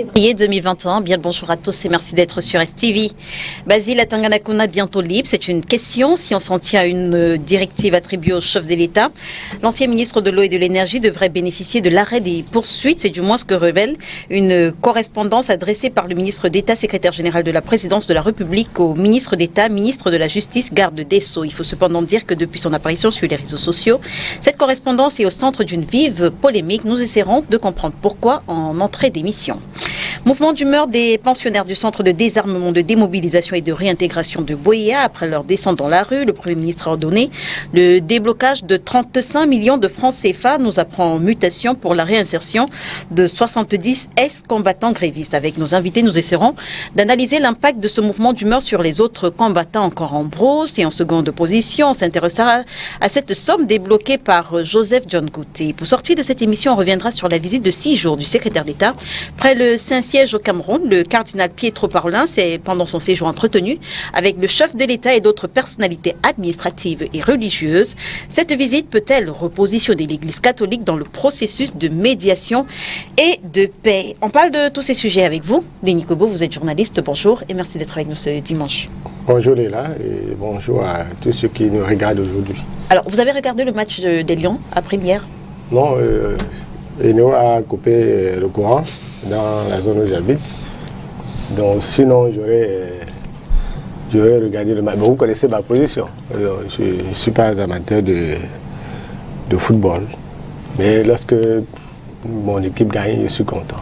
février 2021. Bien le bonjour à tous et merci d'être sur STV. Basile Atanganakuna bientôt libre, c'est une question. Si on s'en tient à une directive attribuée au chef de l'État, l'ancien ministre de l'eau et de l'énergie devrait bénéficier de l'arrêt des poursuites. C'est du moins ce que révèle une correspondance adressée par le ministre d'État, secrétaire général de la présidence de la République au ministre d'État, ministre de la Justice, garde des Sceaux. Il faut cependant dire que depuis son apparition sur les réseaux sociaux, cette correspondance est au centre d'une vive polémique. Nous essaierons de comprendre pourquoi en entrée d'émission. Mouvement d'humeur des pensionnaires du centre de désarmement, de démobilisation et de réintégration de Boéa. Après leur descente dans la rue, le Premier ministre a ordonné le déblocage de 35 millions de francs CFA. Nous apprend en mutation pour la réinsertion de 70 ex-combattants grévistes. Avec nos invités, nous essaierons d'analyser l'impact de ce mouvement d'humeur sur les autres combattants encore en brousse. Et en seconde position, on s'intéressera à cette somme débloquée par Joseph John Gouté. Pour sortir de cette émission, on reviendra sur la visite de 6 jours du secrétaire d'État près le Saint-Siège au Cameroun. Le cardinal Pietro Parolin s'est pendant son séjour entretenu avec le chef de l'État et d'autres personnalités administratives et religieuses. Cette visite peut-elle repositionner l'Église catholique dans le processus de médiation et de paix? On parle de tous ces sujets avec vous. Denis Kobo, vous êtes journaliste, bonjour et merci d'être avec nous ce dimanche. Bonjour Léla et bonjour à tous ceux qui nous regardent aujourd'hui. Alors, vous avez regardé le match des Lions après-hier? Non, Eno a coupé le courant dans la zone où j'habite. Donc sinon, j'aurais regardé le match. Vous connaissez ma position. Je ne suis pas un amateur de football. Mais lorsque mon équipe gagne, je suis content.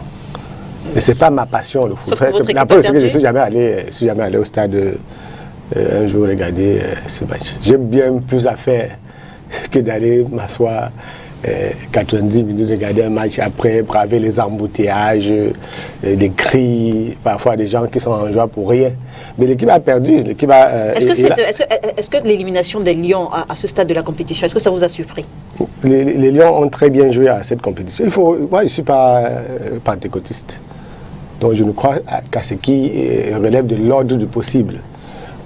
Mais ce n'est pas ma passion, le foot. La preuve, c'est que je ne suis jamais allé au stade un jour regarder ce match. J'aime bien plus à faire que d'aller m'asseoir 90 minutes, regarder un match, après braver les embouteillages, les cris, parfois des gens qui sont en joie pour rien. Mais l'équipe a perdu. Est-ce que l'élimination des Lions à ce stade de la compétition, est-ce que ça vous a surpris? Les Lions ont très bien joué à cette compétition. Moi, je ne suis pas pentecôtiste. Donc je ne crois qu'à ce qui relève de l'ordre du possible.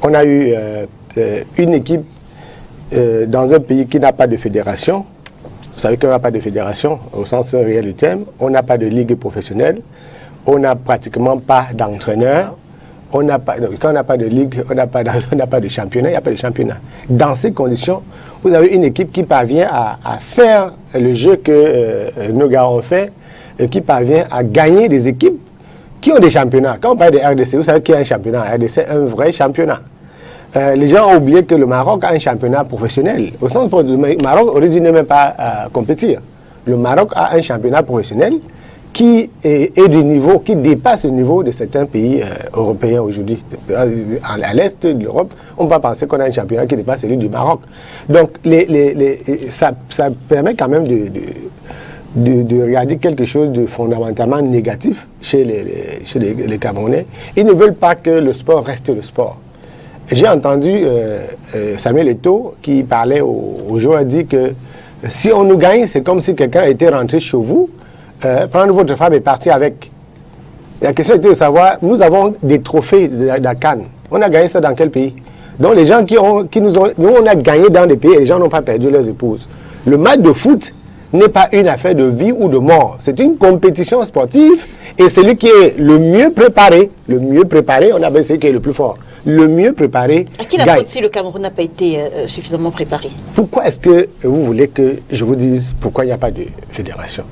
On a eu une équipe dans un pays qui n'a pas de fédération. Vous savez qu'on n'a pas de fédération au sens réel du terme. On n'a pas de ligue professionnelle. On n'a pratiquement pas d'entraîneur. Quand on n'a pas de ligue, on n'a pas de championnat. Il n'y a pas de championnat. Dans ces conditions, vous avez une équipe qui parvient à faire le jeu que nos gars ont fait, et qui parvient à gagner des équipes qui ont des championnats. Quand on parle de RDC, vous savez qu'il y a un championnat. RDC, un vrai championnat. Les gens ont oublié que le Maroc a un championnat professionnel. Au sens où le Maroc aurait dû ne même pas compétir. Le Maroc a un championnat professionnel qui est du niveau, qui dépasse le niveau de certains pays européens aujourd'hui. À l'est de l'Europe, on va penser qu'on a un championnat qui dépasse celui du Maroc. Donc, ça permet quand même de regarder quelque chose de fondamentalement négatif chez les Camerounais. Ils ne veulent pas que le sport reste le sport. J'ai entendu Samuel Eto'o qui parlait aux joueurs, dit que si on nous gagne, c'est comme si quelqu'un était rentré chez vous, prendre votre femme et partir avec. La question était de savoir, nous avons des trophées de la CAN. On a gagné ça dans quel pays? Donc les gens nous on a gagné dans des pays et les gens n'ont pas perdu leurs épouses. Le match de foot n'est pas une affaire de vie ou de mort. C'est une compétition sportive et celui qui est le mieux préparé, on appelle celui qui est le plus fort. Le mieux préparé à qui la faute si le Cameroun n'a pas été suffisamment préparé? Pourquoi est-ce que vous voulez que je vous dise pourquoi il n'y a pas de fédération?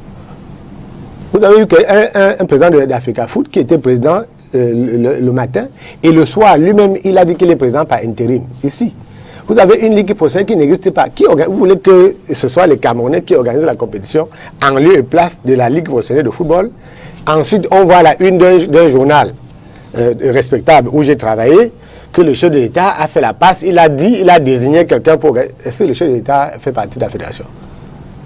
Vous avez vu qu'un président d'Africa Foot qui était président le matin et le soir, lui-même, il a dit qu'il est président par intérim ici. Vous avez une ligue professionnelle qui n'existe pas. Vous voulez que ce soit les Camerounais qui organisent la compétition en lieu et place de la ligue professionnelle de football? Ensuite, on voit la une d'un journal respectable où j'ai travaillé, que le chef de l'État a fait la passe, il a désigné quelqu'un pour... Est-ce que le chef de l'État fait partie de la fédération?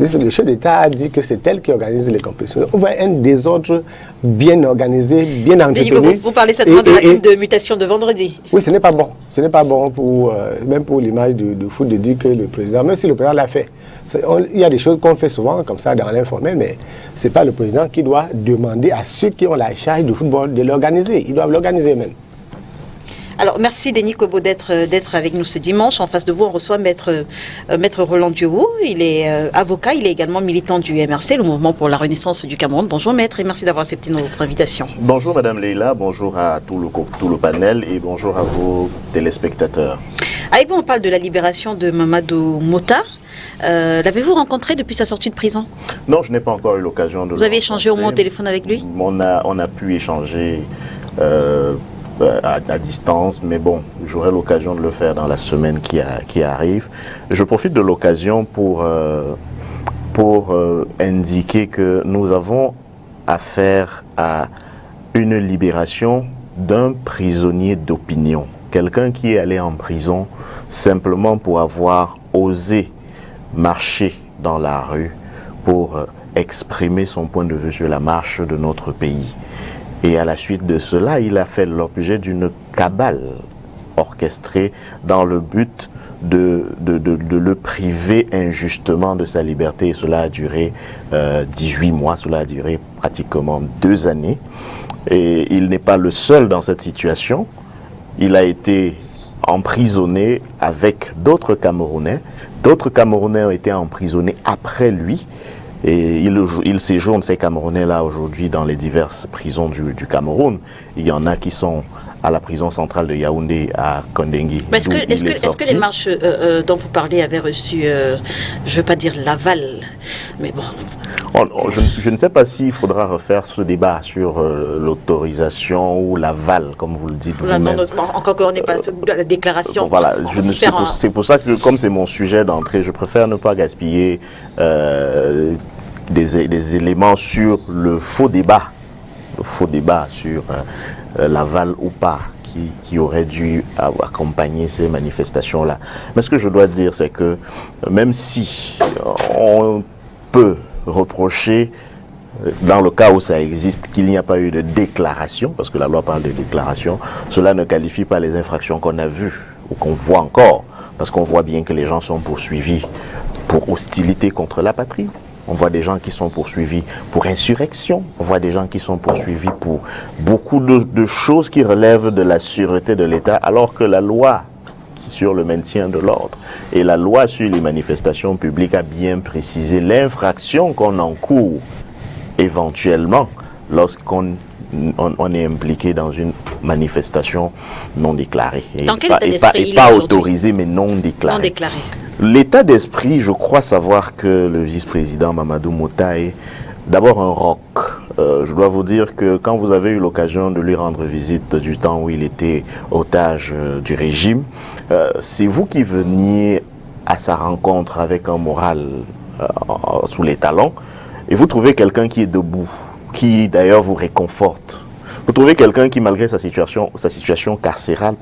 Le chef de l'État a dit que c'est elle qui organise les compétitions. On voit un désordre bien organisé, bien entretenu. Vous parlez certainement de la ligne de mutation de vendredi. Oui, ce n'est pas bon. Ce n'est pas bon, même pour l'image du foot, de dire que le président, même si le président l'a fait, il y a des choses qu'on fait souvent comme ça dans l'informel, mais ce n'est pas le président qui doit demander à ceux qui ont la charge du football de l'organiser. Ils doivent l'organiser même. Alors, merci Denis Kobo d'être avec nous ce dimanche. En face de vous, on reçoit Maître Roland Diowou. Il est avocat, il est également militant du MRC, le Mouvement pour la Renaissance du Cameroun. Bonjour Maître et merci d'avoir accepté notre invitation. Bonjour Madame Leila, bonjour à tout le panel et bonjour à vos téléspectateurs. Avec vous, on parle de la libération de Mamadou Mota. L'avez-vous rencontré depuis sa sortie de prison? Non, je n'ai pas encore eu l'occasion de Vous avez échangé au moins au téléphone avec lui? On a pu échanger à distance, mais bon, j'aurai l'occasion de le faire dans la semaine qui arrive. Je profite de l'occasion pour indiquer que nous avons affaire à une libération d'un prisonnier d'opinion. Quelqu'un qui est allé en prison simplement pour avoir osé marcher dans la rue pour exprimer son point de vue sur la marche de notre pays. Et à la suite de cela, il a fait l'objet d'une cabale orchestrée dans le but de le priver injustement de sa liberté. Et cela a duré 18 mois, cela a duré pratiquement 2 années. Et il n'est pas le seul dans cette situation. Il a été emprisonné avec d'autres Camerounais. D'autres Camerounais ont été emprisonnés après lui. Et il séjourne ces Camerounais-là aujourd'hui dans les diverses prisons du Cameroun. Il y en a qui sont à la prison centrale de Yaoundé à Kondengui. Est-ce que les marches dont vous parlez avaient reçu, je ne veux pas dire l'aval, mais bon... Je ne sais pas s'il faudra refaire ce débat sur l'autorisation ou l'aval, comme vous le dites vous-même. Encore qu'on n'est pas de la déclaration. Voilà, c'est pour ça que, comme c'est mon sujet d'entrée, je préfère ne pas gaspiller des éléments sur le faux débat sur l'aval ou pas qui aurait dû accompagner ces manifestations-là. Mais ce que je dois dire, c'est que même si on peut reprocher, dans le cas où ça existe, qu'il n'y a pas eu de déclaration, parce que la loi parle de déclaration, cela ne qualifie pas les infractions qu'on a vues ou qu'on voit encore, parce qu'on voit bien que les gens sont poursuivis pour hostilité contre la patrie. On voit des gens qui sont poursuivis pour insurrection. On voit des gens qui sont poursuivis pour beaucoup de choses qui relèvent de la sûreté de l'État, alors que la loi sur le maintien de l'ordre et la loi sur les manifestations publiques a bien précisé l'infraction qu'on encourt éventuellement lorsqu'on est impliqué dans une manifestation non déclarée. Et pas autorisée, mais non déclarée. Non déclarée. L'état d'esprit, je crois savoir que le vice-président Mamadou Mota est d'abord un roc. Je dois vous dire que quand vous avez eu l'occasion de lui rendre visite du temps où il était otage du régime, c'est vous qui veniez à sa rencontre avec un moral sous les talons, et vous trouvez quelqu'un qui est debout, qui d'ailleurs vous réconforte. Vous trouvez quelqu'un qui, malgré sa situation carcérale,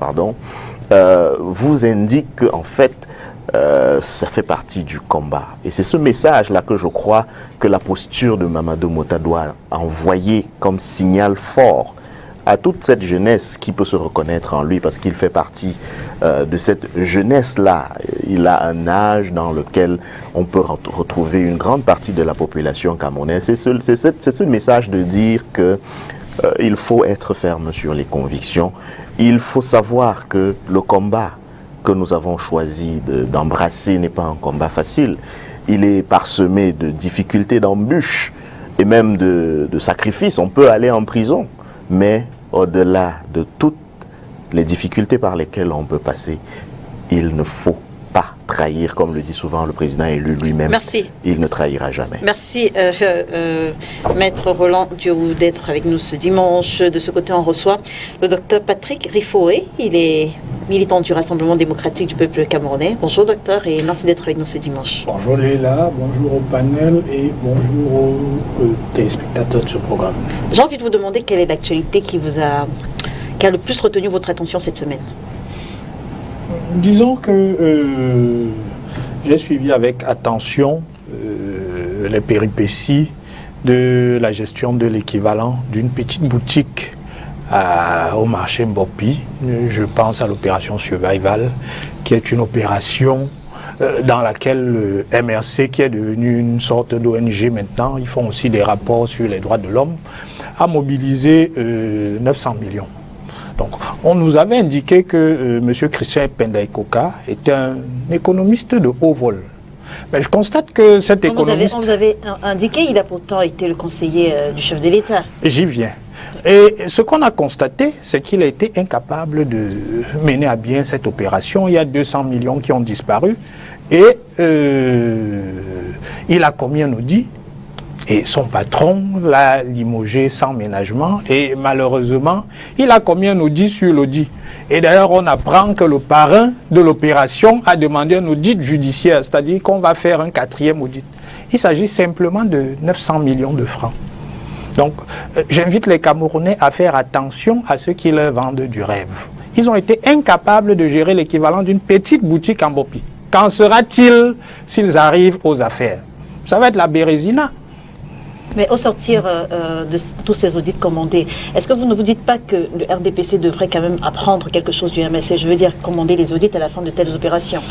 vous indique qu'en fait, ça fait partie du combat. Et c'est ce message-là que je crois que la posture de Mamadou Mota doit envoyer comme signal fort à toute cette jeunesse qui peut se reconnaître en lui, parce qu'il fait partie de cette jeunesse-là. Il a un âge dans lequel on peut retrouver une grande partie de la population camerounaise. C'est ce message de dire que il faut être ferme sur les convictions. Il faut savoir que le combat que nous avons choisi d'embrasser n'est pas un combat facile. Il est parsemé de difficultés, d'embûches et même de sacrifices. On peut aller en prison, mais au-delà de toutes les difficultés par lesquelles on peut passer, il ne faut pas trahir, comme le dit souvent le président élu lui-même. Merci. Il ne trahira jamais. Merci, Maître Roland Diowou, d'être avec nous ce dimanche. De ce côté, on reçoit le docteur Patrick Rifoé. Il est militant du Rassemblement démocratique du peuple camerounais. Bonjour, docteur, et merci d'être avec nous ce dimanche. Bonjour Léla, bonjour au panel et bonjour aux téléspectateurs de ce programme. J'ai envie de vous demander quelle est l'actualité qui a le plus retenu votre attention cette semaine. Disons que j'ai suivi avec attention les péripéties de la gestion de l'équivalent d'une petite boutique au marché Mbopi. Je pense à l'opération Survival, qui est une opération dans laquelle le MRC, qui est devenu une sorte d'ONG maintenant, ils font aussi des rapports sur les droits de l'homme, a mobilisé 900 millions Donc, on nous avait indiqué que M. Christian Pendaikoka était un économiste de haut vol. Mais je constate que cet économiste... On vous avait indiqué, il a pourtant été le conseiller du chef de l'État. J'y viens. Et ce qu'on a constaté, c'est qu'il a été incapable de mener à bien cette opération. Il y a 200 millions qui ont disparu. Et il a commis un audit. Et son patron l'a limogé sans ménagement. Et malheureusement, il a commis un audit sur l'audit. Et d'ailleurs, on apprend que le parrain de l'opération a demandé un audit judiciaire. C'est-à-dire qu'on va faire un 4e audit. Il s'agit simplement de 900 millions de francs. Donc, j'invite les Camerounais à faire attention à ceux qui leur vendent du rêve. Ils ont été incapables de gérer l'équivalent d'une petite boutique en Bopi. Qu'en sera-t-il s'ils arrivent aux affaires? Ça va être la Bérésina. Mais au sortir de tous ces audits commandés, est-ce que vous ne vous dites pas que le RDPC devrait quand même apprendre quelque chose du MSC? Je veux dire, commander les audits à la fin de telles opérations.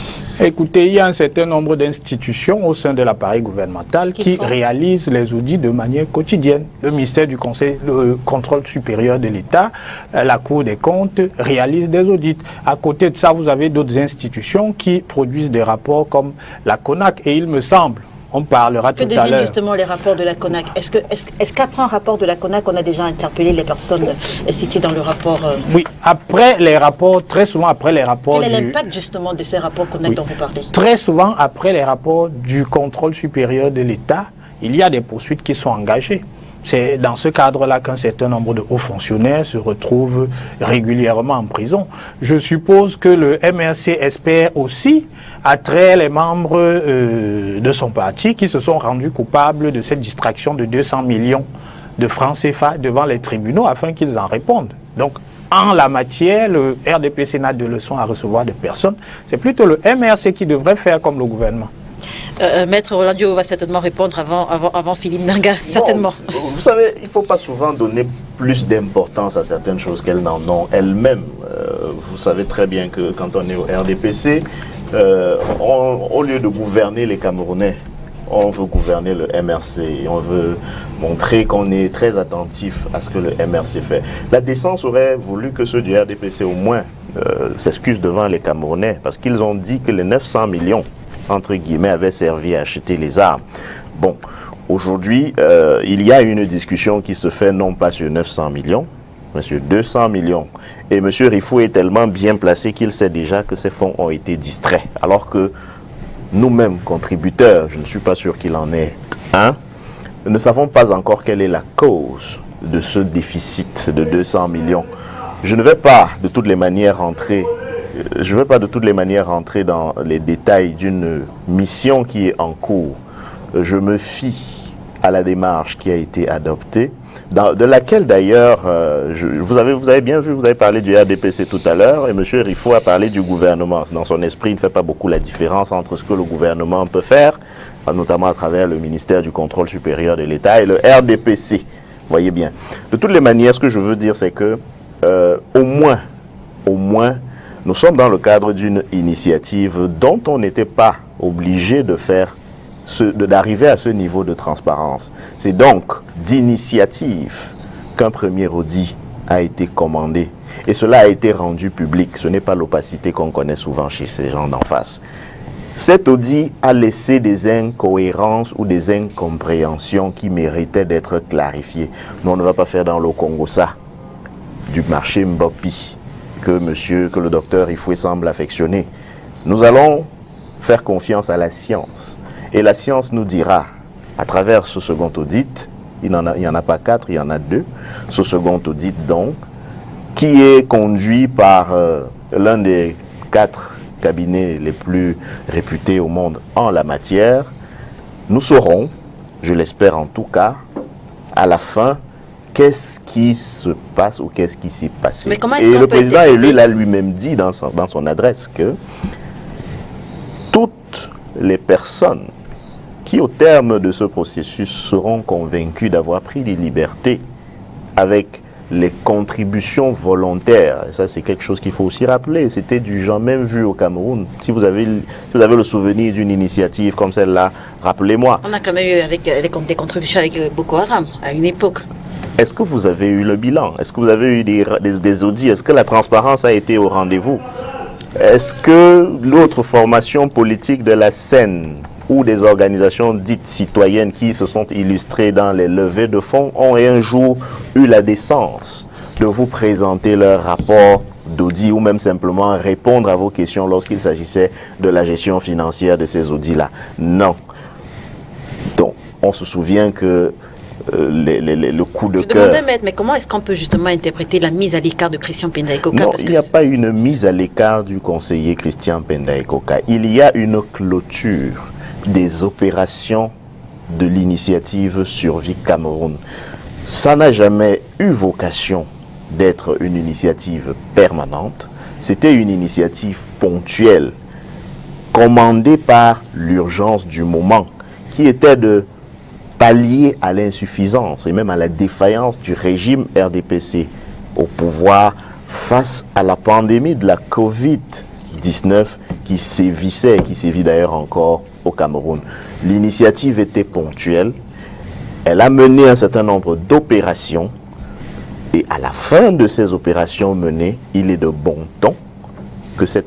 Écoutez, il y a un certain nombre d'institutions au sein de l'appareil gouvernemental qui réalisent les audits de manière quotidienne. Le ministère du Conseil, le contrôle supérieur de l'État, la Cour des comptes réalise des audits. À côté de ça, vous avez d'autres institutions qui produisent des rapports comme la CONAC. Et il me semble, on parlera tout à l'heure. Que deviennent justement les rapports de la CONAC? Est-ce qu'après un rapport de la CONAC, on a déjà interpellé les personnes citées dans le rapport Oui, après les rapports, très souvent après les rapports... Quel est l'impact justement de ces rapports CONAC dont vous parlez? Très souvent après les rapports du contrôle supérieur de l'État, il y a des poursuites qui sont engagées. C'est dans ce cadre-là qu'un certain nombre de hauts fonctionnaires se retrouvent régulièrement en prison. Je suppose que le MRC espère aussi attraire les membres de son parti qui se sont rendus coupables de cette distraction de 200 millions de francs CFA devant les tribunaux afin qu'ils en répondent. Donc, en la matière, le RDPC n'a de leçons à recevoir de personne. C'est plutôt le MRC qui devrait faire comme le gouvernement. Maître Rolandio va certainement répondre avant Philippe Nanga, certainement. Vous savez, il ne faut pas souvent donner plus d'importance à certaines choses qu'elles n'en ont elles-mêmes. Vous savez très bien que quand on est au RDPC, au lieu de gouverner les Camerounais, on veut gouverner le MRC et on veut montrer qu'on est très attentif à ce que le MRC fait. La décence aurait voulu que ceux du RDPC au moins s'excusent devant les Camerounais parce qu'ils ont dit que les 900 millions entre guillemets, avait servi à acheter les armes. Bon, aujourd'hui, il y a une discussion qui se fait non pas sur 900 millions, mais sur 200 millions. Et M. Rifou est tellement bien placé qu'il sait déjà que ces fonds ont été distraits. Alors que nous-mêmes, contributeurs, je ne suis pas sûr qu'il en est un, ne savons pas encore quelle est la cause de ce déficit de 200 millions. Je ne vais pas de toutes les manières rentrer dans les détails d'une mission qui est en cours. Je me fie à la démarche qui a été adoptée, de laquelle d'ailleurs, vous avez bien vu, vous avez parlé du RDPC tout à l'heure, et M. Rifou a parlé du gouvernement. Dans son esprit, il ne fait pas beaucoup la différence entre ce que le gouvernement peut faire, notamment à travers le ministère du Contrôle supérieur de l'État et le RDPC. Voyez bien. De toutes les manières, ce que je veux dire, c'est que au moins, nous sommes dans le cadre d'une initiative dont on n'était pas obligé d'arriver à ce niveau de transparence. C'est donc d'initiative qu'un premier audit a été commandé. Et cela a été rendu public. Ce n'est pas l'opacité qu'on connaît souvent chez ces gens d'en face. Cet audit a laissé des incohérences ou des incompréhensions qui méritaient d'être clarifiées. Nous, on ne va pas faire dans le Congo ça, du marché Mbopi, que le docteur Rifou semble affectionner. Nous allons faire confiance à la science. Et la science nous dira, à travers ce second audit, il n'y en a pas 4, il y en a 2, ce second audit donc, qui est conduit par l'un des 4 cabinets les plus réputés au monde en la matière, nous saurons, je l'espère en tout cas, à la fin, qu'est-ce qui se passe ou qu'est-ce qui s'est passé. Et le président élu l'a lui-même dit dans son adresse que toutes les personnes qui, au terme de ce processus, seront convaincues d'avoir pris des libertés avec les contributions volontaires. Et ça, c'est quelque chose qu'il faut aussi rappeler. C'était du jamais vu au Cameroun. Si vous avez le souvenir d'une initiative comme celle-là, rappelez-moi. On a quand même eu des contributions avec Boko Haram à une époque. Est-ce que vous avez eu le bilan? Est-ce que vous avez eu des audits? Est-ce que la transparence a été au rendez-vous? Est-ce que l'autre formation politique de la scène ou des organisations dites citoyennes qui se sont illustrées dans les levées de fonds ont un jour eu la décence de vous présenter leur rapport d'audit ou même simplement répondre à vos questions lorsqu'il s'agissait de la gestion financière de ces audits-là? Non. Donc, on se souvient que le coup de cœur... Je demandais, maître, mais comment est-ce qu'on peut justement interpréter la mise à l'écart de Christian Penda Ekoka? Non, il n'y a pas une mise à l'écart du conseiller Christian Penda Ekoka. Il y a une clôture des opérations de l'initiative Survie Cameroun. Ça n'a jamais eu vocation d'être une initiative permanente. C'était une initiative ponctuelle, commandée par l'urgence du moment, qui était de pallier à l'insuffisance et même à la défaillance du régime RDPC au pouvoir face à la pandémie de la Covid-19 qui sévissait et qui sévit d'ailleurs encore au Cameroun. L'initiative était ponctuelle, elle a mené un certain nombre d'opérations et à la fin de ces opérations menées, il est de bon ton que cette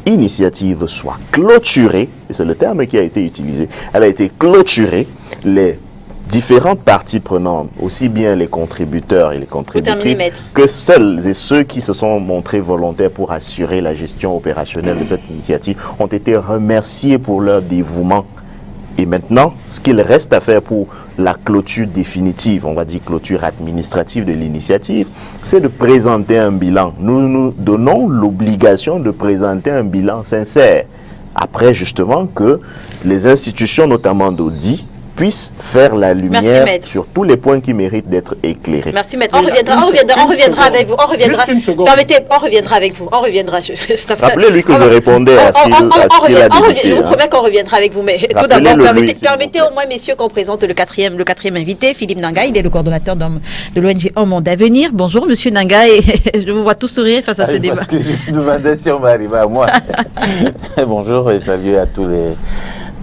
initiative soit clôturée, et c'est le terme qui a été utilisé, elle a été clôturée, les différentes parties prenantes, aussi bien les contributeurs et les contributrices, que celles et ceux qui se sont montrés volontaires pour assurer la gestion opérationnelle de cette initiative, ont été remerciés pour leur dévouement. Et maintenant, ce qu'il reste à faire pour la clôture définitive, on va dire clôture administrative de l'initiative, c'est de présenter un bilan. Nous nous donnons l'obligation de présenter un bilan sincère. Après, justement, que les institutions, notamment d'audit, puissent faire la lumière sur tous les points qui méritent d'être éclairés. Merci, maître. On reviendra avec vous. Juste une seconde. Permettez, on reviendra avec vous. On reviendra. Rappelez-lui que je répondais à ce qu'il a dit. Je vous promets qu'on reviendra avec vous. Mais tout d'abord, permettez au moins, messieurs, qu'on présente le quatrième invité, Philippe Nanga. Il est le coordonnateur de l'ONG Un Monde Avenir. Bonjour, monsieur Nanga. Et je vous vois tous sourire face à ce débat. Parce que je me demandais si on va arriver à moi. Bonjour et salut à tous les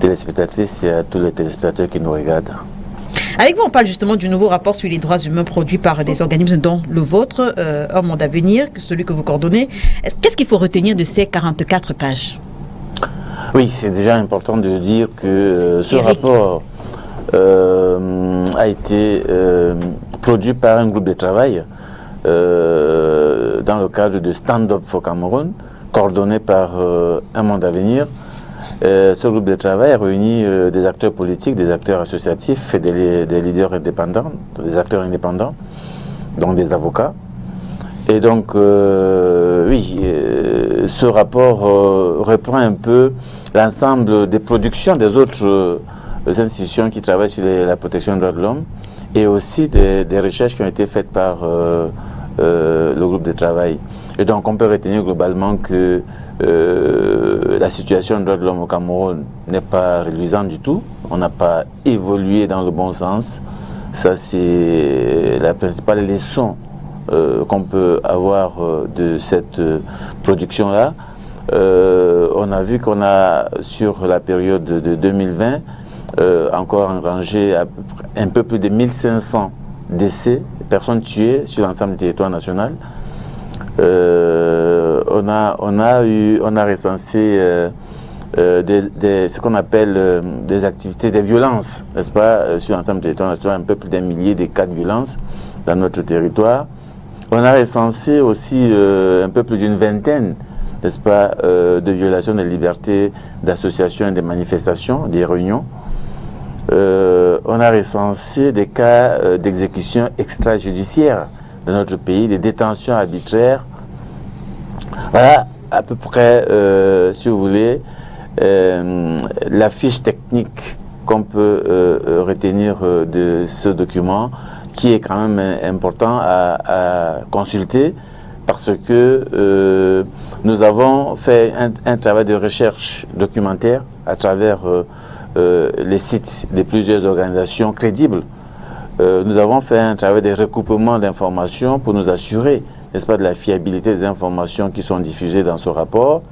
téléspectatrices et à tous les téléspectateurs qui nous regardent. Avec vous, on parle justement du nouveau rapport sur les droits humains produit par des organismes dont le vôtre, Un Monde Avenir, celui que vous coordonnez. Qu'est-ce qu'il faut retenir de ces 44 pages? Oui, c'est déjà important de dire que ce rapport a été produit par un groupe de travail dans le cadre de Stand Up for Cameroun, coordonné par Un Monde Avenir. Ce groupe de travail réunit des acteurs politiques, des acteurs associatifs et des leaders indépendants, des acteurs indépendants, donc des avocats. Et donc, ce rapport reprend un peu l'ensemble des productions des autres institutions qui travaillent sur la protection des droits de l'homme et aussi des recherches qui ont été faites par le groupe de travail. Et donc, on peut retenir globalement que la situation des droits de l'homme au Cameroun n'est pas reluisante du tout. On n'a pas évolué dans le bon sens. Ça, c'est la principale leçon qu'on peut avoir de cette production-là. On a vu qu'on a, sur la période de 2020, encore engrangé un peu plus de 1500 décès, personnes tuées sur l'ensemble du territoire national. On a recensé ce qu'on appelle des activités, des violences, n'est-ce pas, sur l'ensemble du territoire national, un peu plus d'1 millier de cas de violences dans notre territoire. On a recensé aussi un peu plus d'une vingtaine, n'est-ce pas, de violations des libertés d'association et de manifestation, des réunions. On a recensé des cas d'exécution extrajudiciaire dans notre pays, des détentions arbitraires. Voilà à peu près, si vous voulez, la fiche technique qu'on peut retenir de ce document, qui est quand même important à consulter, parce que nous avons fait un travail de recherche documentaire à travers les sites de plusieurs organisations crédibles. Nous avons fait un travail de recoupement d'informations pour nous assurer, n'est-ce pas, de la fiabilité des informations qui sont diffusées dans ce rapport.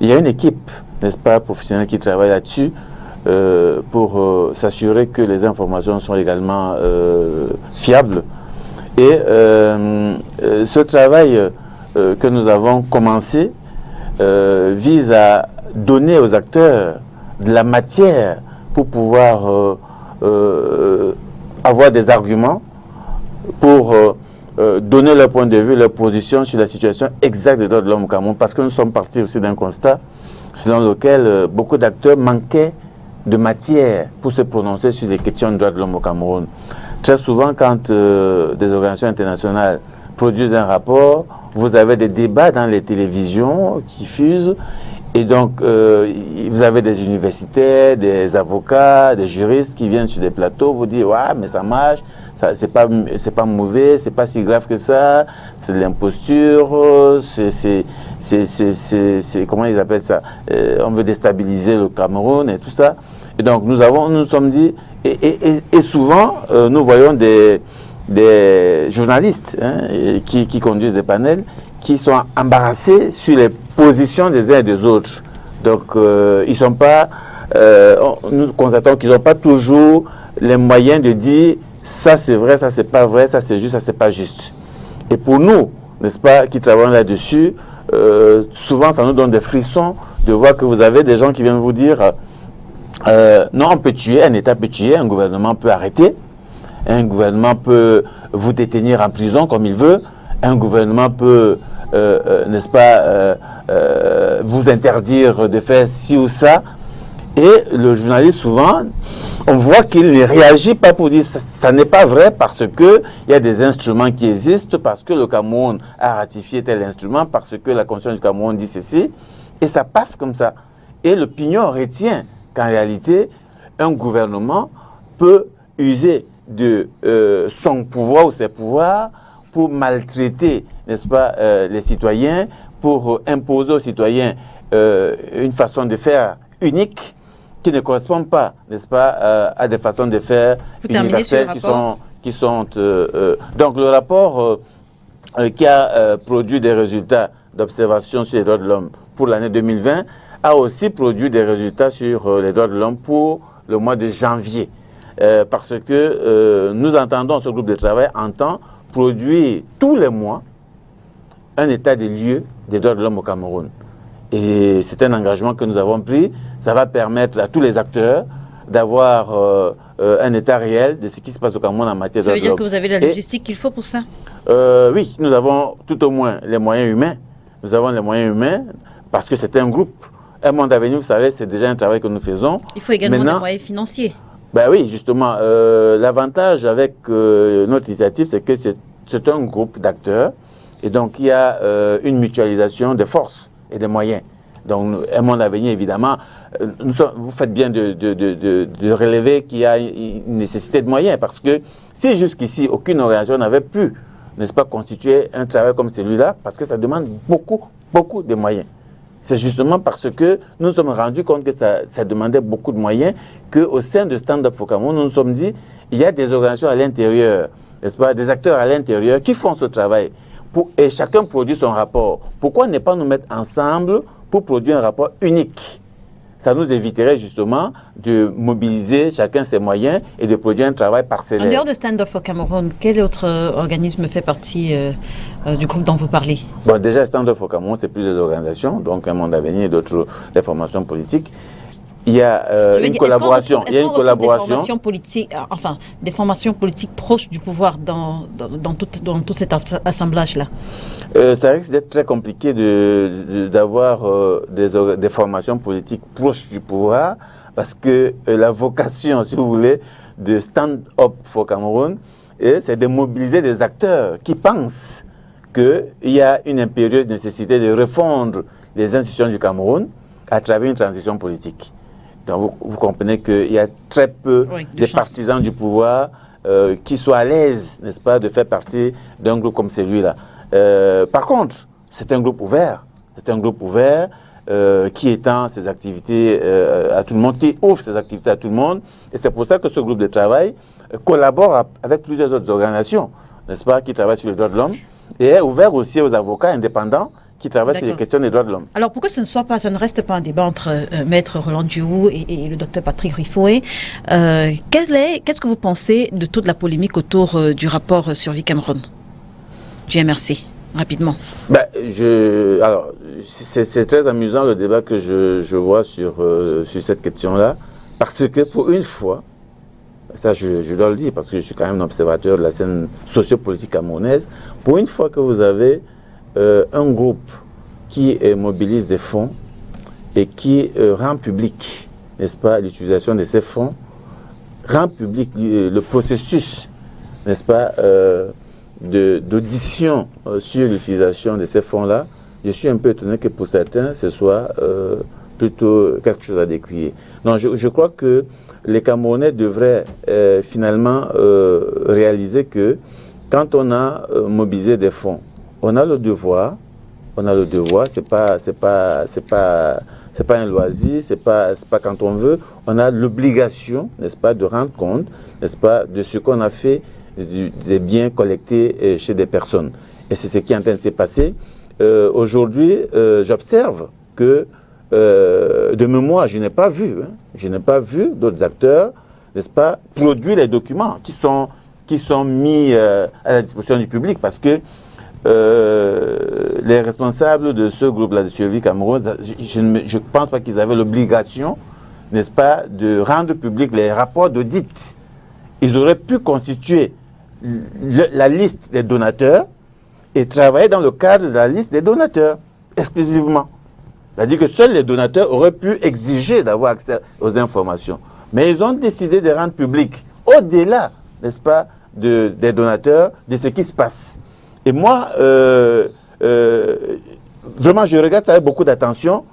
Il y a une équipe, n'est-ce pas, professionnelle qui travaille là-dessus pour s'assurer que les informations sont également fiables Et ce travail que nous avons commencé vise à donner aux acteurs de la matière pour pouvoir avoir des arguments, pour donner leur point de vue, leur position sur la situation exacte des droits de l'homme au Cameroun, parce que nous sommes partis aussi d'un constat selon lequel beaucoup d'acteurs manquaient de matière pour se prononcer sur les questions des droits de l'homme au Cameroun. Très souvent, quand des organisations internationales produisent un rapport, vous avez des débats dans les télévisions qui fusent, et donc vous avez des universitaires, des avocats, des juristes qui viennent sur des plateaux, vous disent « ouais, mais ça marche, c'est pas mauvais, c'est pas si grave que ça, c'est de l'imposture, c'est comment ils appellent ça, on veut déstabiliser le Cameroun et tout ça. » Et donc nous nous sommes dit, et souvent nous voyons des journalistes qui conduisent des panels, qui sont embarrassés sur les positions des uns et des autres. Donc ils sont pas, nous constatons qu'ils n'ont pas toujours les moyens de dire ça c'est vrai, ça c'est pas vrai, ça c'est juste, ça c'est pas juste. Et pour nous, n'est-ce pas, qui travaillons là-dessus, souvent ça nous donne des frissons de voir que vous avez des gens qui viennent vous dire non, on peut tuer, un État peut tuer, un gouvernement peut arrêter, un gouvernement peut vous détenir en prison comme il veut, un gouvernement peut, n'est-ce pas, vous interdire de faire ci ou ça. Et le journaliste, souvent, on voit qu'il ne réagit pas pour dire ça n'est pas vrai parce qu'il y a des instruments qui existent, parce que le Cameroun a ratifié tel instrument, parce que la Constitution du Cameroun dit ceci, et ça passe comme ça. Et l'opinion retient qu'en réalité, un gouvernement peut user de son pouvoir ou ses pouvoirs pour maltraiter, n'est-ce pas, les citoyens, pour imposer aux citoyens une façon de faire unique qui ne correspond pas, n'est-ce pas, à des façons de faire universelles qui sont donc le rapport qui a produit des résultats d'observation sur les droits de l'homme pour l'année 2020 a aussi produit des résultats sur les droits de l'homme pour le mois de janvier. Parce que nous entendons, ce groupe de travail entend produire tous les mois un état des lieux des droits de l'homme au Cameroun. Et c'est un engagement que nous avons pris. Ça va permettre à tous les acteurs d'avoir un état réel de ce qui se passe au Cameroun en matière de droits de l'homme. Ça veut dire que vous avez la logistique qu'il faut pour ça? Oui, nous avons tout au moins les moyens humains. Nous avons les moyens humains parce que c'est un groupe. Un monde à venir, vous savez, c'est déjà un travail que nous faisons. Il faut également des moyens financiers. Ben oui, justement. L'avantage avec notre initiative, c'est que c'est un groupe d'acteurs. Et donc, il y a une mutualisation des forces et des moyens. Donc, un monde à venir, évidemment, vous faites bien de relever qu'il y a une nécessité de moyens. Parce que si jusqu'ici, aucune organisation n'avait pu, n'est-ce pas, constituer un travail comme celui-là, parce que ça demande beaucoup de moyens. C'est justement parce que nous nous sommes rendus compte que ça demandait beaucoup de moyens qu'au sein de Stand Up for Cameroun, nous nous sommes dit, il y a des organisations à l'intérieur, n'est-ce pas, des acteurs à l'intérieur qui font ce travail. Et chacun produit son rapport. Pourquoi ne pas nous mettre ensemble pour produire un rapport unique? Ça nous éviterait justement de mobiliser chacun ses moyens et de produire un travail parcellaire. En dehors de Stand Up for Cameroun, quel autre organisme fait partie du groupe dont vous parlez? Bon, déjà, Stand Up for Cameroun, c'est plusieurs organisations, donc Un Monde à venir et d'autres, des formations politiques. Il y a une collaboration. Il y a une collaboration. Des formations politiques, enfin, des formations politiques proches du pouvoir dans tout cet assemblage-là. Ça risque d'être très compliqué d'avoir des formations politiques proches du pouvoir parce que la vocation, si vous voulez, de Stand Up for Cameroun, c'est de mobiliser des acteurs qui pensent qu'il y a une impérieuse nécessité de refondre les institutions du Cameroun à travers une transition politique. Donc vous comprenez qu'il y a très peu de partisans du pouvoir qui soient à l'aise, n'est-ce pas, de faire partie d'un groupe comme celui-là. Par contre, c'est un groupe ouvert. C'est un groupe ouvert qui étend ses activités à tout le monde, qui ouvre ses activités à tout le monde. Et c'est pour ça que ce groupe de travail collabore avec plusieurs autres organisations, n'est-ce pas, qui travaillent sur les droits de l'homme et est ouvert aussi aux avocats indépendants qui travaillent sur les D'accord. questions des droits de l'homme. Alors pourquoi ça ne reste pas un débat entre Maître Roland Diouf et le docteur Patrick Rifoué? Qu'est-ce que vous pensez de toute la polémique autour du rapport Survie Cameroun du MRC, rapidement? Alors, c'est très amusant le débat que je vois sur cette question-là, parce que pour une fois, ça je dois le dire, parce que je suis quand même un observateur de la scène sociopolitique camerounaise, pour une fois que vous avez un groupe qui mobilise des fonds et qui rend public, n'est-ce pas, l'utilisation de ces fonds, rend public le processus, n'est-ce pas, d'audition sur l'utilisation de ces fonds-là, je suis un peu étonné que pour certains, ce soit plutôt quelque chose à décrier. Non, je crois que les Camerounais devraient finalement réaliser que quand on a mobilisé des fonds, on a le devoir, c'est pas un loisir, c'est pas quand on veut, on a l'obligation, n'est-ce pas, de rendre compte, n'est-ce pas, de ce qu'on a fait des biens collectés chez des personnes. Et c'est ce qui est en train de se passer. Aujourd'hui, j'observe que, de mémoire, je n'ai pas vu d'autres acteurs, n'est-ce pas, produire les documents qui sont mis à la disposition du public, parce que les responsables de ce groupe-là de Survie Cameroun, je ne pense pas qu'ils avaient l'obligation, n'est-ce pas, de rendre public les rapports d'audit. Ils auraient pu constituer la liste des donateurs et travailler dans le cadre de la liste des donateurs, exclusivement. C'est-à-dire que seuls les donateurs auraient pu exiger d'avoir accès aux informations. Mais ils ont décidé de rendre public, au-delà, n'est-ce pas, des donateurs, de ce qui se passe. Et moi, vraiment, je regarde ça avec beaucoup d'attention.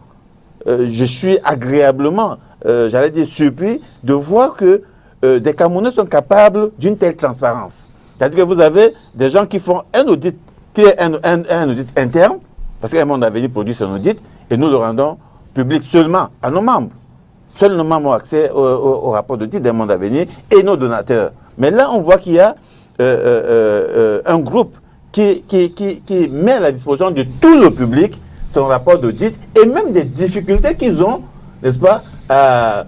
Je suis agréablement, j'allais dire, surpris de voir que des Camerounais sont capables d'une telle transparence. C'est-à-dire que vous avez des gens qui font un audit, qui est un audit interne, parce qu'un monde d'avenir produit son audit, et nous le rendons public seulement à nos membres. Seuls nos membres ont accès au rapport d'audit d'un monde d'avenir et nos donateurs. Mais là, on voit qu'il y a un groupe qui met à la disposition de tout le public son rapport d'audit et même des difficultés qu'ils ont, n'est-ce pas, à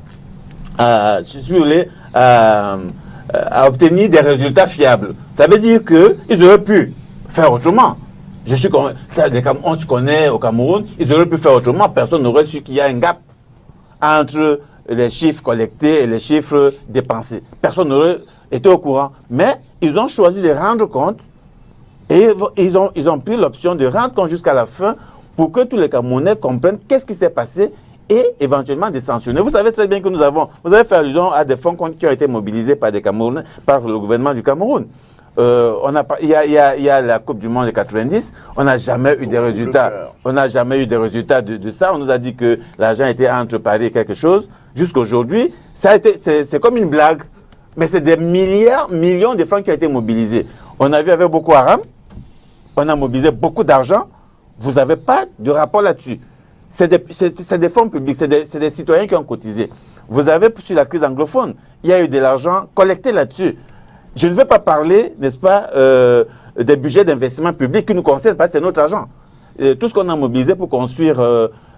obtenir des résultats fiables. Ça veut dire qu'ils auraient pu faire autrement. On se connaît au Cameroun, ils auraient pu faire autrement. Personne n'aurait su qu'il y a un gap entre les chiffres collectés et les chiffres dépensés. Personne n'aurait été au courant. Mais ils ont choisi de rendre compte et ils ont pris l'option de rendre compte jusqu'à la fin pour que tous les Camerounais comprennent qu'est-ce qui s'est passé et éventuellement de sanctionner. Vous savez très bien que vous avez fait allusion à des fonds qui ont été mobilisés par des Camerounais, par le gouvernement du Cameroun. Il y a la Coupe du Monde de 90, on n'a jamais eu des résultats. On n'a jamais eu des résultats de ça. On nous a dit que l'argent était entre Paris et quelque chose. Jusqu'aujourd'hui, c'est comme une blague. Mais c'est des millions de francs qui ont été mobilisés. On a vu avec Boko Haram, on a mobilisé beaucoup d'argent. Vous n'avez pas de rapport là-dessus. C'est des fonds publics, c'est des citoyens qui ont cotisé. Vous avez, sur la crise anglophone, il y a eu de l'argent collecté là-dessus. Je ne veux pas parler, n'est-ce pas, des budgets d'investissement public qui nous concernent, parce que c'est notre argent. Tout ce qu'on a mobilisé pour construire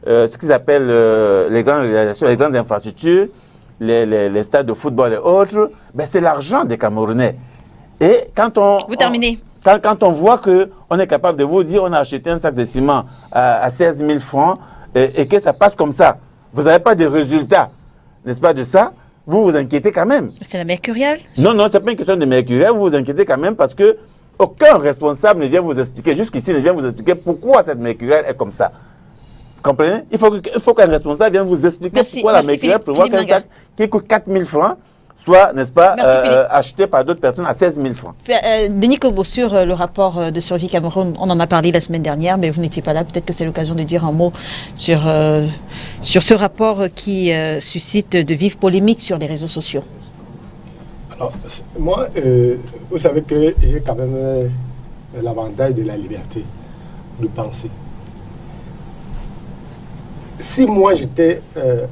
ce qu'ils appellent les grandes réalisations, les grandes infrastructures, les stades de football et autres, ben c'est l'argent des Camerounais. Et quand on voit qu'on est capable de vous dire on a acheté un sac de ciment à 16 000 francs et que ça passe comme ça, vous n'avez pas de résultats, n'est-ce pas, de ça, vous vous inquiétez quand même. C'est la mercuriale? Non, ce n'est pas une question de mercuriale, vous vous inquiétez quand même parce que aucun responsable ne vient vous expliquer, jusqu'ici ne vient vous expliquer pourquoi cette mercuriale est comme ça. Vous comprenez? Il faut qu'un responsable vienne vous expliquer pourquoi la mercuriale prévoit qu'un sac qui coûte 4 000 francs soit, n'est-ce pas, acheté par d'autres personnes à 16 000 francs. Denis Kobo, sur le rapport de Survie Cameroun, on en a parlé la semaine dernière, mais vous n'étiez pas là. Peut-être que c'est l'occasion de dire un mot sur ce rapport qui suscite de vives polémiques sur les réseaux sociaux. Alors, moi, vous savez que j'ai quand même l'avantage de la liberté de penser. Si moi j'étais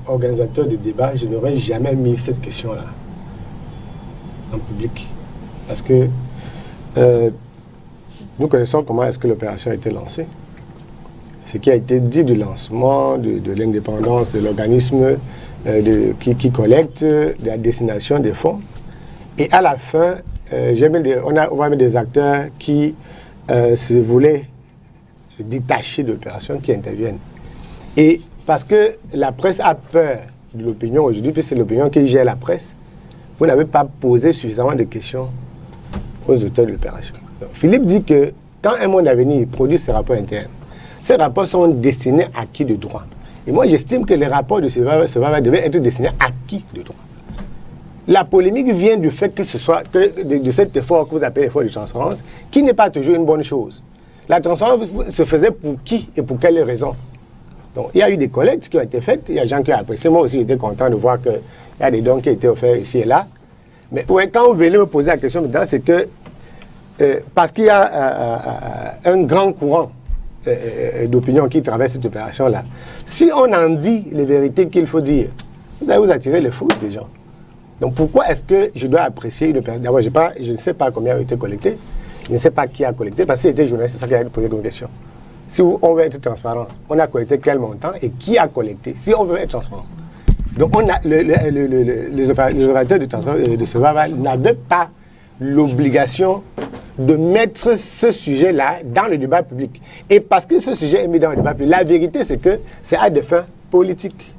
organisateur de débat, je n'aurais jamais mis cette question-là en public. Parce que nous connaissons comment est-ce que l'opération a été lancée. ce qui a été dit du lancement, de l'indépendance de l'organisme qui collecte, de la destination des fonds. Et à la fin, on voit des acteurs qui se voulaient détacher de l'opération, qui interviennent. Et parce que la presse a peur de l'opinion aujourd'hui, puisque c'est l'opinion qui gère la presse, vous n'avez pas posé suffisamment de questions aux auteurs de l'opération. Philippe dit que quand Un Monde à Venir produit ses rapports internes, ces rapports sont destinés à qui de droit. Et moi, j'estime que les rapports de Survival devaient être destinés à qui de droit. La polémique vient du fait que ce soit de cet effort que vous appelez effort de transparence, qui n'est pas toujours une bonne chose. La transparence se faisait pour qui et pour quelles raisons? Donc, il y a eu des collectes qui ont été faites, il y a des gens qui ont apprécié. Moi aussi, j'étais content de voir qu'il y a des dons qui ont été offerts ici et là. Mais ouais, quand vous venez me poser la question maintenant, c'est que parce qu'il y a un grand courant d'opinion qui traverse cette opération-là, si on en dit les vérités qu'il faut dire, vous allez vous attirer les fous des gens. Donc pourquoi est-ce que je dois apprécier une opération? D'abord, je ne sais pas combien a été collecté, je ne sais pas qui a collecté, parce que c'était journaliste, c'est ça qui a posé comme question. Si on veut être transparent, on a collecté quel montant et qui a collecté, si on veut être transparent. Donc on a, les opérateurs de Survival n'avaient pas l'obligation de mettre ce sujet-là dans le débat public. Et parce que ce sujet est mis dans le débat public, la vérité c'est que c'est à des fins politiques,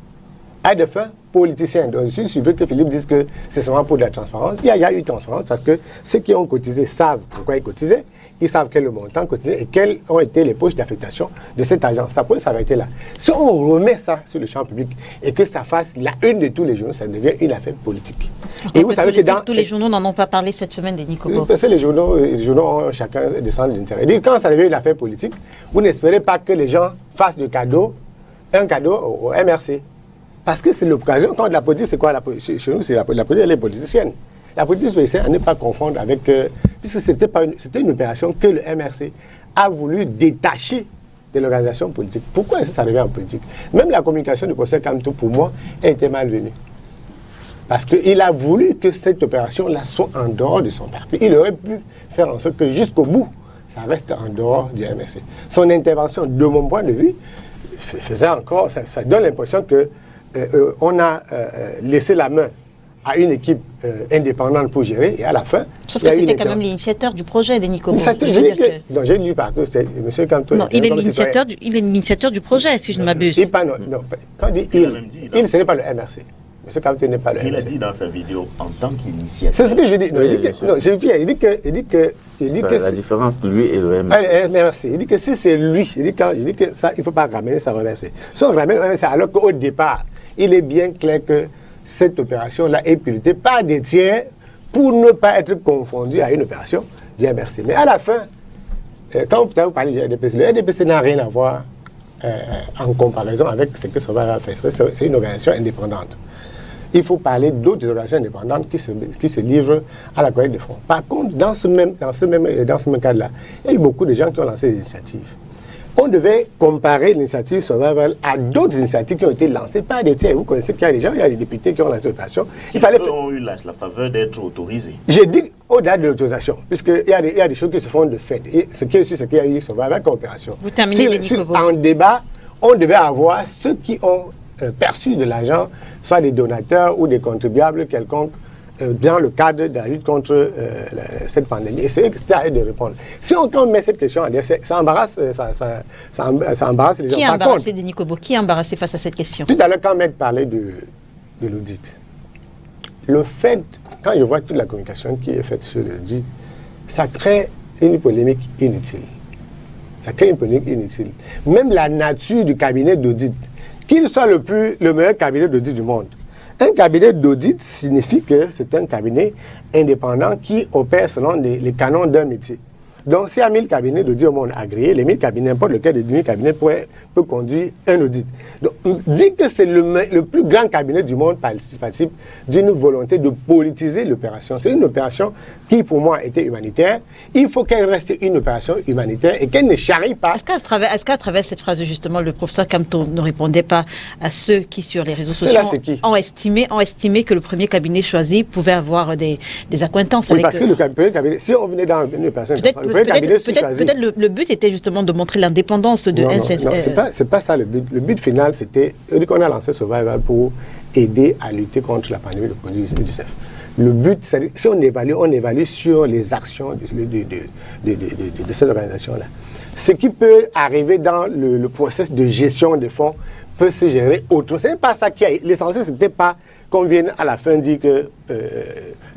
à des fins politiciennes. Donc je suis sûr que Philippe dise que c'est seulement pour de la transparence. Il y a eu transparence parce que ceux qui ont cotisé savent pourquoi ils cotisaient, ils savent quel est le montant cotisé et quelles ont été les poches d'affectation de cet argent. Ça peut s'arrêter là. Si on remet ça sur le champ public et que ça fasse la une de tous les journaux, ça devient une affaire politique. Et vous savez que tous les journaux n'en ont pas parlé cette semaine, Denis Kobo. Parce que les journaux ont chacun des centres d'intérêt. Quand ça devient une affaire politique, vous n'espérez pas que les gens fassent un cadeau au MRC. Parce que c'est l'occasion. Quand la politique, c'est quoi la politique? Chez nous, c'est la politique, elle est politicienne. La politique politicienne, à ne pas confondre avec... puisque c'était une opération que le MRC a voulu détacher de l'organisation politique. Pourquoi est-ce que ça revient en politique? Même la communication du professeur Kamto, pour moi, a été malvenue. Parce qu'il a voulu que cette opération-là soit en dehors de son parti. Il aurait pu faire en sorte que jusqu'au bout, ça reste en dehors du MRC. Son intervention, de mon point de vue, faisait encore... Ça donne l'impression que on a laissé la main à une équipe indépendante pour gérer, et à la fin... Sauf que c'était quand même l'initiateur du projet, Denis Kobo. J'ai lu partout, c'est M. Kanto. Non, il est l'initiateur du projet, si je ne m'abuse. Quand il dit il, ce n'est pas le MRC. M. Kanto n'est pas le MRC. Il a dit dans sa vidéo, en tant qu'initiateur. C'est ce que je dis. Il dit que la différence de lui et le MRC. Il dit que si c'est lui, il dit que ça, il ne faut pas ramener ça reverser. Si on ramène ça, alors qu'au départ, il est bien clair que cette opération-là est pilotée par des tiers pour ne pas être confondu à une opération du MRC. Mais à la fin, quand vous parlez du RDPC, le RDPC n'a rien à voir en comparaison avec ce que Survival a fait. C'est une organisation indépendante. Il faut parler d'autres organisations indépendantes qui se livrent à la collecte de fonds. Par contre, dans ce même cadre-là, il y a eu beaucoup de gens qui ont lancé des initiatives. On devait comparer l'initiative Survival à d'autres initiatives qui ont été lancées par des tiers. Vous connaissez qu'il y a des gens, il y a des députés qui ont lancé l'opération. Ils ont eu la faveur d'être autorisés. J'ai dit au-delà de l'autorisation, puisqu'il y a des choses qui se font de fait. Et ce qui est sûr, c'est qu'il y a eu Survival comme opération. Vous terminez, Denis Kobo. En débat, on devait avoir ceux qui ont perçu de l'argent, soit des donateurs ou des contribuables quelconques, dans le cadre de la lutte contre cette pandémie. Et c'est à eux de répondre. Si on met cette question à dire, ça embarrasse les gens. Qui est embarrassé, Denis Kobo? Qui est embarrassé face à cette question? Tout à l'heure, quand Maître parlait de l'audit, le fait, quand je vois toute la communication qui est faite sur l'audit, ça crée une polémique inutile. Ça crée une polémique inutile. Même la nature du cabinet d'audit, qu'il soit le meilleur cabinet d'audit du monde, un cabinet d'audit signifie que c'est un cabinet indépendant qui opère selon les canons d'un métier. Donc, s'il y a 1000 cabinets d'audit au monde agréés, les 1000 cabinets, n'importe lequel des 1000 cabinets peut conduire un audit. Donc, dire que c'est le plus grand cabinet du monde participatif d'une volonté de politiser l'opération. C'est une opération qui, pour moi, était humanitaire. Il faut qu'elle reste une opération humanitaire et qu'elle ne charrie pas. Est-ce qu'à travers cette phrase, justement, le professeur Kamto ne répondait pas à ceux qui, sur les réseaux sociaux, ont estimé que le premier cabinet choisi pouvait avoir des accointances avec... parce que le premier cabinet, si on venait dans une opération... premier cabinet sous choisi. Peut-être le but était justement de montrer l'indépendance de NCS. Non, c'est pas ça le but. Le but final, c'était qu'on a lancé Survival pour aider à lutter contre la pandémie de Covid-19. Le but, c'est si on évalue sur les actions de cette organisation-là. Ce qui peut arriver dans le processus de gestion des fonds peut se gérer autrement. Ce n'est pas ça qui a... L'essentiel, ce n'était pas qu'on vienne à la fin dire que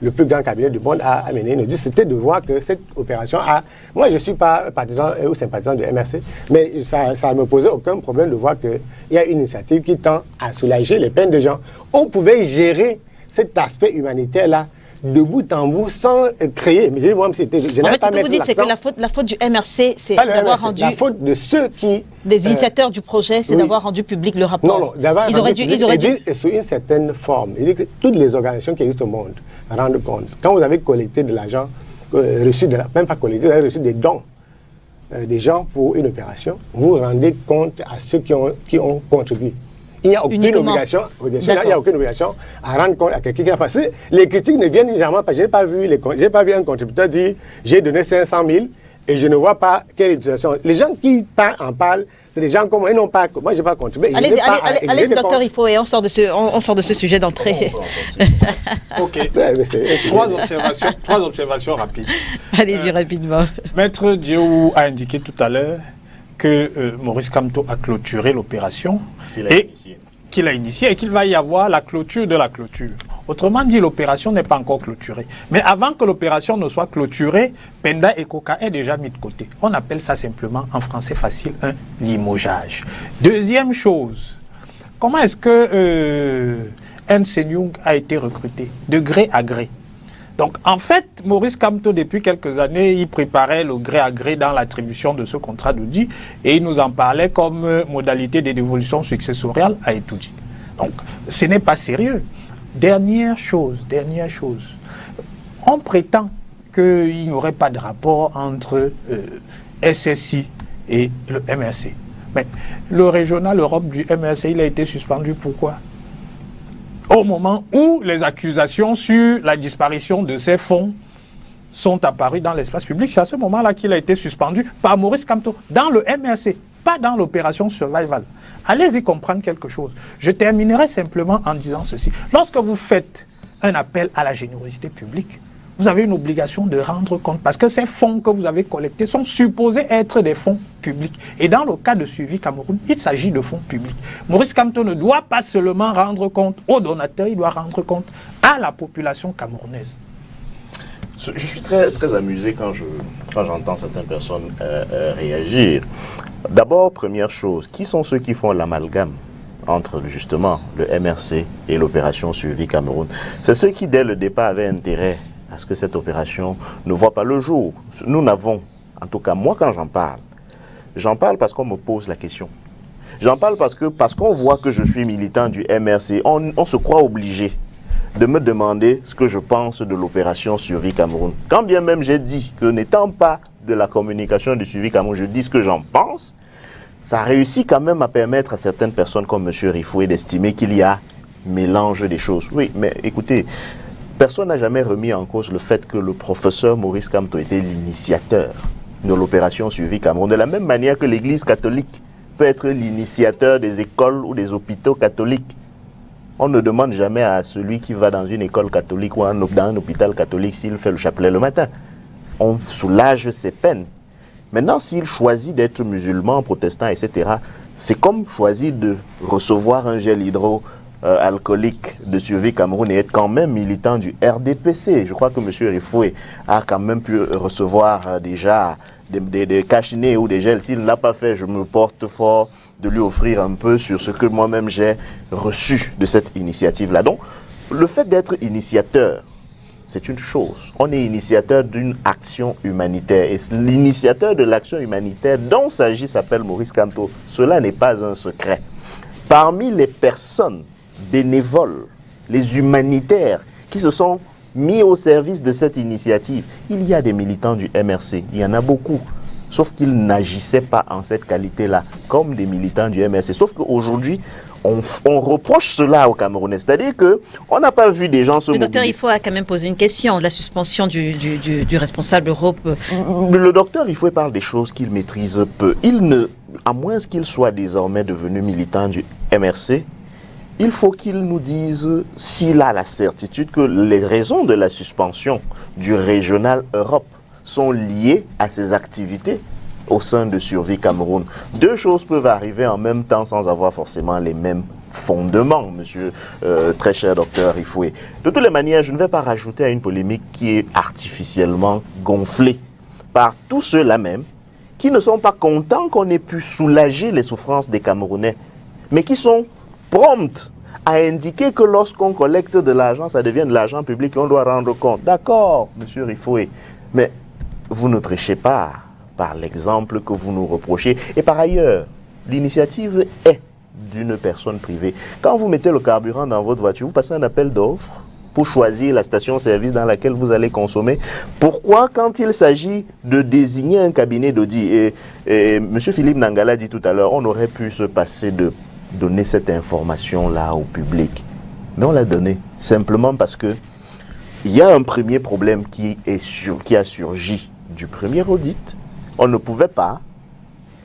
le plus grand cabinet du monde a mené une audit. C'était de voir que cette opération a... Moi, je ne suis pas partisan ou sympathisant de MRC, mais ça ne me posait aucun problème de voir qu'il y a une initiative qui tend à soulager les peines des gens. On pouvait gérer cet aspect humanitaire-là de bout en bout sans créer. Mais moi, c'était. En fait, ce que vous dites, c'est que la faute du MRC, c'est d'avoir rendu. La faute de ceux qui. Des initiateurs du projet, c'est d'avoir rendu public le rapport. Non, d'avoir rendu public sous une certaine forme. Il dit que toutes les organisations qui existent au monde rendent compte. Quand vous avez collecté de l'argent, même pas collecté, vous avez reçu des dons des gens pour une opération, vous rendez compte à ceux qui ont contribué. Il n'y a aucune obligation, bien sûr, il n'y a aucune obligation à rendre compte à quelqu'un qui a passé. Les critiques ne viennent généralement pas. Je n'ai pas vu un contributeur dire j'ai donné 500 000 et je ne vois pas quelle utilisation. Les gens qui en parlent, c'est des gens comme moi. Ils n'ont pas. Moi, je n'ai pas contribué. Allez, docteur, il faut et on sort de ce sujet d'entrée. Ok. Trois observations rapides. Allez-y rapidement. Maître Diéou a indiqué tout à l'heure que Maurice Kamto a clôturé l'opération qu'il a initié et qu'il va y avoir la clôture de la clôture. Autrement dit, l'opération n'est pas encore clôturée. Mais avant que l'opération ne soit clôturée, Penda et Coca est déjà mis de côté. On appelle ça simplement, en français facile, un limogeage. Deuxième chose, comment est-ce que Ernst & Young a été recruté de gré à gré? Donc, en fait, Maurice Kamto, depuis quelques années, il préparait le gré à gré dans l'attribution de ce contrat d'audit et il nous en parlait comme modalité de dévolution successoriale à Etoudi. Donc, ce n'est pas sérieux. Dernière chose, on prétend qu'il n'y aurait pas de rapport entre SSI et le MRC. Mais le régional Europe du MRC, il a été suspendu. Pourquoi ? Au moment où les accusations sur la disparition de ces fonds sont apparues dans l'espace public, c'est à ce moment-là qu'il a été suspendu par Maurice Kamto, dans le MRC, pas dans l'opération Survival. Allez-y comprendre quelque chose. Je terminerai simplement en disant ceci. Lorsque vous faites un appel à la générosité publique, vous avez une obligation de rendre compte parce que ces fonds que vous avez collectés sont supposés être des fonds publics. Et dans le cas de Suivi Cameroun, il s'agit de fonds publics. Maurice Kamto ne doit pas seulement rendre compte aux donateurs, il doit rendre compte à la population camerounaise. Je suis très, très amusé quand j'entends certaines personnes réagir. D'abord, première chose, qui sont ceux qui font l'amalgame entre justement le MRC et l'opération Suivi Cameroun? C'est ceux qui, dès le départ, avaient intérêt à ce que cette opération ne voit pas le jour. Nous n'avons, en tout cas moi quand j'en parle parce qu'on me pose la question. J'en parle parce qu'on voit que je suis militant du MRC, on se croit obligé de me demander ce que je pense de l'opération Suivi Cameroun. Quand bien même j'ai dit que n'étant pas de la communication du Suivi Cameroun, je dis ce que j'en pense, ça réussit quand même à permettre à certaines personnes comme M. Rifoué d'estimer qu'il y a mélange des choses. Oui, mais écoutez, personne n'a jamais remis en cause le fait que le professeur Maurice Kamto était l'initiateur de l'opération Suivi Cameroun. De la même manière que l'Église catholique peut être l'initiateur des écoles ou des hôpitaux catholiques. On ne demande jamais à celui qui va dans une école catholique ou dans un hôpital catholique s'il fait le chapelet le matin. On soulage ses peines. Maintenant, s'il choisit d'être musulman, protestant, etc., c'est comme choisir de recevoir un gel hydroalcoolique de Suivi Cameroun et être quand même militant du RDPC. Je crois que M. Rifoué a quand même pu recevoir déjà des cachinets ou des gels. S'il ne l'a pas fait, je me porte fort de lui offrir un peu sur ce que moi-même j'ai reçu de cette initiative-là. Donc, le fait d'être initiateur, c'est une chose. On est initiateur d'une action humanitaire. Et l'initiateur de l'action humanitaire dont s'agit s'appelle Maurice Kamto. Cela n'est pas un secret. Parmi les personnes bénévoles, les humanitaires qui se sont mis au service de cette initiative, il y a des militants du MRC. Il y en a beaucoup. sauf qu'ils n'agissaient pas en cette qualité-là, comme des militants du MRC. Sauf qu'aujourd'hui, on reproche cela aux Camerounais. C'est-à-dire qu'on n'a pas vu des gens se Le docteur mobiliser. Ifo a quand même posé une question, la suspension du responsable Europe. Le docteur Ifo parle des choses qu'il maîtrise peu. À moins qu'il soit désormais devenu militant du MRC, il faut qu'il nous dise s'il a la certitude que les raisons de la suspension du régional Europe sont liées à ses activités au sein de Survie Cameroun. Deux choses peuvent arriver en même temps sans avoir forcément les mêmes fondements, monsieur très cher docteur Ifoué. De toutes les manières, je ne vais pas rajouter à une polémique qui est artificiellement gonflée par tous ceux-là même qui ne sont pas contents qu'on ait pu soulager les souffrances des Camerounais, mais qui sont promptes à indiquer que lorsqu'on collecte de l'argent, ça devient de l'argent public et on doit rendre compte. D'accord, monsieur Rifoué, mais vous ne prêchez pas par l'exemple que vous nous reprochez. Et par ailleurs, l'initiative est d'une personne privée. Quand vous mettez le carburant dans votre voiture, vous passez un appel d'offres pour choisir la station-service dans laquelle vous allez consommer. Pourquoi, quand il s'agit de désigner un cabinet d'audit, et M. Philippe Nangala dit tout à l'heure, on aurait pu se passer de donner cette information-là au public. Mais on l'a donné simplement parce que il y a un premier problème qui a surgi du premier audit. On ne pouvait pas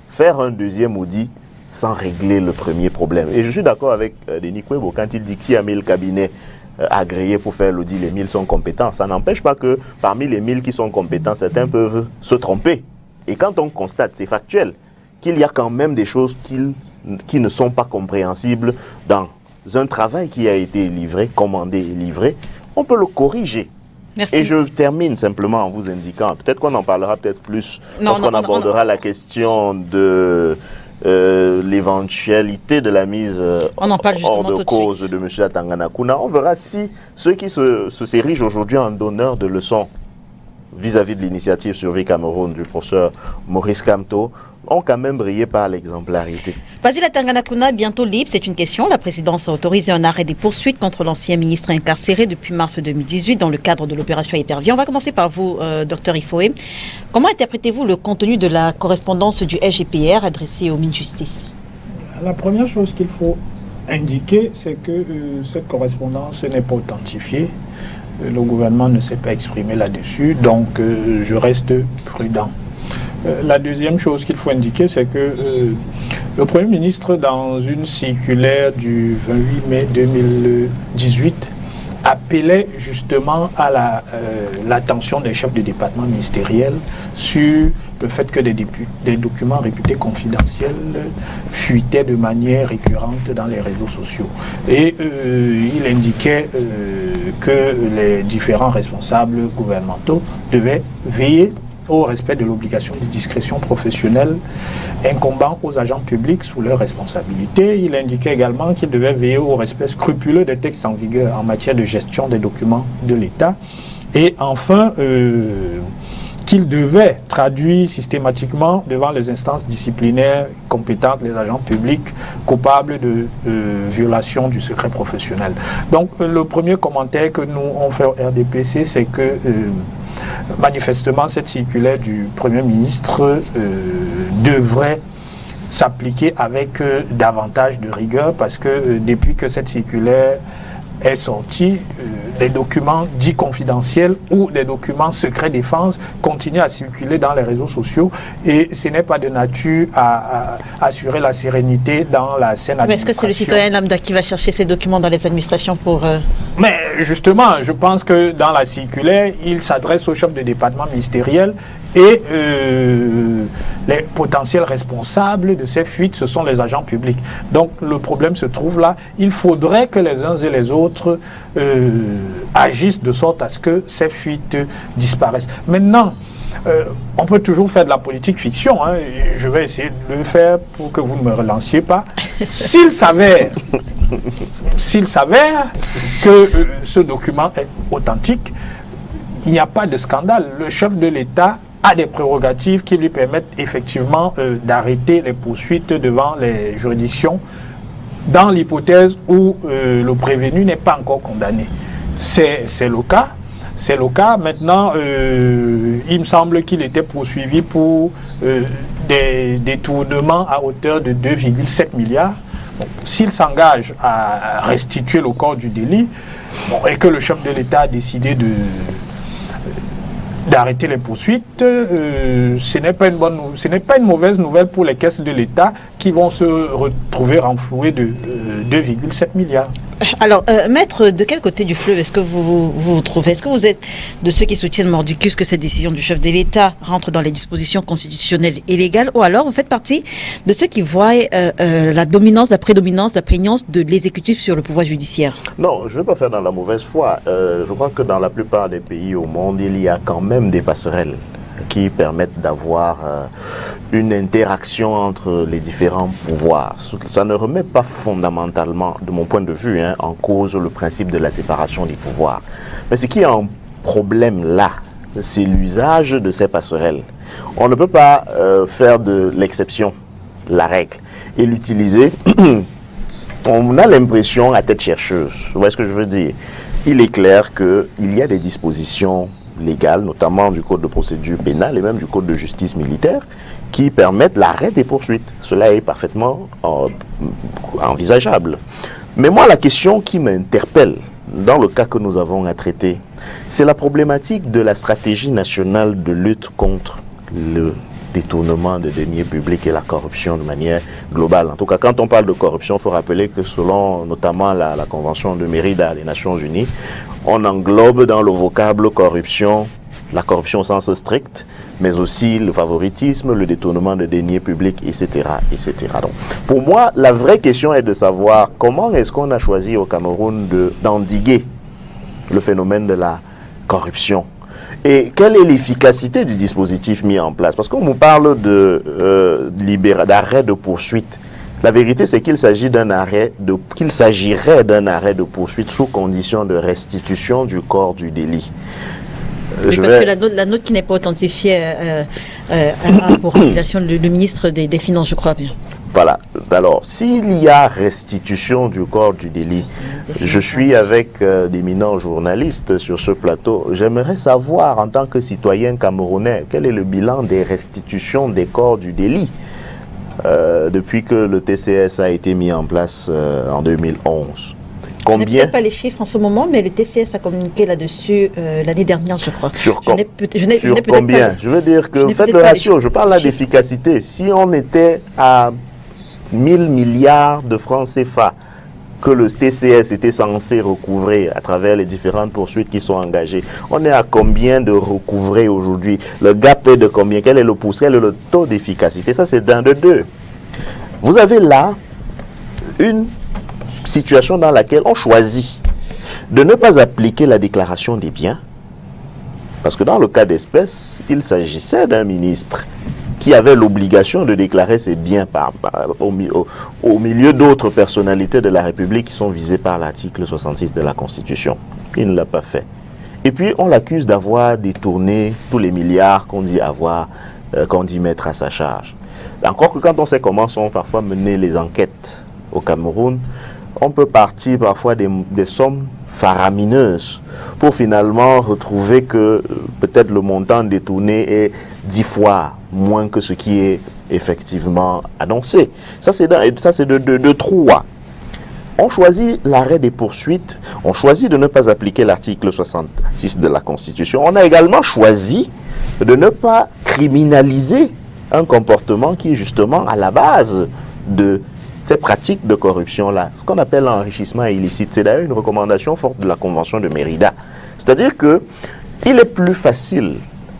faire un deuxième audit sans régler le premier problème. Et je suis d'accord avec Denis Kwebo quand il dit que s'il y a 1000 cabinets agréés pour faire l'audit, les 1000 sont compétents. Ça n'empêche pas que parmi les 1000 qui sont compétents, certains peuvent se tromper. Et quand on constate, c'est factuel, qu'il y a quand même des choses qui ne sont pas compréhensibles dans un travail qui a été livré, commandé et livré, on peut le corriger. Merci. Et je termine simplement en vous indiquant, peut-être qu'on en parlera peut-être plus lorsqu'on abordera la question de l'éventualité de la mise hors de cause de M. Atanganakuna. On verra si ceux qui s'érigent aujourd'hui en donneurs de leçons vis-à-vis de l'initiative Survie Cameroun du professeur Maurice Kamto ont quand même brillé par l'exemplarité. Basile Atanganakuna, bientôt libre, c'est une question. La présidence a autorisé un arrêt des poursuites contre l'ancien ministre incarcéré depuis mars 2018 dans le cadre de l'opération Épervier. On va commencer par vous, docteur Ifoué. Comment interprétez-vous le contenu de la correspondance du SGPR adressée au Minjustice? La première chose qu'il faut indiquer, c'est que cette correspondance n'est pas authentifiée. Le gouvernement ne s'est pas exprimé là-dessus, donc je reste prudent. La deuxième chose qu'il faut indiquer, c'est que le Premier ministre, dans une circulaire du 28 mai 2018, appelait justement à l'attention des chefs de département ministériels sur le fait que des documents réputés confidentiels fuitaient de manière récurrente dans les réseaux sociaux. Et il indiquait que les différents responsables gouvernementaux devaient veiller au respect de l'obligation de discrétion professionnelle incombant aux agents publics sous leur responsabilité. Il indiquait également qu'il devait veiller au respect scrupuleux des textes en vigueur en matière de gestion des documents de l'État. Et enfin, qu'il devait traduire systématiquement devant les instances disciplinaires compétentes les agents publics coupables de violation du secret professionnel. Donc le premier commentaire que nous on fait au RDPC, c'est que manifestement cette circulaire du Premier ministre devrait s'appliquer avec davantage de rigueur, parce que depuis que cette circulaire est sortie, des documents dits confidentiels ou des documents secret défense continuent à circuler dans les réseaux sociaux, et ce n'est pas de nature à assurer la sérénité dans la scène administrative. Est-ce que c'est le citoyen lambda qui va chercher ces documents dans les administrations pour... Mais justement, je pense que dans la circulaire, il s'adresse aux chefs de département ministériel, et les potentiels responsables de ces fuites, ce sont les agents publics. Donc le problème se trouve là. Il faudrait que les uns et les autres agissent de sorte à ce que ces fuites disparaissent. Maintenant, on peut toujours faire de la politique fiction, hein, et je vais essayer de le faire pour que vous ne me relanciez pas. S'il s'avère que ce document est authentique, il n'y a pas de scandale. Le chef de l'État a des prérogatives qui lui permettent effectivement d'arrêter les poursuites devant les juridictions dans l'hypothèse où le prévenu n'est pas encore condamné. C'est le cas. c'est le cas. Maintenant, il me semble qu'il était poursuivi pour des détournements à hauteur de 2,7 milliards. Bon, s'il s'engage à restituer le corps du délit, bon, et que le chef de l'État a décidé d'arrêter les poursuites, ce n'est pas une mauvaise nouvelle pour les caisses de l'État qui vont se retrouver renflouées de 2,7 milliards. Alors, maître, de quel côté du fleuve est-ce que vous trouvez? Est-ce que vous êtes de ceux qui soutiennent mordicus que cette décision du chef de l'État rentre dans les dispositions constitutionnelles et légales, ou alors vous faites partie de ceux qui voient la prédominance, la prégnance de l'exécutif sur le pouvoir judiciaire? Non, je ne vais pas faire dans la mauvaise foi. Je crois que dans la plupart des pays au monde, il y a quand même des passerelles qui permettent d'avoir une interaction entre les différents pouvoirs. Ça ne remet pas fondamentalement, de mon point de vue, en cause le principe de la séparation des pouvoirs. Mais ce qui est un problème là, c'est l'usage de ces passerelles. On ne peut pas faire de l'exception la règle et l'utiliser. On a l'impression à tête chercheuse. Vous voyez ce que je veux dire? Il est clair qu'il y a des dispositions légales, notamment du Code de procédure pénale et même du Code de justice militaire, qui permettent l'arrêt des poursuites. Cela est parfaitement envisageable. Mais moi, la question qui m'interpelle dans le cas que nous avons à traiter, c'est la problématique de la stratégie nationale de lutte contre le détournement de deniers publics et la corruption de manière globale. En tout cas, quand on parle de corruption, il faut rappeler que selon notamment la Convention de Mérida des Nations Unies, on englobe dans le vocable corruption, la corruption au sens strict, mais aussi le favoritisme, le détournement de deniers publics, etc. etc. Donc, pour moi, la vraie question est de savoir comment est-ce qu'on a choisi au Cameroun d'endiguer le phénomène de la corruption. Et quelle est l'efficacité du dispositif mis en place? Parce qu'on nous parle d'arrêt de poursuite. La vérité, c'est qu'il s'agirait d'un arrêt de poursuite sous condition de restitution du corps du délit. Oui, parce que la note qui n'est pas authentifiée a pour régulation le ministre des Finances, je crois bien. Voilà. Alors, s'il y a restitution du corps du délit, je suis avec d'éminents journalistes sur ce plateau. J'aimerais savoir, en tant que citoyen camerounais, quel est le bilan des restitutions des corps du délit depuis que le TCS a été mis en place en 2011. Je n'ai peut-être pas les chiffres en ce moment, mais le TCS a communiqué là-dessus l'année dernière, je crois. Sur combien? Je veux dire que, faites le ratio, je parle là d'efficacité. Si on était à 1000 milliards de francs CFA que le TCS était censé recouvrer à travers les différentes poursuites qui sont engagées, on est à combien de recouvrés aujourd'hui? Le gap est de combien? Quel est le pouce? Quel est le taux d'efficacité? Ça, c'est d'un de deux. Vous avez là une situation dans laquelle on choisit de ne pas appliquer la déclaration des biens, parce que dans le cas d'espèce, il s'agissait d'un ministre qui avait l'obligation de déclarer ses biens au milieu d'autres personnalités de la République qui sont visées par l'article 66 de la Constitution. Il ne l'a pas fait. Et puis, on l'accuse d'avoir détourné tous les milliards qu'on dit avoir, qu'on dit mettre à sa charge. Encore que quand on sait comment sont parfois menées les enquêtes au Cameroun, on peut partir parfois des sommes faramineuses pour finalement retrouver que peut-être le montant détourné est 10 fois moins que ce qui est effectivement annoncé. Ça, c'est de trois. On choisit l'arrêt des poursuites, on choisit de ne pas appliquer l'article 66 de la Constitution. On a également choisi de ne pas criminaliser un comportement qui est justement à la base de ces pratiques de corruption-là, ce qu'on appelle l'enrichissement illicite. C'est d'ailleurs une recommandation forte de la Convention de Mérida. C'est-à-dire qu'il est plus facile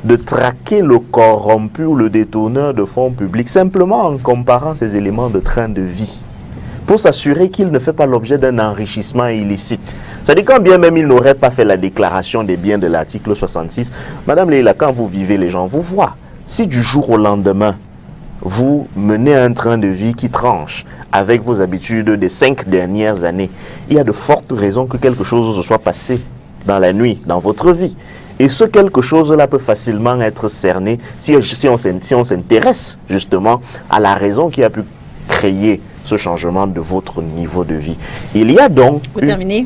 de traquer le corrompu ou le détourneur de fonds publics simplement en comparant ces éléments de train de vie, pour s'assurer qu'il ne fait pas l'objet d'un enrichissement illicite. C'est-à-dire quand bien même il n'aurait pas fait la déclaration des biens de l'article 66, Madame Leila, quand vous vivez, les gens vous voient. Si du jour au lendemain, vous menez un train de vie qui tranche avec vos habitudes des 5 dernières années, il y a de fortes raisons que quelque chose se soit passé dans la nuit, dans votre vie. Et ce quelque chose-là peut facilement être cerné si on s'intéresse justement à la raison qui a pu créer ce changement de votre niveau de vie. Il y a donc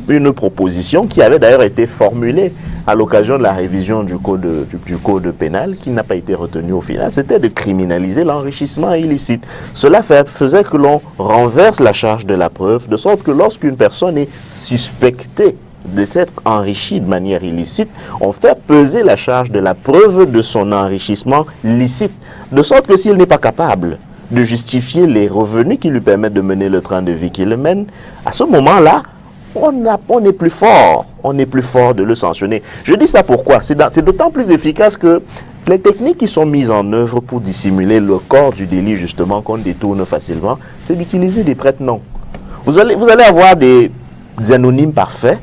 une proposition qui avait d'ailleurs été formulée à l'occasion de la révision du code pénal, qui n'a pas été retenue au final. C'était de criminaliser l'enrichissement illicite. Cela faisait que l'on renverse la charge de la preuve, de sorte que lorsqu'une personne est suspectée de s'être enrichie de manière illicite, on fait peser la charge de la preuve de son enrichissement licite, de sorte que s'il n'est pas capable de justifier les revenus qui lui permettent de mener le train de vie qu'il mène, à ce moment-là, on est plus fort de le sanctionner. Je dis ça pourquoi? C'est d'autant plus efficace que les techniques qui sont mises en œuvre pour dissimuler le corps du délit, justement, qu'on détourne facilement, c'est d'utiliser des prête-noms. Vous allez avoir des anonymes parfaits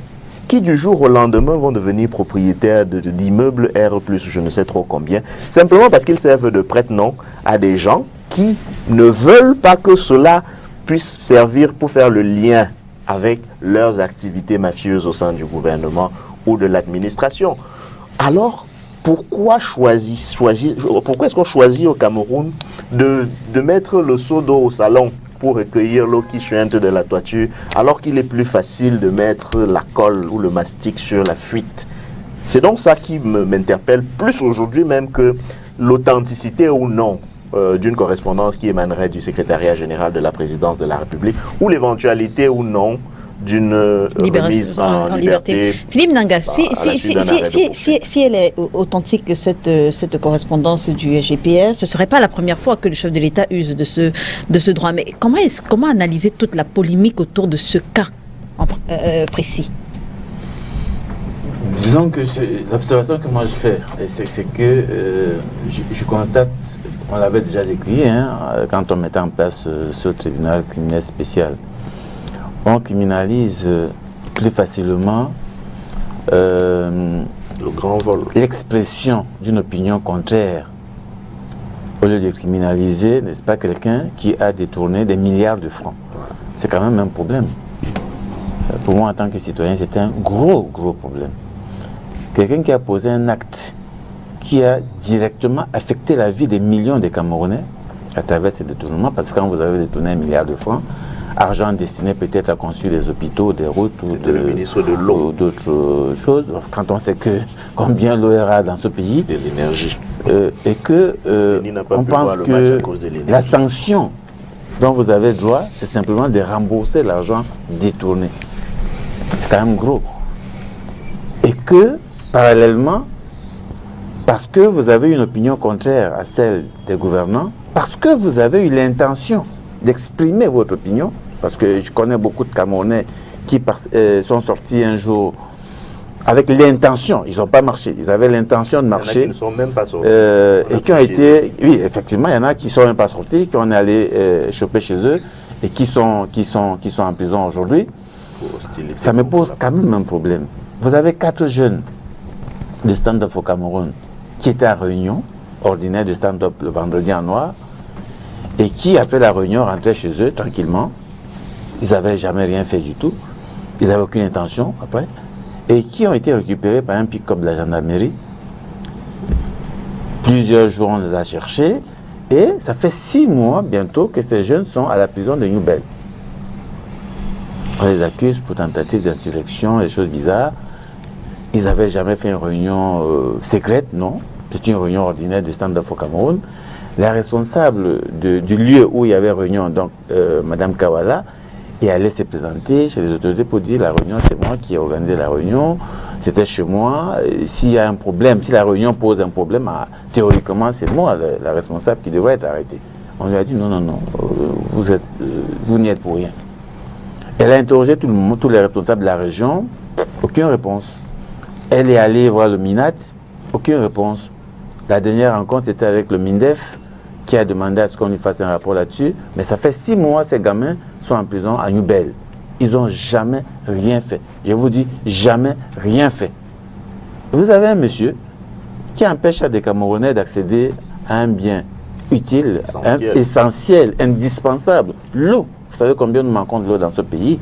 qui du jour au lendemain vont devenir propriétaires d'immeubles R+, je ne sais trop combien, simplement parce qu'ils servent de prête-nom à des gens qui ne veulent pas que cela puisse servir pour faire le lien avec leurs activités mafieuses au sein du gouvernement ou de l'administration. Alors, pourquoi est-ce qu'on choisit au Cameroun de mettre le seau d'eau au salon pour recueillir l'eau qui chuinte de la toiture, alors qu'il est plus facile de mettre la colle ou le mastic sur la fuite? C'est donc ça qui m'interpelle plus aujourd'hui même que l'authenticité ou non d'une correspondance qui émanerait du secrétariat général de la présidence de la République, ou l'éventualité ou non d'une remise en liberté. Philippe Nanga, si elle est authentique, cette correspondance du SGPR, ce ne serait pas la première fois que le chef de l'État use de ce droit. Mais comment analyser toute la polémique autour de ce cas précis? Disons que l'observation que moi je fais, c'est que je constate, on l'avait déjà décrit, quand on mettait en place ce tribunal criminel spécial. On criminalise plus facilement le grand vol, l'expression d'une opinion contraire, au lieu de criminaliser, n'est-ce pas, quelqu'un qui a détourné des milliards de francs. C'est quand même un problème. Pour moi, en tant que citoyen, c'est un gros problème. Quelqu'un qui a posé un acte qui a directement affecté la vie des millions de Camerounais à travers ces détournements, parce que quand vous avez détourné 1 milliard de francs, argent destiné peut-être à construire des hôpitaux, des routes ou d'autres choses, quand on sait que combien l'eau est rare dans ce pays, de l'énergie, et que on pense que la sanction dont vous avez droit, c'est simplement de rembourser l'argent détourné. C'est quand même gros. Et que, parallèlement, parce que vous avez une opinion contraire à celle des gouvernants, parce que vous avez eu l'intention d'exprimer votre opinion, parce que je connais beaucoup de Camerounais qui sont sortis un jour avec l'intention, ils n'ont pas marché, ils avaient l'intention de marcher. Il y en a qui ne sont même pas sortis. Et qui ont été, oui, effectivement, il y en a qui ne sont même pas sortis, qui ont allé choper chez eux et qui sont en prison aujourd'hui. Ça me pose quand même un problème. Vous avez 4 jeunes de stand-up au Cameroun qui étaient à réunion ordinaire de stand-up le vendredi en noir et qui, après la réunion, rentraient chez eux tranquillement. Ils n'avaient jamais rien fait du tout. Ils n'avaient aucune intention après. Et qui ont été récupérés par un pick-up de la gendarmerie. Plusieurs jours, on les a cherchés. Et ça fait 6 mois bientôt que ces jeunes sont à la prison de New Bell. On les accuse pour tentative d'insurrection, des choses bizarres. Ils n'avaient jamais fait une réunion secrète, non. C'est une réunion ordinaire de stand-up au Cameroun. La responsable du lieu où il y avait réunion, donc Madame Kawala, est allée se présenter chez les autorités pour dire la réunion, c'est moi qui ai organisé la réunion, c'était chez moi. S'il y a un problème, si la réunion pose un problème, théoriquement, c'est moi la responsable qui devrait être arrêtée. On lui a dit non, vous n'y êtes pour rien. Elle a interrogé tous les responsables de la région, aucune réponse. Elle est allée voir le MINAT, aucune réponse. La dernière rencontre, c'était avec le MINDEF, qui a demandé à ce qu'on lui fasse un rapport là-dessus. Mais ça fait 6 mois, ces gamins sont en prison à New Bell. Ils n'ont jamais rien fait. Je vous dis, jamais rien fait. Vous avez un monsieur qui empêche à des Camerounais d'accéder à un bien utile, essentiel, indispensable, l'eau. Vous savez combien nous manquons de l'eau dans ce pays?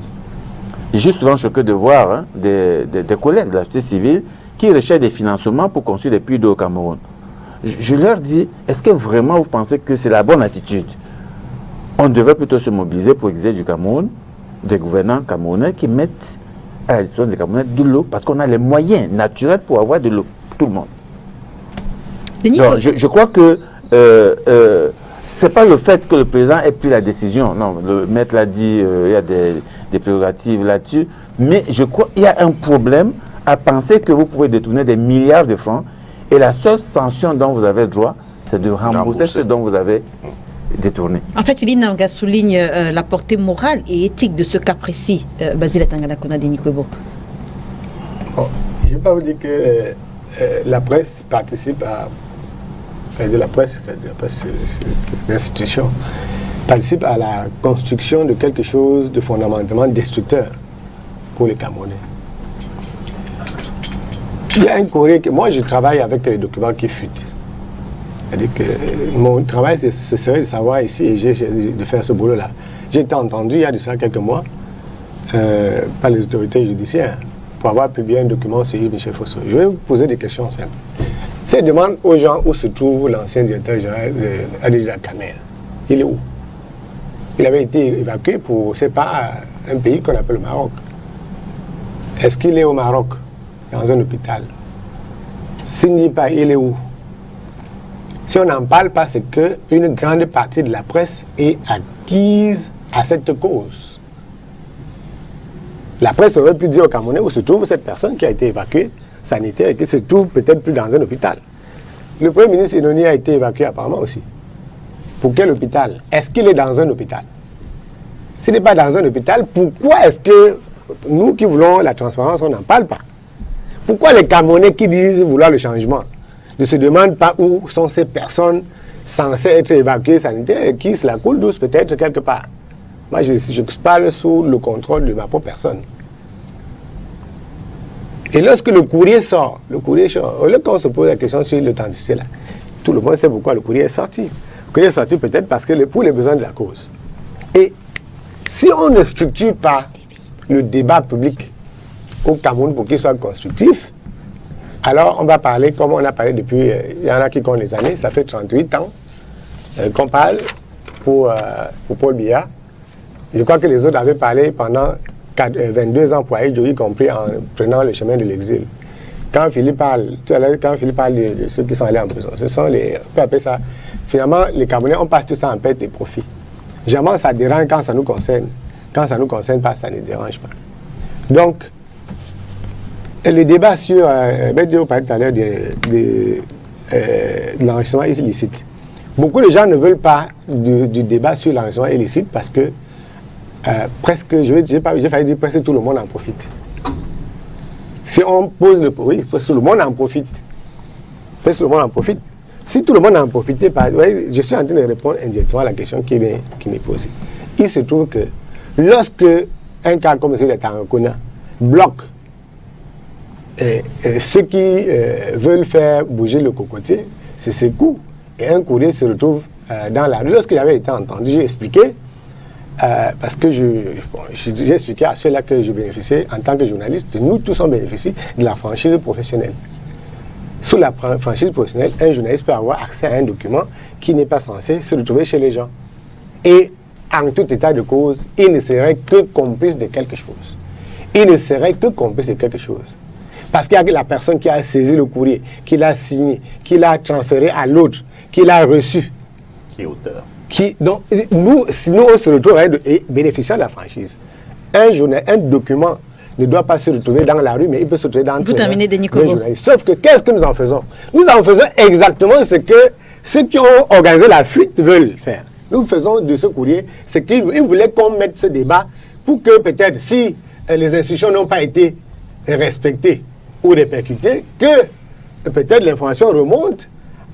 Je suis souvent choqué de voir des collègues de la société civile qui recherchent des financements pour construire des puits d'eau au Cameroun. Je leur dis, est-ce que vraiment vous pensez que c'est la bonne attitude? on devrait plutôt se mobiliser pour exiger du Cameroun, des gouvernants camerounais qui mettent à la disposition des Camerounais de l'eau, parce qu'on a les moyens naturels pour avoir de l'eau, tout le monde. Donc, je crois que c'est pas le fait que le président ait pris la décision. Non, le maître l'a dit, il y a des prérogatives là-dessus. Mais je crois qu'il y a un problème à penser que vous pouvez détourner des milliards de francs et la seule sanction dont vous avez le droit, c'est de rembourser ce dont vous avez détourné. En fait, Philippe Nanga souligne la portée morale et éthique de ce cas précis, Basile Atangana-Kouna Denis Kobo. Bon, je ne vais pas vous dire que la presse participe à... la presse, l'institution, participe à la construction de quelque chose de fondamentalement destructeur pour les Camerounais. Il y a un courrier que moi je travaille avec les documents qui fuitent. C'est-à-dire que mon travail, ce serait de savoir ici et de faire ce boulot-là. J'ai été entendu il y a de ça quelques mois par les autorités judiciaires pour avoir publié un document sur Michel Fosso. Je vais vous poser des questions simples. C'est demande aux gens où se trouve l'ancien directeur général de la Camer. Il est où? Il avait été évacué pour, c'est pas un pays qu'on appelle le Maroc. Est-ce qu'il est au Maroc, dans un hôpital? S'il n'y est pas, il est où? Si on n'en parle pas, c'est qu'une grande partie de la presse est acquise à cette cause. La presse aurait pu dire aux Camerounais où se trouve cette personne qui a été évacuée sanitaire et qui se trouve peut-être plus dans un hôpital. Le Premier ministre Inoni a été évacué apparemment aussi. Pour quel hôpital? Est-ce qu'il est dans un hôpital? S'il n'est pas dans un hôpital, pourquoi est-ce que nous qui voulons la transparence, on n'en parle pas? Pourquoi les Camerounais qui disent vouloir le changement ne se demandent pas où sont ces personnes censées être évacuées sanitaires et qui se la coulent douce peut-être quelque part? Moi, je parle sous le contrôle de ma propre personne. Et lorsque le courrier sort, au lieu qu'on se pose la question sur l'authenticité, là, tout le monde sait pourquoi le courrier est sorti. Le courrier est sorti peut-être parce que pour les besoins de la cause. Et si on ne structure pas le débat public au Cameroun pour qu'il soit constructif, alors on va parler comme on a parlé depuis, il y en a qui comptent les années, ça fait 38 ans qu'on parle pour Paul Biya. Je crois que les autres avaient parlé pendant 22 ans pour Aïdjo, y compris en prenant le chemin de l'exil. Quand Philippe parle, de ceux qui sont allés en prison, ce sont les, on peut appeler ça, finalement, les Camerounais, on passe tout ça en perte et profit. Jamais ça dérange quand ça nous concerne. Quand ça ne nous concerne pas, ça ne dérange pas. Donc, le débat sur, vous parlez tout à l'heure de l'enrichissement illicite. Beaucoup de gens ne veulent pas du débat sur l'enrichissement illicite parce que presque, j'ai failli dire presque tout le monde en profite. Si on pose le... Oui, presque tout le monde en profite. Presque tout le monde en profite. Si tout le monde en profitait, je suis en train de répondre indirectement à la question qui m'est posée. Il se trouve que lorsque un cas comme celui de Tangakuna bloque ceux qui veulent faire bouger le cocotier, c'est ses coups. Et un courrier se retrouve dans la rue. Lorsqu'il avait été entendu, j'ai expliqué, parce que j'ai expliqué à ceux-là que je bénéficiais en tant que journaliste, nous tous on bénéficie de la franchise professionnelle. Sous la franchise professionnelle, un journaliste peut avoir accès à un document qui n'est pas censé se retrouver chez les gens. Et en tout état de cause, il ne serait que complice de quelque chose. Il ne serait que complice de quelque chose. Parce qu'il y a la personne qui a saisi le courrier, qui l'a signé, qui l'a transféré à l'autre, qui l'a reçu. Qui est auteur. Donc, nous, on se retrouve et bénéficiant de la franchise. Un document ne doit pas se retrouver dans la rue, mais il peut se retrouver dans Vous terminez, Denis Kobo. Sauf que, qu'est-ce que nous en faisons? Nous en faisons exactement ce que ceux qui ont organisé la fuite veulent faire. Nous faisons de ce courrier ce qu'ils voulaient qu'on mette ce débat pour que peut-être si les institutions n'ont pas été respectées ou répercutées, que peut-être l'information remonte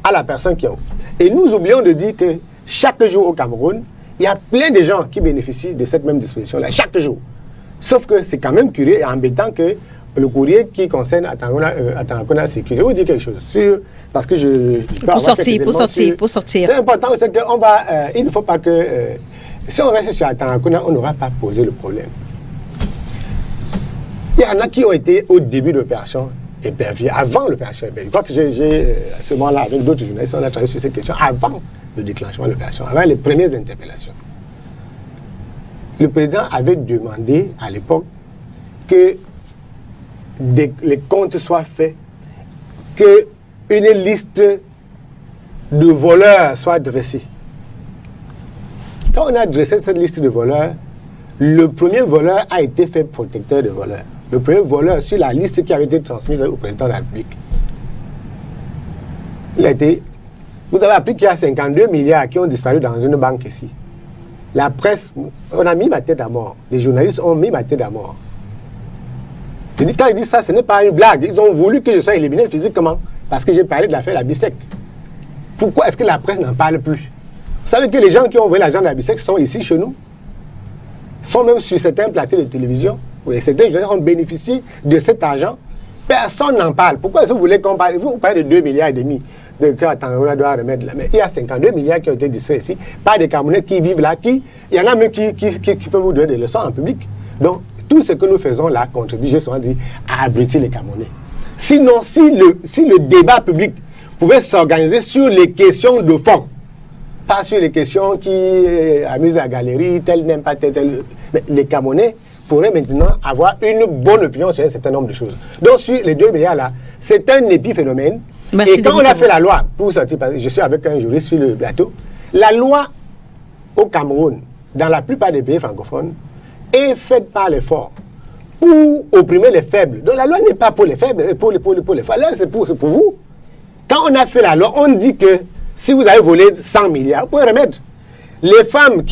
à la personne qui a. Et nous oublions de dire que chaque jour au Cameroun, il y a plein de gens qui bénéficient de cette même disposition-là, chaque jour. Sauf que c'est quand même curieux et embêtant que le courrier qui concerne Atangakuna circule. Je vais vous dire quelque chose parce que je pour sortir. C'est important, c'est qu'on va, il ne faut pas que, si on reste sur Atangakuna, on n'aura pas posé le problème. Il y en a qui ont été au début de l'opération épervier, avant l'opération épervier. Je crois que j'ai à ce moment-là, avec d'autres journalistes, on a travaillé sur ces questions avant le déclenchement de l'opération, avant les premières interpellations. le président avait demandé à l'époque que les comptes soient faits, qu'une liste de voleurs soit dressée. Quand on a dressé cette liste de voleurs, le premier voleur a été fait protecteur de voleurs. Le premier voleur sur la liste qui avait été transmise au président de la République. Il a été... Vous avez appris qu'il y a 52 milliards qui ont disparu dans une banque ici. La presse, on a mis ma tête à mort. Les journalistes ont mis ma tête à mort. Quand ils disent ça, ce n'est pas une blague. Ils ont voulu que je sois éliminé physiquement parce que j'ai parlé de l'affaire de la BICEC. Pourquoi est-ce que la presse n'en parle plus? Vous savez que les gens qui ont envoyé l'argent de la BICEC sont ici chez nous, sont même sur certains plateaux de télévision. Oui, certains journalistes ont bénéficié de cet argent. Personne n'en parle. Pourquoi est-ce que vous voulez qu'on parle? Vous parlez de 2,5 milliards de cas on doit remettre là. Mais il y a 52 milliards qui ont été distraits ici par des Camerounais qui vivent là, il y en a même qui peuvent vous donner des leçons en public. Donc, tout ce que nous faisons là contribue, j'ai souvent dit, à abrutir les Camerounais. Sinon, si le débat public pouvait s'organiser sur les questions de fond, pas sur les questions qui amusent la galerie, tel n'aime pas tel. Mais les Camerounais pourraient maintenant avoir une bonne opinion sur un certain nombre de choses. Donc, sur les 2 milliards là, c'est un épiphénomène. Merci. Et quand on a fait la loi, pour sortir, je suis avec un juriste sur le plateau, la loi au Cameroun, dans la plupart des pays francophones, est faite par les forts pour opprimer les faibles. Donc la loi n'est pas pour les faibles, pour les forts. Là, c'est pour vous. Quand on a fait la loi, on dit que si vous avez volé 100 milliards, vous pouvez remettre. Les femmes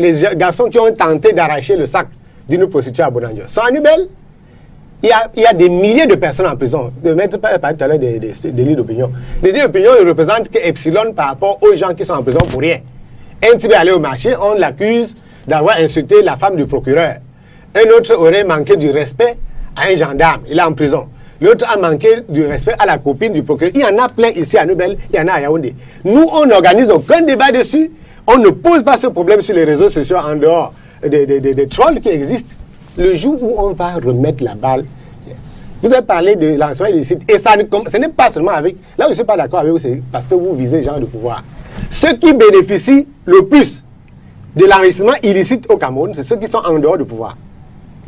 les garçons qui ont tenté d'arracher le sac d'une prostituée à Bonanjo sont à Nubel. Il y a des milliers de personnes en prison. Ne mettez pas tout à l'heure des lits d'opinion. Les lits d'opinion ne représentent que epsilon par rapport aux gens qui sont en prison pour rien. Un type est allé au marché, on l'accuse d'avoir insulté la femme du procureur. Un autre aurait manqué du respect à un gendarme. Il est en prison. L'autre a manqué du respect à la copine du procureur. Il y en a plein ici à Nubel, il y en a à Yaoundé. Nous, on n'organise aucun débat dessus. On ne pose pas ce problème sur les réseaux sociaux en dehors des trolls qui existent. Le jour où on va remettre la balle, vous avez parlé de l'enseignement illicite, et ça, ce n'est pas seulement avec... Là où je ne suis pas d'accord avec vous, c'est parce que vous visez les gens de pouvoir. Ceux qui bénéficient le plus de l'enrichissement illicite au Cameroun, c'est ceux qui sont en dehors du pouvoir.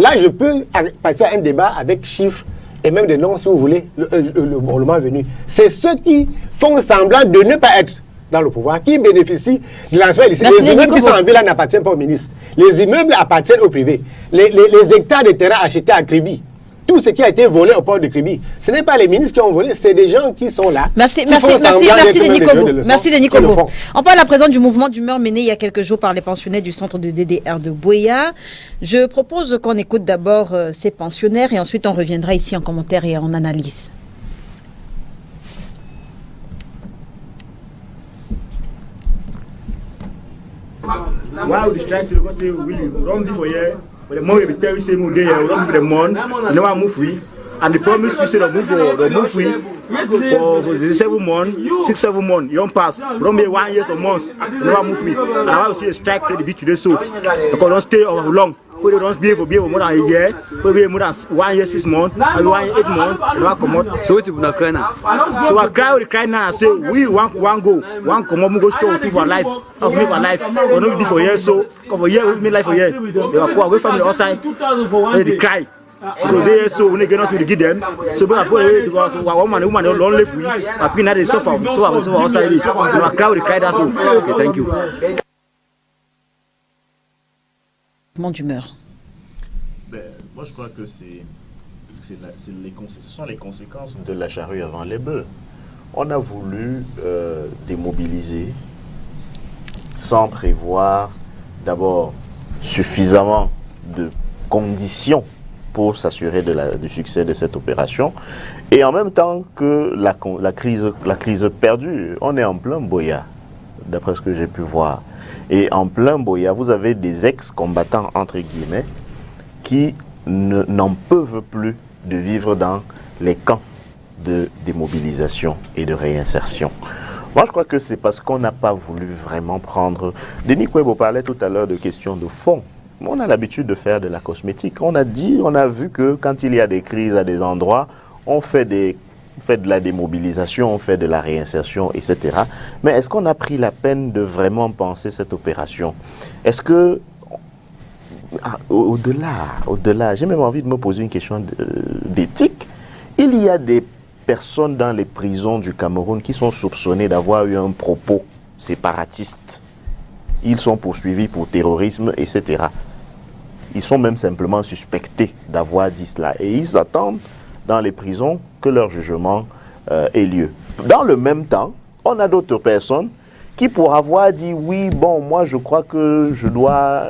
Là, je peux passer à un débat avec chiffres et même des noms, si vous voulez, le moment venu. C'est ceux qui font semblant de ne pas être dans le pouvoir, qui bénéficient de l'enrichissement illicite. Les immeubles qui sont en ville n'appartiennent pas au ministre. Les immeubles appartiennent au privé. Les hectares de terrain achetés à Kribi, tout ce qui a été volé au port de Kribi, ce n'est pas les ministres qui ont volé, c'est des gens qui sont là. Merci Denis Kobo. Merci Denis Kobo. On parle à présent du mouvement d'humeur mené il y a quelques jours par les pensionnaires du centre de DDR de Buea. Je propose qu'on écoute d'abord ces pensionnaires et ensuite on reviendra ici en commentaire et en analyse. Why would the strike to say really wrong for you? But the more we tell you say move there, wrong for the month, no one move free. And the promise we say the move free for 7 months, 6-7 months, you don't pass. Don't be 1 year or months, no one move free. And I want to see a strike the beat today so because don't stay over long. People don't be for more than a year, people be more than 1 year, 6 months, and 1 year, 8 months, no come out. So it's not crying now. So I cry now and say we want go, one come out, go strong for life, of me for life. We don't be for years so, for year we make life for year. They are away from the outside, they cry. So they so when they get us to give them. So we are put because woman don't live free. I think that is suffer outside. We are cry that so. Okay, thank you. D'humeur. Moi, je crois que ce sont les conséquences de la charrue avant les bœufs. On a voulu démobiliser sans prévoir d'abord suffisamment de conditions pour s'assurer du succès de cette opération. Et en même temps que la crise perdure, on est en plein Buea, d'après ce que j'ai pu voir. Et en plein Buea, vous avez des ex-combattants, entre guillemets, qui n'en peuvent plus de vivre dans les camps de démobilisation et de réinsertion. Moi, je crois que c'est parce qu'on n'a pas voulu vraiment prendre... Denis Kobo parlait tout à l'heure de questions de fond. On a l'habitude de faire de la cosmétique. On a vu que quand il y a des crises à des endroits, on fait de la démobilisation, on fait de la réinsertion, etc. Mais est-ce qu'on a pris la peine de vraiment penser cette opération? Est-ce que Au-delà, j'ai même envie de me poser une question d'éthique. Il y a des personnes dans les prisons du Cameroun qui sont soupçonnées d'avoir eu un propos séparatiste. Ils sont poursuivis pour terrorisme, etc. Ils sont même simplement suspectés d'avoir dit cela. Et ils attendent dans les prisons que leur jugement ait lieu. Dans le même temps, on a d'autres personnes qui, pour avoir dit oui, bon, moi je crois que je dois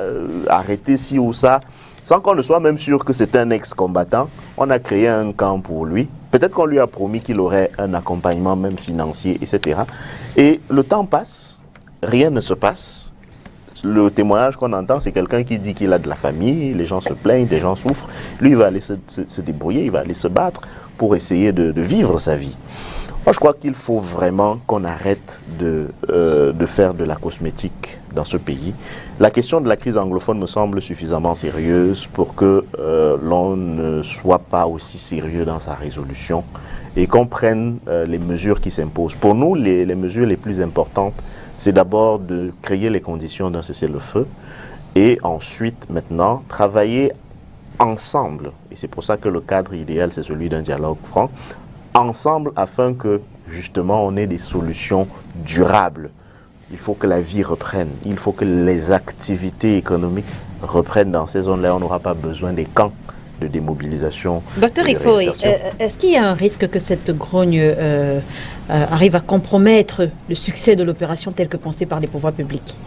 arrêter ci ou ça, sans qu'on ne soit même sûr que c'est un ex-combattant, on a créé un camp pour lui. Peut-être qu'on lui a promis qu'il aurait un accompagnement même financier, etc. Et le temps passe, rien ne se passe. Le témoignage qu'on entend, c'est quelqu'un qui dit qu'il a de la famille, les gens se plaignent, des gens souffrent. Lui, il va aller se débrouiller, il va aller se battre pour essayer de vivre sa vie. Moi, je crois qu'il faut vraiment qu'on arrête de faire de la cosmétique dans ce pays. La question de la crise anglophone me semble suffisamment sérieuse pour que l'on ne soit pas aussi sérieux dans sa résolution et qu'on prenne les mesures qui s'imposent. Pour nous, les mesures les plus importantes, c'est d'abord de créer les conditions d'un cessez-le-feu et ensuite, maintenant, travailler ensemble. Et c'est pour ça que le cadre idéal, c'est celui d'un dialogue franc, ensemble afin que, justement, on ait des solutions durables. Il faut que la vie reprenne. Il faut que les activités économiques reprennent dans ces zones-là. On n'aura pas besoin des camps de démobilisation. Docteur Ifoy, est-ce qu'il y a un risque que cette grogne arrive à compromettre le succès de l'opération telle que pensée par les pouvoirs publics?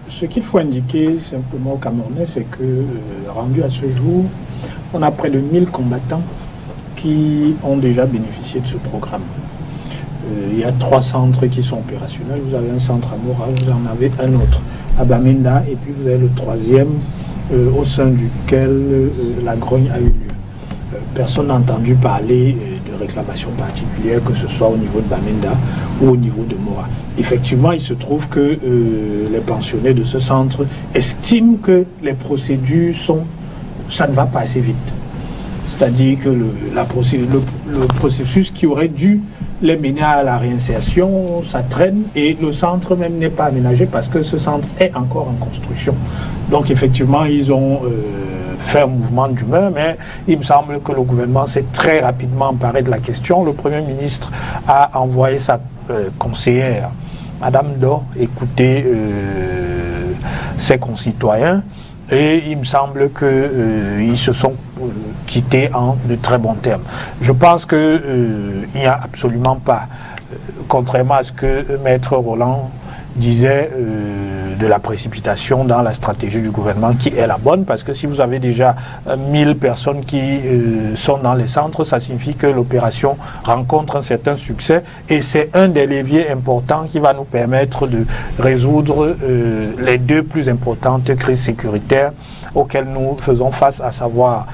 Ce qu'il faut indiquer simplement aux Camerounais, c'est que, rendu à ce jour, on a près de 1000 combattants qui ont déjà bénéficié de ce programme. Il y a 3 centres qui sont opérationnels. Vous avez un centre à Mora, vous en avez un autre à Bamenda, et puis vous avez le 3e au sein duquel la grogne a eu lieu. Personne n'a entendu parler de réclamations particulières, que ce soit au niveau de Bamenda ou au niveau de Mora. Effectivement, il se trouve que les pensionnés de ce centre estiment que les procédures ça ne va pas assez vite. C'est-à-dire que le processus qui aurait dû les mener à la réinsertion, ça traîne et le centre même n'est pas aménagé parce que ce centre est encore en construction. Donc effectivement, ils ont fait un mouvement d'humeur, mais il me semble que le gouvernement s'est très rapidement emparé de la question. Le Premier ministre a envoyé sa conseillère, Madame Do, écouter ses concitoyens. Et il me semble qu'ils se sont quittés en de très bons termes. Je pense qu'il n'y a absolument pas, contrairement à ce que Maître Roland disait, de la précipitation dans la stratégie du gouvernement qui est la bonne, parce que si vous avez déjà 1000 personnes qui sont dans les centres, ça signifie que l'opération rencontre un certain succès et c'est un des leviers importants qui va nous permettre de résoudre les 2 plus importantes crises sécuritaires auxquelles nous faisons face, à savoir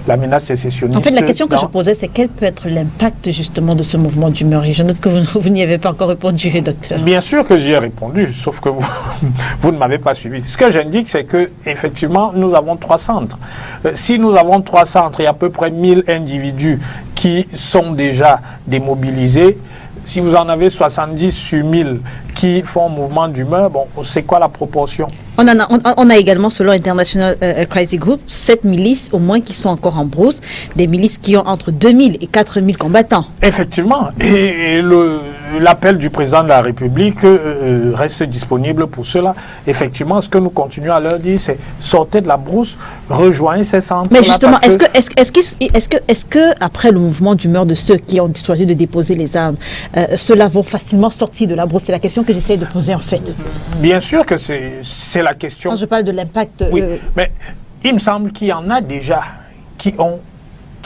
la menace sécessionniste. En fait, la question que je posais, c'est quel peut être l'impact justement de ce mouvement d'humeur? Et je note que vous n'y avez pas encore répondu, docteur. Bien sûr que j'y ai répondu, sauf que vous ne m'avez pas suivi. Ce que j'indique, c'est que effectivement, nous avons 3 centres. Si nous avons 3 centres et à peu près 1000 individus qui sont déjà démobilisés, si vous en avez 70 sur 1000 qui font mouvement d'humeur, bon, c'est quoi la proportion? On a également, selon International Crisis Group, 7 milices au moins qui sont encore en brousse, des milices qui ont entre 2000 et 4000 combattants. Effectivement, et l'appel du président de la République reste disponible pour cela. Effectivement, ce que nous continuons à leur dire, c'est sortez de la brousse, rejoignez ces centres. Mais justement, est-ce que après le mouvement d'humeur de ceux qui ont choisi de déposer les armes, ceux-là vont facilement sortir de la brousse? C'est la question que j'essaie de poser en fait. Bien sûr que c'est la question. Quand je parle de l'impact... Oui, mais il me semble qu'il y en a déjà qui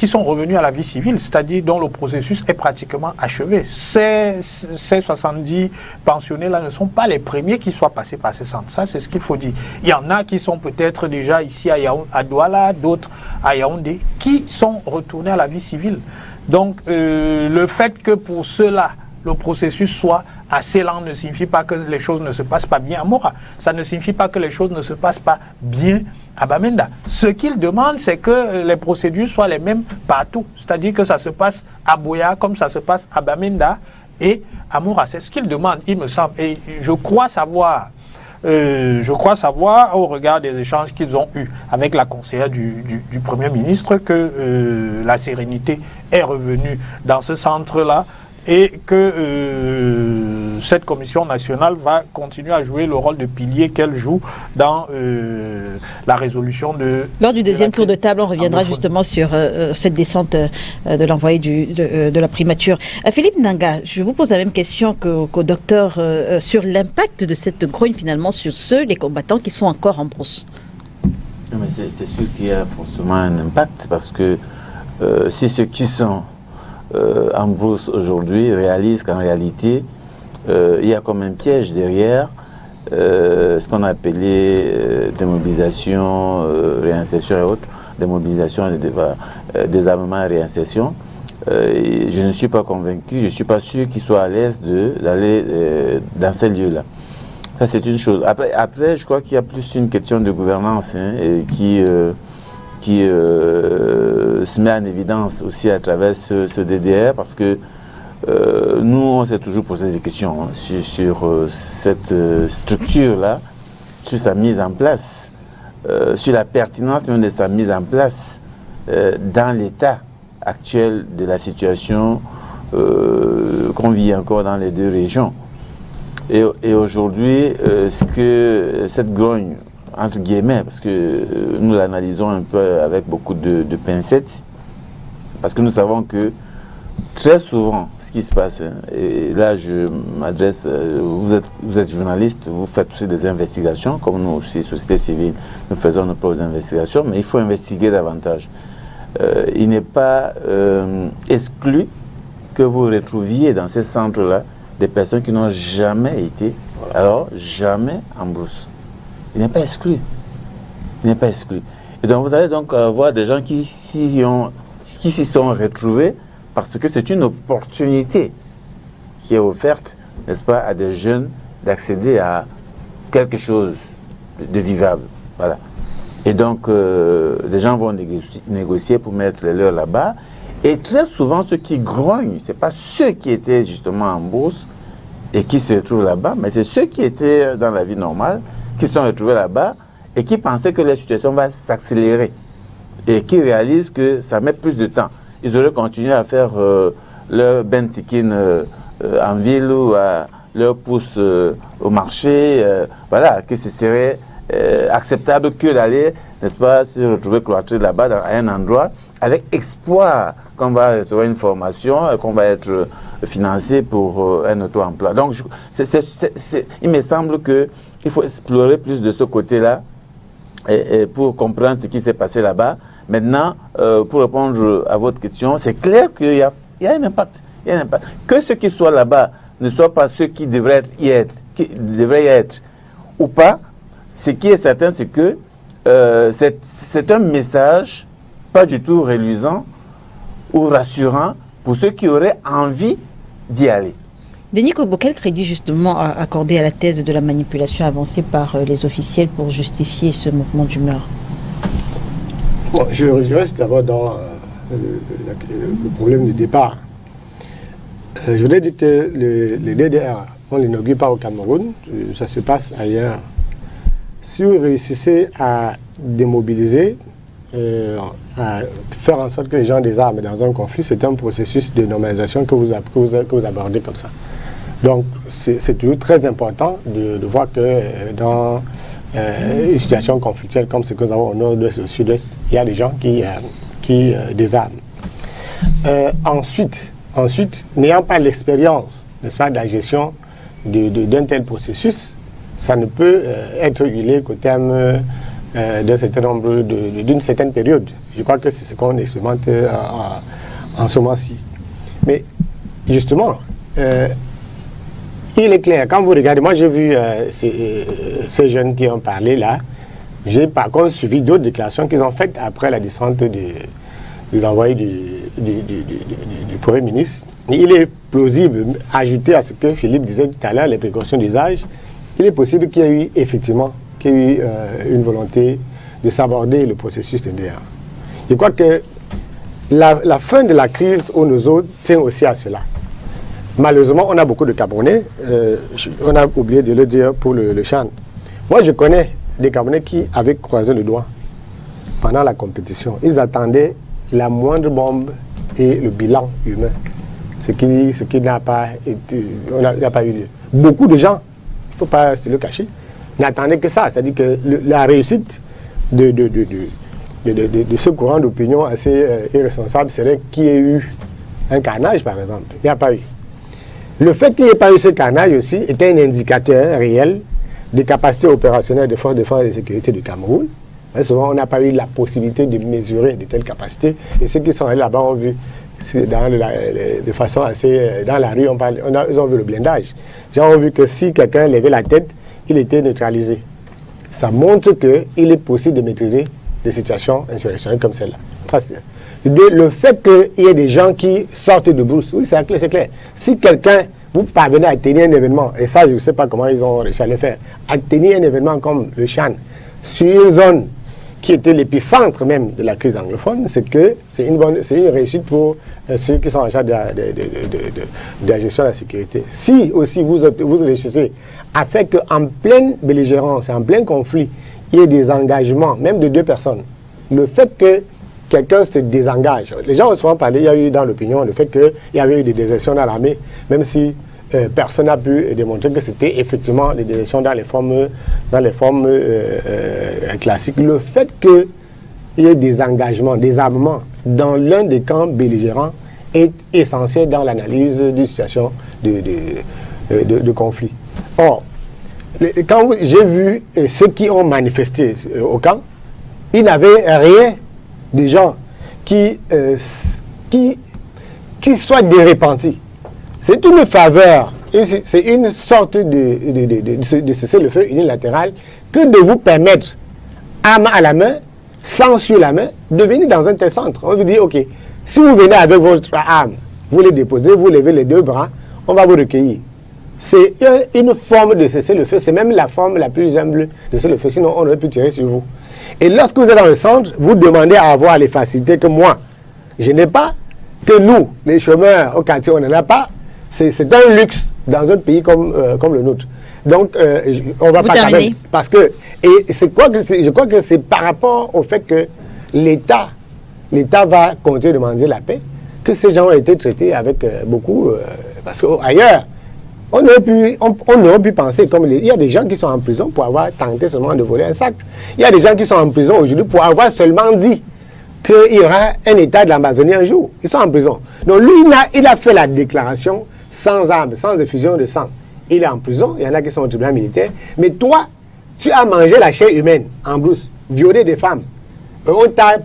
sont revenus à la vie civile, c'est-à-dire dont le processus est pratiquement achevé. Ces 70 pensionnés-là ne sont pas les premiers qui soient passés par ces centres. Ça, c'est ce qu'il faut dire. Il y en a qui sont peut-être déjà ici à Douala, d'autres à Yaoundé, qui sont retournés à la vie civile. Donc, le fait que pour ceux-là, le processus soit assez lent ne signifie pas que les choses ne se passent pas bien à Mora. Ça ne signifie pas que les choses ne se passent pas bien à Bamenda. Ce qu'ils demandent, c'est que les procédures soient les mêmes partout. C'est-à-dire que ça se passe à Boya comme ça se passe à Bamenda et à Mora. C'est ce qu'ils demandent, il me semble. Et je crois savoir je crois savoir, au regard des échanges qu'ils ont eus avec la conseillère du Premier ministre, que la sérénité est revenue dans ce centre-là et que cette commission nationale va continuer à jouer le rôle de pilier qu'elle joue dans la résolution de... Lors du deuxième tour de table, on reviendra justement sur cette descente de l'envoyé de la primature. Philippe Nanga, je vous pose la même question qu'au docteur sur l'impact de cette grogne finalement sur les combattants qui sont encore en brousse. C'est sûr qu'il y a forcément un impact parce que si ceux qui sont en brousse aujourd'hui réalisent qu'en réalité il y a comme un piège derrière ce qu'on a appelé démobilisation, réinsertion et autres, démobilisation, désarmement et réinsertion. Je ne suis pas convaincu, je ne suis pas sûr qu'ils soient à l'aise d'aller dans ces lieux-là. Ça, c'est une chose. Après, je crois qu'il y a plus une question de gouvernance qui se met en évidence aussi à travers ce DDR parce que nous, on s'est toujours posé des questions sur cette structure-là, sur sa mise en place, sur la pertinence même de sa mise en place dans l'état actuel de la situation qu'on vit encore dans les deux régions. Et aujourd'hui, ce que cette grogne, entre guillemets, parce que nous l'analysons un peu avec beaucoup de pincettes, parce que nous savons que très souvent, ce qui se passe, et là je m'adresse, vous êtes journaliste, vous faites aussi des investigations, comme nous aussi, société civile, nous faisons nos propres investigations, mais il faut investiguer davantage. Il n'est pas exclu que vous retrouviez dans ces centres-là des personnes qui n'ont jamais été, alors jamais en brousse. Il n'est pas exclu. Il n'est pas exclu. Et donc vous allez donc avoir des gens qui s'y sont retrouvés parce que c'est une opportunité qui est offerte, n'est-ce pas, à des jeunes d'accéder à quelque chose de vivable. Voilà. Et donc, les gens vont négocier pour mettre les leurs là-bas. Et très souvent, ceux qui grognent, ce n'est pas ceux qui étaient justement en bourse et qui se retrouvent là-bas, mais c'est ceux qui étaient dans la vie normale, qui se sont retrouvés là-bas et qui pensaient que la situation va s'accélérer et qui réalisent que ça met plus de temps. Ils auraient continué à faire leur bentikin en ville ou leur pousse au marché, voilà, que ce serait acceptable que d'aller, n'est-ce pas, se retrouver cloîtré là-bas à un endroit avec espoir qu'on va recevoir une formation, qu'on va être financé pour un auto-emploi. Donc, il me semble qu'il faut explorer plus de ce côté-là et pour comprendre ce qui s'est passé là-bas. Maintenant, pour répondre à votre question, c'est clair qu'il y a un impact. Il y a un impact. Que ceux qui soient là-bas ne soient pas ceux qui devraient y être ou pas, ce qui est certain, c'est que c'est un message pas du tout reluisant ou rassurant pour ceux qui auraient envie d'y aller. Denis Kobo, quel crédit justement accordé à la thèse de la manipulation avancée par les officiels pour justifier ce mouvement d'humeur? Bon, je reste d'abord dans le problème du départ. Je voudrais dire que le DDR, on ne l'inaugure pas au Cameroun, ça se passe ailleurs. Si vous réussissez à démobiliser, à faire en sorte que les gens désarment dans un conflit, c'est un processus de normalisation que vous abordez comme ça. Donc, c'est toujours très important de voir que dans une situation conflictuelle comme ce que nous avons au nord-ouest et au sud-ouest, il y a des gens qui désarment. Ensuite, n'ayant pas l'expérience, n'est-ce pas, de la gestion d'un tel processus, ça ne peut être régulé qu'au terme d'un certain nombre d'une certaine période. Je crois que c'est ce qu'on expérimente en ce moment-ci. Mais justement, il est clair, quand vous regardez, moi j'ai vu ces jeunes qui ont parlé là, j'ai par contre suivi d'autres déclarations qu'ils ont faites après la descente des envoyés du Premier ministre. Et il est plausible, ajouté à ce que Philippe disait tout à l'heure, les précautions d'usage, il est possible qu'il y ait eu effectivement une volonté de s'aborder le processus de DDR. Je crois que la fin de la crise au Nozo tient aussi à cela. Malheureusement, on a beaucoup de Camerounais, on a oublié de le dire pour le Chan. Moi, je connais des Camerounais qui avaient croisé le doigt pendant la compétition. Ils attendaient la moindre bombe et le bilan humain. Ce qui n'a pas eu lieu. Beaucoup de gens, il ne faut pas se le cacher, n'attendaient que ça. C'est-à-dire que la réussite de ce courant d'opinion assez irresponsable serait qu'il y ait eu un carnage, par exemple. Il n'y a pas eu. Le fait qu'il n'y ait pas eu ce carnage aussi était un indicateur réel des capacités opérationnelles des forces de défense et de sécurité du Cameroun. Et souvent, on n'a pas eu la possibilité de mesurer de telles capacités. Et ceux qui sont allés là-bas ont vu, de façon assez... Dans la rue, ils ont vu le blindage. Les gens ont vu que si quelqu'un levait la tête, il était neutralisé. Ça montre qu'il est possible de maîtriser des situations insurrectionnelles comme celle-là. Le fait qu'il y ait des gens qui sortent de brousse, oui, c'est clair. Si quelqu'un, vous parvenez à tenir un événement, et ça, je ne sais pas comment ils ont réussi à le faire, à tenir un événement comme le Chan, sur une zone qui était l'épicentre même de la crise anglophone, c'est une réussite pour ceux qui sont en charge de la gestion de la sécurité. Si aussi vous réussissez à faire qu'en pleine belligérance, en plein conflit, il y ait des engagements, même de 2 personnes, le fait que quelqu'un se désengage, les gens ont souvent parlé, il y a eu dans l'opinion, le fait qu'il y avait eu des désertions dans l'armée, même si personne n'a pu démontrer que c'était effectivement des désertions dans les formes classiques. Le fait qu'il y ait des engagements, des armements dans l'un des camps belligérants est essentiel dans l'analyse d'une situation de conflit. Or, quand j'ai vu ceux qui ont manifesté au camp, ils n'avaient rien des gens qui soient dérepentis. C'est une faveur, c'est une sorte de cessez-le-feu unilatéral que de vous permettre, arme à la main, sang sur la main, de venir dans un tel centre. On vous dit, ok, si vous venez avec votre arme, vous les déposez, vous levez les 2 bras, on va vous recueillir. C'est une forme de cessez-le-feu, c'est même la forme la plus humble de cessez-le-feu, sinon on aurait pu tirer sur vous. Et lorsque vous êtes dans le centre, vous demandez à avoir les facilités que moi, je n'ai pas, que nous, les chômeurs au quartier, on n'en a pas. C'est un luxe dans un pays comme le nôtre. Donc, on va pas quand même, parce que, je crois que c'est par rapport au fait que l'État va continuer de demander la paix, que ces gens ont été traités avec beaucoup, parce qu'ailleurs, on aurait pu penser, il y a des gens qui sont en prison pour avoir tenté seulement de voler un sac. Il y a des gens qui sont en prison aujourd'hui pour avoir seulement dit qu'il y aura un état de l'Amazonie un jour. Ils sont en prison. Donc lui, il a fait la déclaration sans armes, sans effusion de sang. Il est en prison, il y en a qui sont au tribunal militaire. Mais toi, tu as mangé la chair humaine en brousse, violé des femmes. On t'a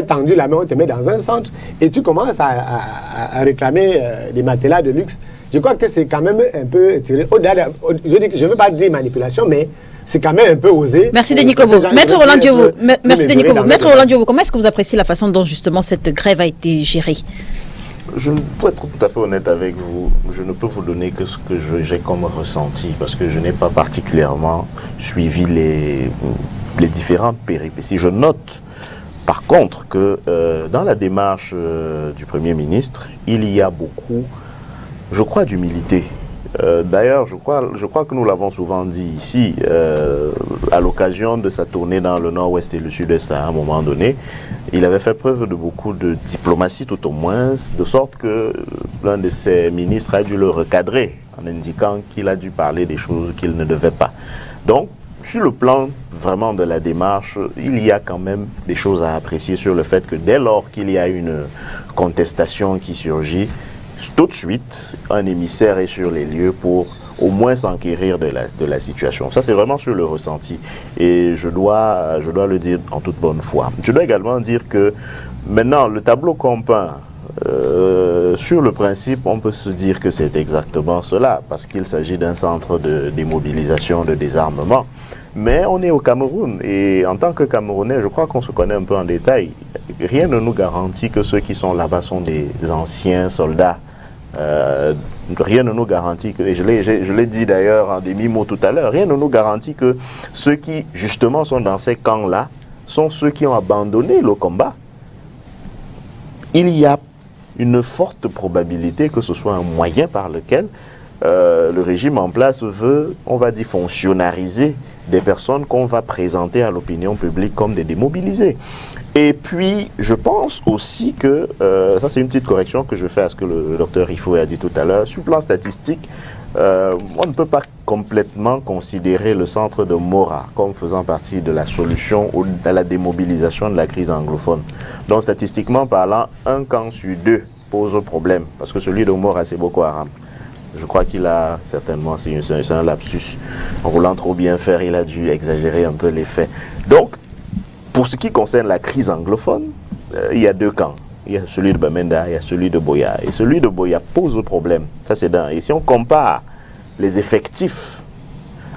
tendu la main, on te met dans un centre et tu commences à réclamer des matelas de luxe. Je crois que c'est quand même un peu tiré au-delà. Je ne veux pas dire manipulation, mais c'est quand même un peu osé. Merci Denis Kovo. Maître Roland Diovo, comment est-ce que vous appréciez la façon dont justement cette grève a été gérée? Pour être tout à fait honnête avec vous, je ne peux vous donner que ce que j'ai comme ressenti, parce que je n'ai pas particulièrement suivi les différentes péripéties. Je note par contre que dans la démarche du Premier ministre, il y a beaucoup, je crois, d'humilité. D'ailleurs, je crois que nous l'avons souvent dit ici, à l'occasion de sa tournée dans le nord-ouest et le sud-est à un moment donné, il avait fait preuve de beaucoup de diplomatie tout au moins, de sorte que l'un de ses ministres a dû le recadrer en indiquant qu'il a dû parler des choses qu'il ne devait pas. Donc, sur le plan vraiment de la démarche, il y a quand même des choses à apprécier sur le fait que dès lors qu'il y a une contestation qui surgit, tout de suite, un émissaire est sur les lieux pour au moins s'enquérir de la situation. Ça, c'est vraiment sur le ressenti. Et je dois le dire en toute bonne foi. Je dois également dire que maintenant, le tableau qu'on peint, sur le principe, on peut se dire que c'est exactement cela, parce qu'il s'agit d'un centre de démobilisation, de désarmement. Mais on est au Cameroun, et en tant que Camerounais, je crois qu'on se connaît un peu en détail. Rien ne nous garantit que ceux qui sont là-bas sont des anciens soldats. Rien ne nous garantit que, et je l'ai dit d'ailleurs en demi-mot tout à l'heure, rien ne nous garantit que ceux qui justement sont dans ces camps-là sont ceux qui ont abandonné le combat. Il y a une forte probabilité que ce soit un moyen par lequel le régime en place veut, on va dire, fonctionnariser des personnes qu'on va présenter à l'opinion publique comme des démobilisés. Et puis, je pense aussi que, ça c'est une petite correction que je fais à ce que le docteur Ifo a dit tout à l'heure, sur le plan statistique, on ne peut pas complètement considérer le centre de Mora comme faisant partie de la solution à la démobilisation de la crise anglophone. Donc, statistiquement parlant, un camp sur deux pose problème, parce que celui de Mora, c'est Boko Haram. Je crois qu'il a certainement, c'est un lapsus. En voulant trop bien faire, il a dû exagérer un peu les faits. Donc, pour ce qui concerne la crise anglophone, il y a deux camps. Il y a celui de Bamenda, il y a celui de Boya. Et celui de Boya pose problème. Ça, c'est d'un. Et si on compare les effectifs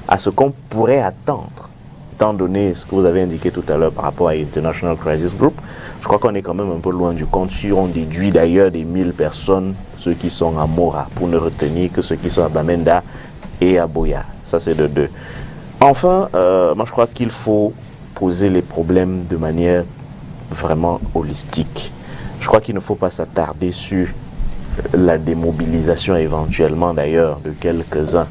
à ce qu'on pourrait attendre, étant donné ce que vous avez indiqué tout à l'heure par rapport à International Crisis Group, je crois qu'on est quand même un peu loin du compte. Si on déduit d'ailleurs des 1000 personnes, ceux qui sont à Mora, pour ne retenir que ceux qui sont à Bamenda et à Boya. Ça, c'est de deux. Enfin, moi, je crois qu'il faut poser les problèmes de manière vraiment holistique. Je crois qu'il ne faut pas s'attarder sur la démobilisation éventuellement d'ailleurs de quelques-uns.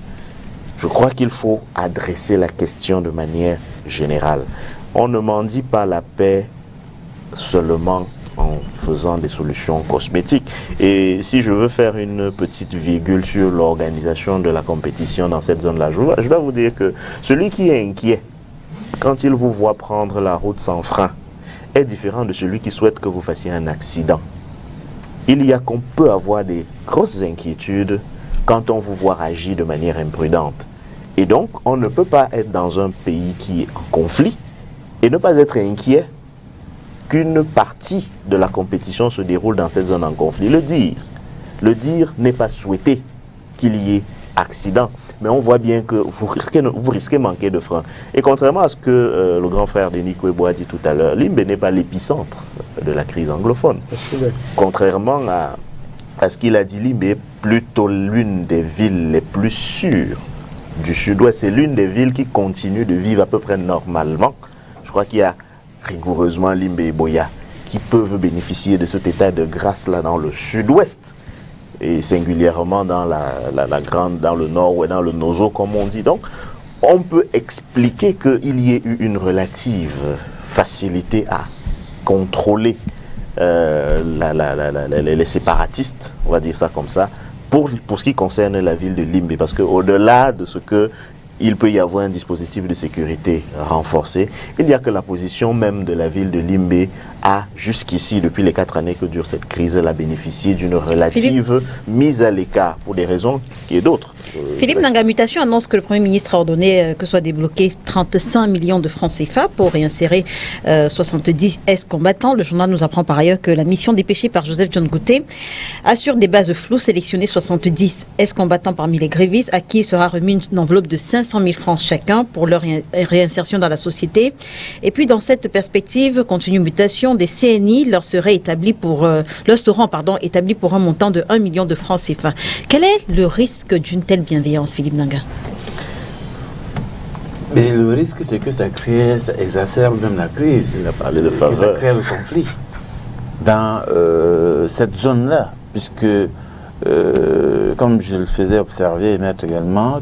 Je crois qu'il faut adresser la question de manière générale. On ne mendie pas la paix seulement en faisant des solutions cosmétiques. Et si je veux faire une petite virgule sur l'organisation de la compétition dans cette zone-là, je dois vous dire que celui qui est inquiet quand il vous voit prendre la route sans frein est différent de celui qui souhaite que vous fassiez un accident. Il y a qu'on peut avoir des grosses inquiétudes quand on vous voit agir de manière imprudente. Et donc, on ne peut pas être dans un pays qui est en conflit et ne pas être inquiet qu'une partie de la compétition se déroule dans cette zone en conflit. Le dire n'est pas souhaité qu'il y ait accident. Mais on voit bien que vous risquez manquer de frein. Et contrairement à ce que le grand frère Denis Kwebo a dit tout à l'heure, Limbe n'est pas l'épicentre de la crise anglophone. Contrairement à ce qu'il a dit, Limbe est plutôt l'une des villes les plus sûres du sud-ouest. C'est l'une des villes qui continue de vivre à peu près normalement. Je crois qu'il y a rigoureusement Limbe et Boya qui peuvent bénéficier de cet état de grâce-là dans le sud-ouest. Et singulièrement dans dans le nord ou dans le Nozo, comme on dit. Donc, on peut expliquer qu'il y ait eu une relative facilité à contrôler les séparatistes, on va dire ça comme ça, pour ce qui concerne la ville de Limbe. Parce qu'au-delà de ce que il peut y avoir un dispositif de sécurité renforcé, il n'y a que la position même de la ville de Limbe a, jusqu'ici, depuis les 4 années que dure cette crise, elle a bénéficié d'une relative mise à l'écart pour des raisons qui est d'autres. Philippe Nanga Mutation annonce que le Premier ministre a ordonné que soit débloqué 35 millions de francs CFA pour réinsérer 70 ex-combattants. Le journal nous apprend par ailleurs que la mission dépêchée par Joseph John Gouté assure des bases floues, sélectionner 70 ex-combattants parmi les grévistes, à qui sera remis une enveloppe de 500 000 francs chacun pour leur réinsertion dans la société. Et puis dans cette perspective, continue mutation, des CNI leur seront établis pour un montant de 1 million de francs CFA. Quel est le risque d'une telle bienveillance, Philippe Nanga? Mais le risque, c'est que ça exacerbe même la crise. Il a parlé de faveur. Ça crée le conflit dans cette zone-là, puisque, comme je le faisais observer et mettre également,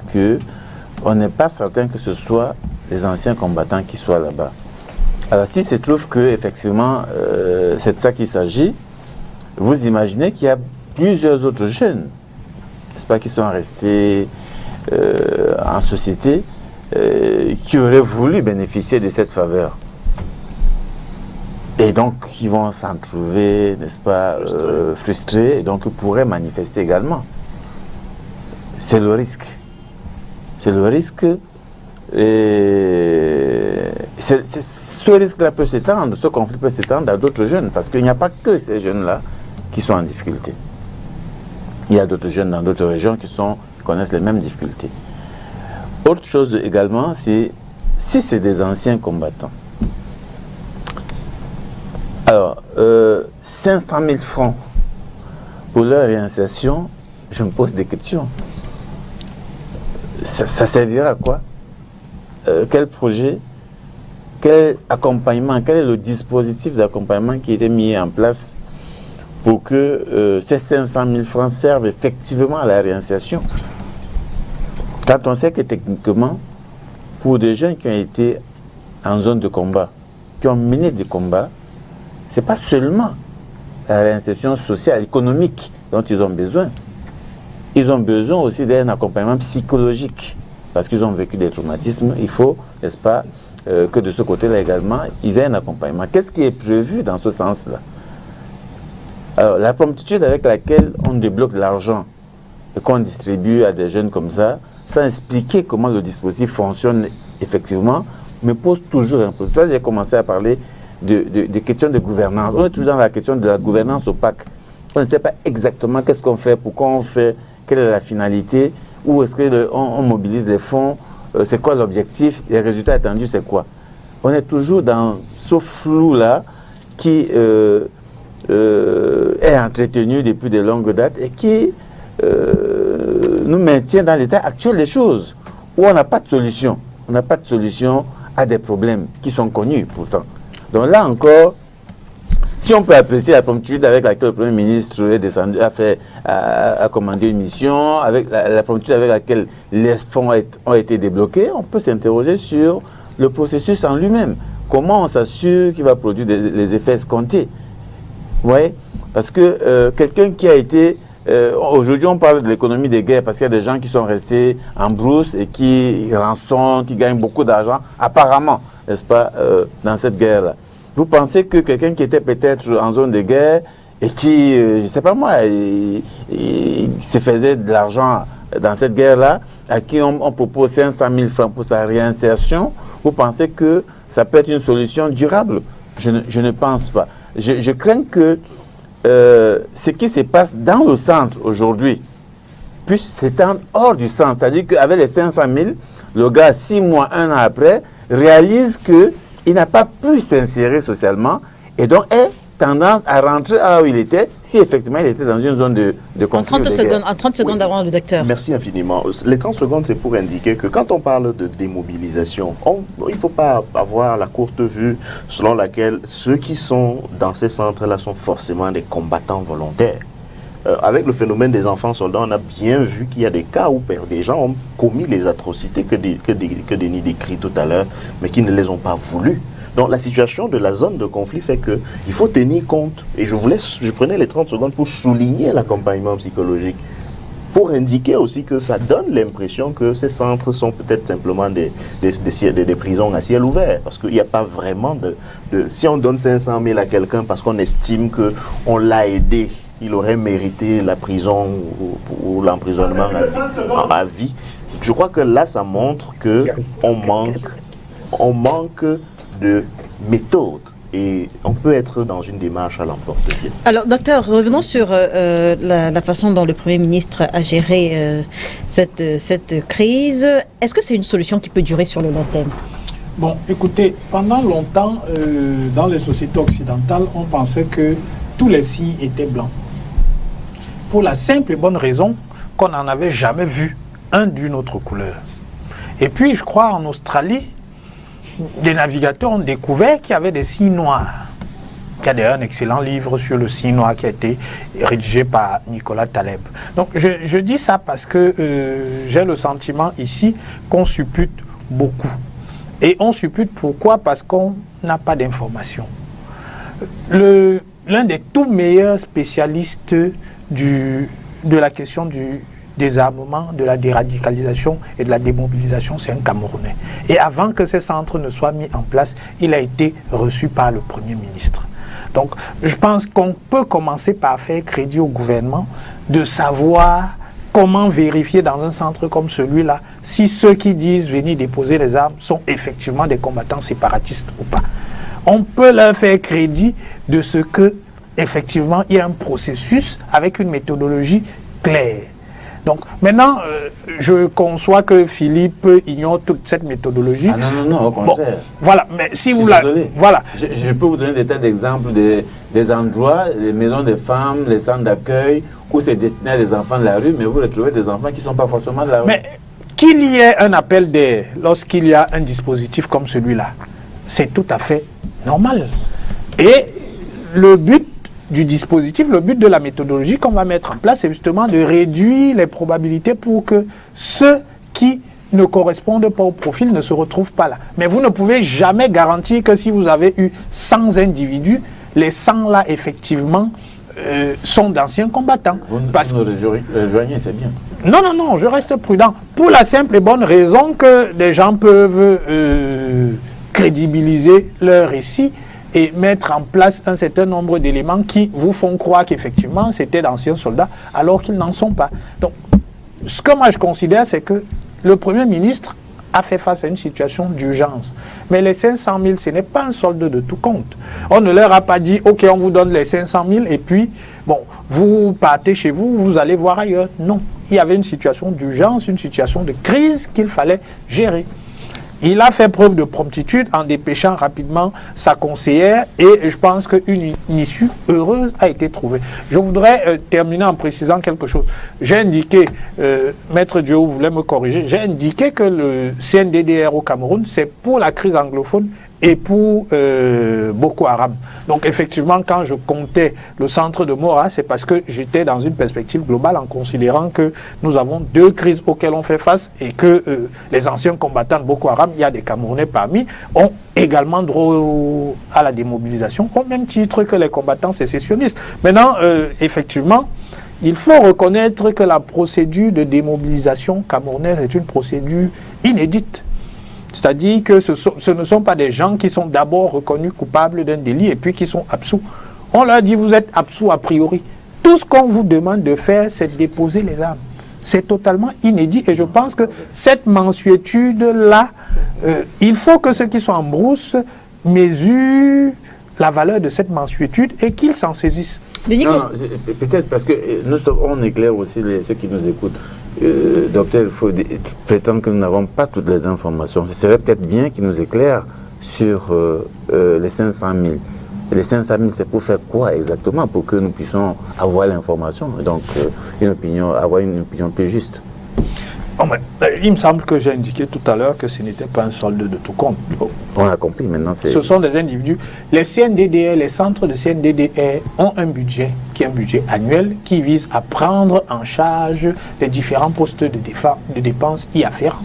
on n'est pas certain que ce soit les anciens combattants qui soient là-bas. Alors, s'il se trouve qu'effectivement, c'est de ça qu'il s'agit, vous imaginez qu'il y a plusieurs autres jeunes, n'est-ce pas, qui sont restés en société, qui auraient voulu bénéficier de cette faveur. Et donc, ils vont s'en trouver, n'est-ce pas, frustrés, et donc pourraient manifester également. C'est le risque. C'est le risque. Et ce risque-là peut s'étendre, ce conflit peut s'étendre à d'autres jeunes, parce qu'il n'y a pas que ces jeunes-là qui sont en difficulté. Il y a d'autres jeunes dans d'autres régions qui connaissent les mêmes difficultés. Autre chose également, c'est si c'est des anciens combattants. Alors, 500 000 francs pour leur réinsertion, je me pose des questions. Ça servira à quoi? Quel projet, quel accompagnement, quel est le dispositif d'accompagnement qui a été mis en place pour que ces 500 000 francs servent effectivement à la réinsertion? Quand on sait que techniquement, pour des jeunes qui ont été en zone de combat, qui ont mené des combats, ce n'est pas seulement la réinsertion sociale, économique dont ils ont besoin. Ils ont besoin aussi d'un accompagnement psychologique, parce qu'ils ont vécu des traumatismes. Il faut, n'est-ce pas, que de ce côté-là également, ils aient un accompagnement. Qu'est-ce qui est prévu dans ce sens-là? Alors, la promptitude avec laquelle on débloque l'argent et qu'on distribue à des jeunes comme ça, sans expliquer comment le dispositif fonctionne effectivement, me pose toujours un problème. Là, j'ai commencé à parler de questions de gouvernance. On est toujours dans la question de la gouvernance opaque. On ne sait pas exactement qu'est-ce qu'on fait, pourquoi on fait, quelle est la finalité, où est-ce qu'on mobilise les fonds, c'est quoi l'objectif, les résultats attendus, c'est quoi. On est toujours dans ce flou-là qui est entretenu depuis de longues dates et qui nous maintient dans l'état actuel des choses, où on n'a pas de solution. On n'a pas de solution à des problèmes qui sont connus pourtant. Donc là encore, si on peut apprécier la promptitude avec laquelle le Premier ministre est descendu, a commandé une mission, avec la promptitude avec laquelle les fonds ont été débloqués, on peut s'interroger sur le processus en lui-même. Comment on s'assure qu'il va produire les effets escomptés? Vous voyez? Parce que quelqu'un qui a été... aujourd'hui, on parle de l'économie des guerres parce qu'il y a des gens qui sont restés en brousse et qui rançonnent, qui gagnent beaucoup d'argent, apparemment, n'est-ce pas, dans cette guerre-là. Vous pensez que quelqu'un qui était peut-être en zone de guerre et qui, je ne sais pas moi, il se faisait de l'argent dans cette guerre-là, à qui on propose 500 000 francs pour sa réinsertion, vous pensez que ça peut être une solution durable? Je ne pense pas. Je crains que ce qui se passe dans le centre aujourd'hui puisse s'étendre hors du centre. C'est-à-dire qu'avec les 500 000, le gars, 6 mois, 1 an après, réalise qu'il n'a pas pu s'insérer socialement et donc est tendance à rentrer là où il était, si effectivement il était dans une zone de conflit. En 30 secondes avant le docteur. Merci infiniment. Les 30 secondes, c'est pour indiquer que quand on parle de démobilisation, il ne faut pas avoir la courte vue selon laquelle ceux qui sont dans ces centres-là sont forcément des combattants volontaires. Avec le phénomène des enfants soldats, on a bien vu qu'il y a des cas où des gens ont commis les atrocités que Denis décrit tout à l'heure, mais qui ne les ont pas voulu. Donc la situation de la zone de conflit fait qu'il faut tenir compte, et je prenais les 30 secondes pour souligner l'accompagnement psychologique, pour indiquer aussi que ça donne l'impression que ces centres sont peut-être simplement des prisons à ciel ouvert, parce qu'il n'y a pas vraiment si on donne 500 000 à quelqu'un parce qu'on estime qu'on l'a aidé, il aurait mérité la prison ou l'emprisonnement à vie. Je crois que là, ça montre qu'on manque de méthode et on peut être dans une démarche à l'emporte-pièce. Alors, docteur, revenons sur la façon dont le Premier ministre a géré cette crise. Est-ce que c'est une solution qui peut durer sur le long terme? Bon, écoutez, pendant longtemps, dans les sociétés occidentales, on pensait que tous les signes étaient blancs. Pour la simple et bonne raison qu'on n'en avait jamais vu un d'une autre couleur. Et puis, je crois, en Australie, des navigateurs ont découvert qu'il y avait des signes noirs. Il y a d'ailleurs un excellent livre sur le signe noir qui a été rédigé par Nicolas Taleb. Donc, je dis ça parce que j'ai le sentiment ici qu'on suppute beaucoup. Et on suppute pourquoi? Parce qu'on n'a pas d'informations. L'un des tout meilleurs spécialistes de la question du désarmement, de la déradicalisation et de la démobilisation, c'est un Camerounais. Et avant que ces centres ne soient mis en place, il a été reçu par le Premier ministre. Donc, je pense qu'on peut commencer par faire crédit au gouvernement de savoir comment vérifier dans un centre comme celui-là si ceux qui disent venir déposer les armes sont effectivement des combattants séparatistes ou pas. On peut leur faire crédit de ce que, effectivement, il y a un processus avec une méthodologie claire. Donc, maintenant, je conçois que Philippe ignore toute cette méthodologie. Ah non, au contraire. Bon, voilà, mais si vous la... Voilà. Je peux vous donner des tas d'exemples des endroits, les maisons des femmes, les centres d'accueil, où c'est destiné à des enfants de la rue, mais vous retrouvez des enfants qui ne sont pas forcément de la rue. Mais qu'il y ait un appel d'air lorsqu'il y a un dispositif comme celui-là, c'est tout à fait normal. Et le but du dispositif, le but de la méthodologie qu'on va mettre en place, c'est justement de réduire les probabilités pour que ceux qui ne correspondent pas au profil ne se retrouvent pas là. Mais vous ne pouvez jamais garantir que si vous avez eu 100 individus, les 100 là, effectivement, sont d'anciens combattants. Vous nous rejoignez, c'est bien. Non, je reste prudent. Pour la simple et bonne raison que des gens peuvent crédibiliser leur récit et mettre en place un certain nombre d'éléments qui vous font croire qu'effectivement c'était d'anciens soldats alors qu'ils n'en sont pas. Donc, ce que moi je considère, c'est que le Premier ministre a fait face à une situation d'urgence. Mais les 500 000, ce n'est pas un solde de tout compte. On ne leur a pas dit, OK, on vous donne les 500 000 et puis, bon, vous partez chez vous, vous allez voir ailleurs. Non, il y avait une situation d'urgence, une situation de crise qu'il fallait gérer. Il a fait preuve de promptitude en dépêchant rapidement sa conseillère et je pense qu'une issue heureuse a été trouvée. Je voudrais terminer en précisant quelque chose. J'ai indiqué, Maître Diop voulait me corriger, j'ai indiqué que le CNDDR au Cameroun, c'est pour la crise anglophone et pour Boko Haram. Donc effectivement, quand je comptais le centre de Mora, c'est parce que j'étais dans une perspective globale en considérant que nous avons deux crises auxquelles on fait face et que les anciens combattants de Boko Haram, il y a des Camerounais parmi, ont également droit à la démobilisation, au même titre que les combattants sécessionnistes. Maintenant, effectivement, il faut reconnaître que la procédure de démobilisation camerounaise est une procédure inédite. C'est-à-dire que ce ne sont pas des gens qui sont d'abord reconnus coupables d'un délit et puis qui sont absous. On leur dit, vous êtes absous a priori. Tout ce qu'on vous demande de faire, c'est de déposer les armes. C'est totalement inédit et je pense que cette mansuétude-là, il faut que ceux qui sont en brousse mesurent la valeur de cette mansuétude et qu'ils s'en saisissent. Non, peut-être parce que on éclaire aussi ceux qui nous écoutent. Docteur, il faut prétendre que nous n'avons pas toutes les informations. Ce serait peut-être bien qu'il nous éclaire sur les 500 000. Les 500 000, c'est pour faire quoi exactement pour que nous puissions avoir l'information et donc avoir une opinion plus juste. Il me semble que j'ai indiqué tout à l'heure que ce n'était pas un solde de tout compte. On a compris, maintenant c'est... Ce sont des individus. Les CNDDR, les centres de CNDDR ont un budget qui est un budget annuel qui vise à prendre en charge les différents postes de dépenses y afférents.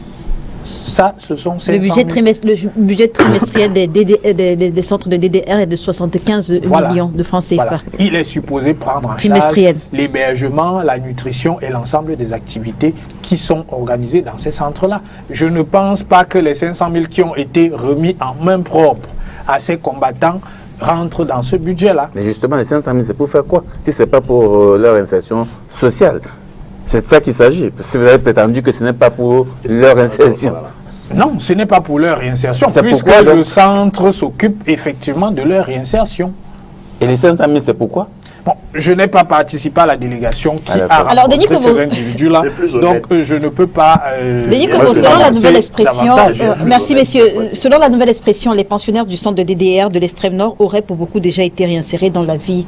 Ça, ce sont 500 000. Le budget trimestriel des centres de DDR est de 75 millions de francs CFA. Voilà. Il est supposé prendre en charge l'hébergement, la nutrition et l'ensemble des activités qui sont organisées dans ces centres-là. Je ne pense pas que les 500 000 qui ont été remis en main propre à ces combattants rentrent dans ce budget-là. Mais justement, les 500 000, c'est pour faire quoi? Si ce n'est pas pour leur insertion sociale. C'est de ça qu'il s'agit. Si vous avez prétendu que ce n'est pas pour leur insertion. Non, ce n'est pas pour leur réinsertion, puisque le centre s'occupe effectivement de leur réinsertion. Et les 500 000, c'est pourquoi? Bon, je n'ai pas participé à la délégation qui a rencontré ces individus-là, donc je ne peux pas... Denis Kobo, selon la nouvelle expression, merci messieurs, selon la nouvelle expression, les pensionnaires du centre de DDR de l'extrême nord auraient pour beaucoup déjà été réinsérés dans la vie